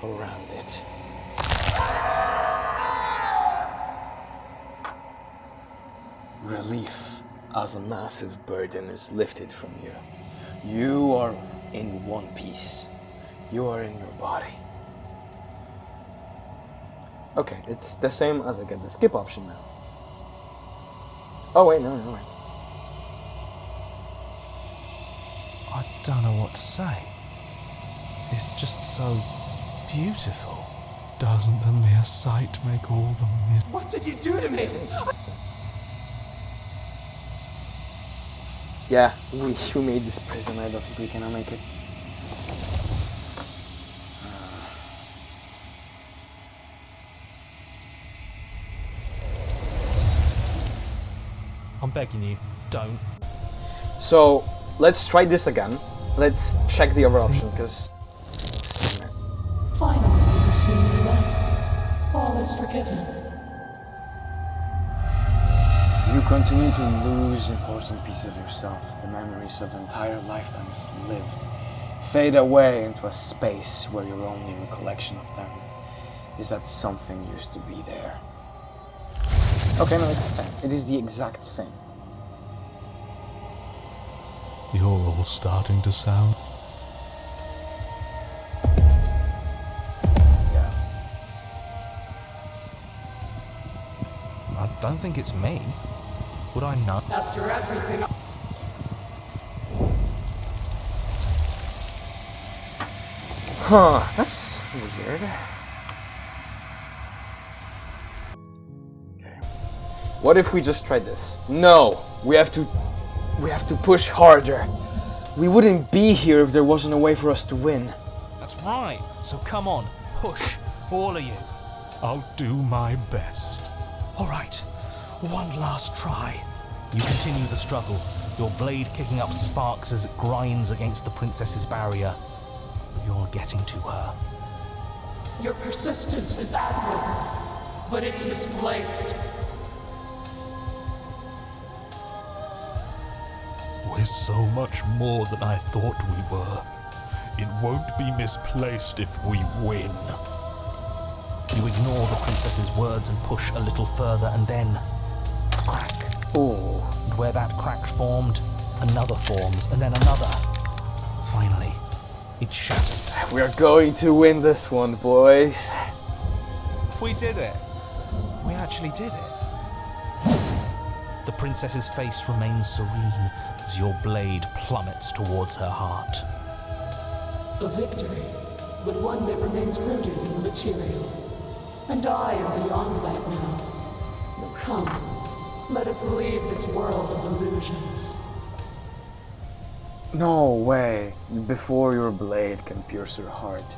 around it. Relief as a massive burden is lifted from you. You are in one piece. You are in your body. Okay, it's the same as I get the skip option now. Oh wait, no, right. I don't know what to say. It's just so beautiful. Doesn't the mere sight make all the What did you do to me? Yeah, we made this prison. I don't think we can make it. I'm begging you, don't. So, let's try this again. Let's check the other option, because... Finally, you've seen me light. All is forgiven. You continue to lose important pieces of yourself. The memories of entire lifetimes lived fade away into a space where your only recollection of them is that something used to be there. Okay, no, it's the same. It is the exact same. You're all starting to sound... Yeah. I don't think it's me. Would I know? After everything, Huh, that's weird. Okay. What if we just tried this? No! We have to We have to push harder. We wouldn't be here if there wasn't a way for us to win. That's right. So come on, push, all of you. I'll do my best. All right, one last try. You continue the struggle, your blade kicking up sparks as it grinds against the princess's barrier. But you're getting to her. Your persistence is admirable, but it's misplaced. We're so much more than I thought we were. It won't be misplaced if we win. You ignore the princess's words and push a little further, and then a crack. Ooh. And where that crack formed, another forms, and then another. Finally, it shatters. We are going to win this one, boys. We did it. We actually did it. The princess's face remains serene as your blade plummets towards her heart. A victory, but one that remains rooted in the material. And I am beyond that now. Come, let us leave this world of illusions. No way. Before your blade can pierce her heart,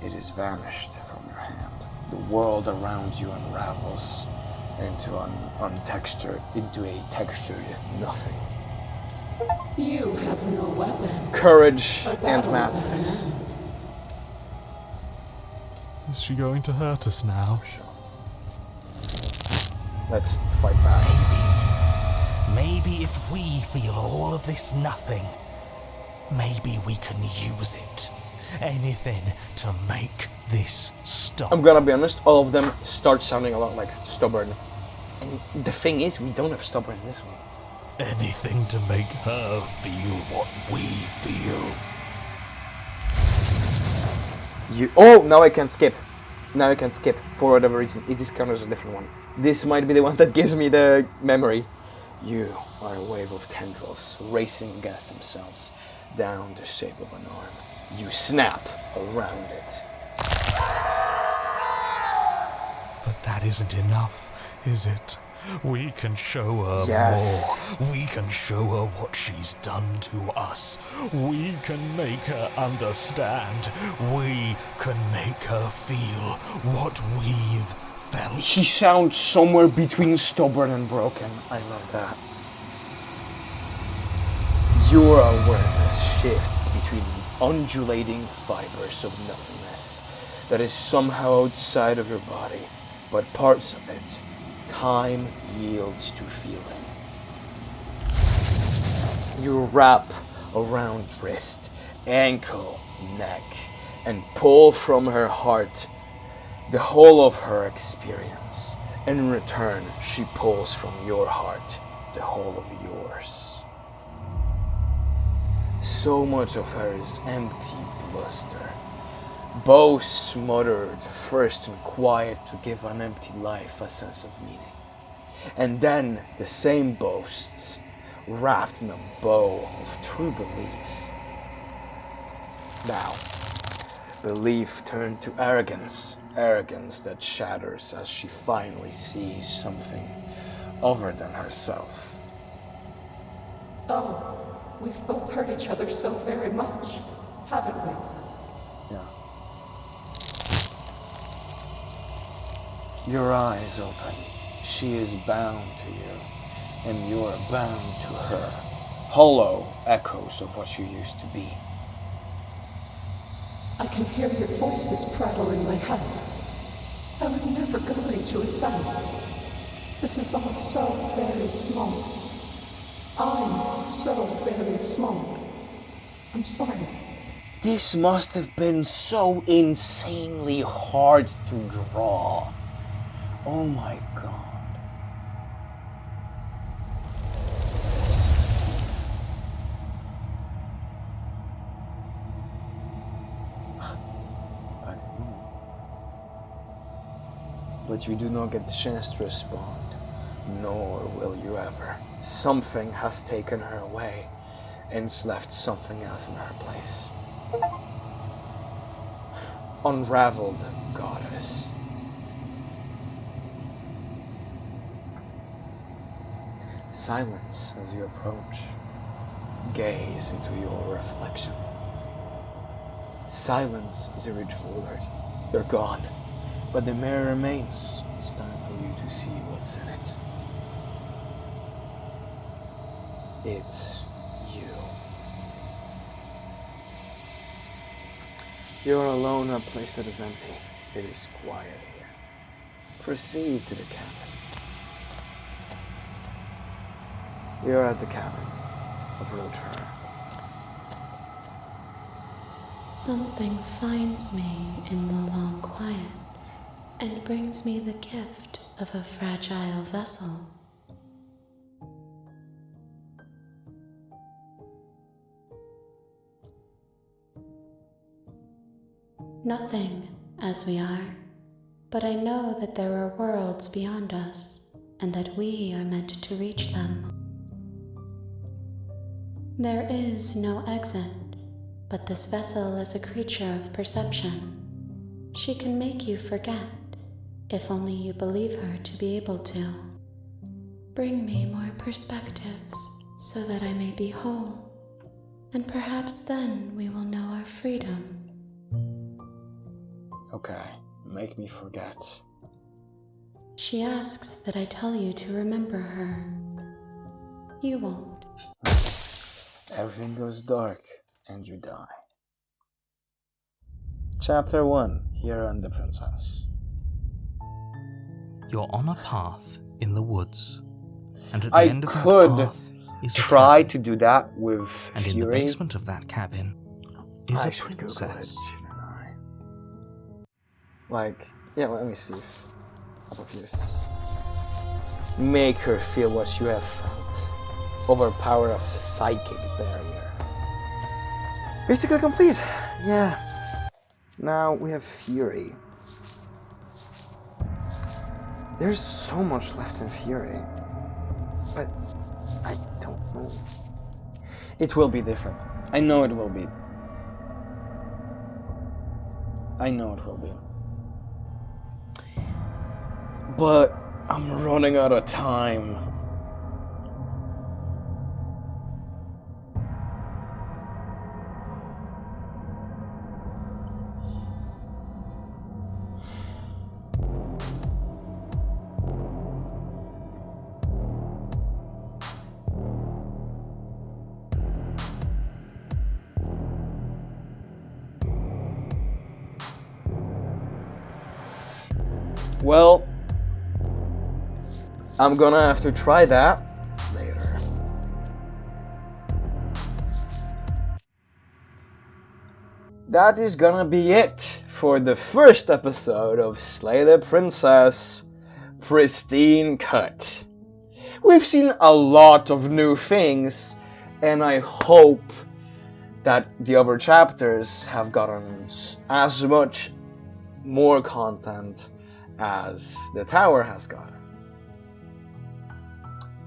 it is vanished from your hand. The world around you unravels into into a textured nothing. You have no weapon. Courage Our and battle is at an madness. end. Is she going to hurt us now? Let's fight back. Maybe if we feel all of this nothing, maybe we can use it. Anything to make this stop. I'm gonna be honest, all of them start sounding a lot like stubborn. And the thing is, we don't have stubborn in this one. Anything to make her feel what we feel. Now I can skip. Now I can skip for whatever reason. It is counted as a different one. This might be the one that gives me the memory. You are a wave of tendrils racing against themselves down the shape of an arm. You snap around it. But that isn't enough, is it? We can show her Yes. more. We can show her what she's done to us. We can make her understand. We can make her feel what we've felt. He sounds somewhere between stubborn and broken. I love that. Your awareness shifts between undulating fibers of nothingness that is somehow outside of your body, but parts of it, time yields to feeling. You wrap around wrist, ankle, neck, and pull from her heart the whole of her experience. In return, she pulls from your heart the whole of yours. So much of her is empty bluster. Boasts smothered, first in quiet to give an empty life a sense of meaning. And then the same boasts, wrapped in a bow of true belief. Now, belief turned to arrogance, arrogance that shatters as she finally sees something other than herself. Oh, we've both hurt each other so very much, haven't we? Yeah. Your eyes open. She is bound to you, and you are bound to her. Hollow echoes of what you used to be. I can hear your voices prattle in my head. I was never going to ascend. This is all so very small. I'm so very small. I'm sorry. This must have been so insanely hard to draw. Oh my god. I don't know. But you do not get the chance to respond, nor will you ever. Something has taken her away and left something else in her place. Unraveled goddess. silence as you approach. Gaze into your reflection. Silence is a reach forward. You're gone, but the mirror remains. It's time for you to see what's in it. It's you. You're alone in a place that is empty. It is quiet here. Proceed to the cabin. We are at the cabin. Approach her. Something finds me in the long quiet and brings me the gift of a fragile vessel. Nothing, as we are, but I know that there are worlds beyond us, and that we are meant to reach them. There is no exit, but this vessel is a creature of perception. She can make you forget, if only you believe her to be able to. Bring me more perspectives, so that I may be whole, and perhaps then we will know our freedom. Okay, make me forget. She asks that I tell you to remember her. You won't. Everything goes dark, and you die. Chapter 1, Here on the Princess. You're on a path in the woods, and at the I end of that could path is a try cabin. to do that with And in Fury. the basement of that cabin is I a should Google it, princess. shouldn't I? Like, yeah, let me see if I can use this. Make her feel what you have felt. Overpower a psychic barrier. Basically complete. Yeah. Now we have Fury. There's so much left in Fury. But I don't know. It will be different. I know it will be. I know it will be. But I'm running out of time. Well, I'm gonna have to try that later. That is gonna be it for the first episode of Slay the Princess Pristine Cut. We've seen a lot of new things, and I hope that the other chapters have gotten as much more content as the tower has gotten.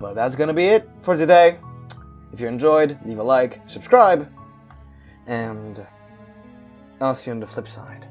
But that's gonna be it for today. If you enjoyed, leave a like, subscribe, and I'll see you on the flip side.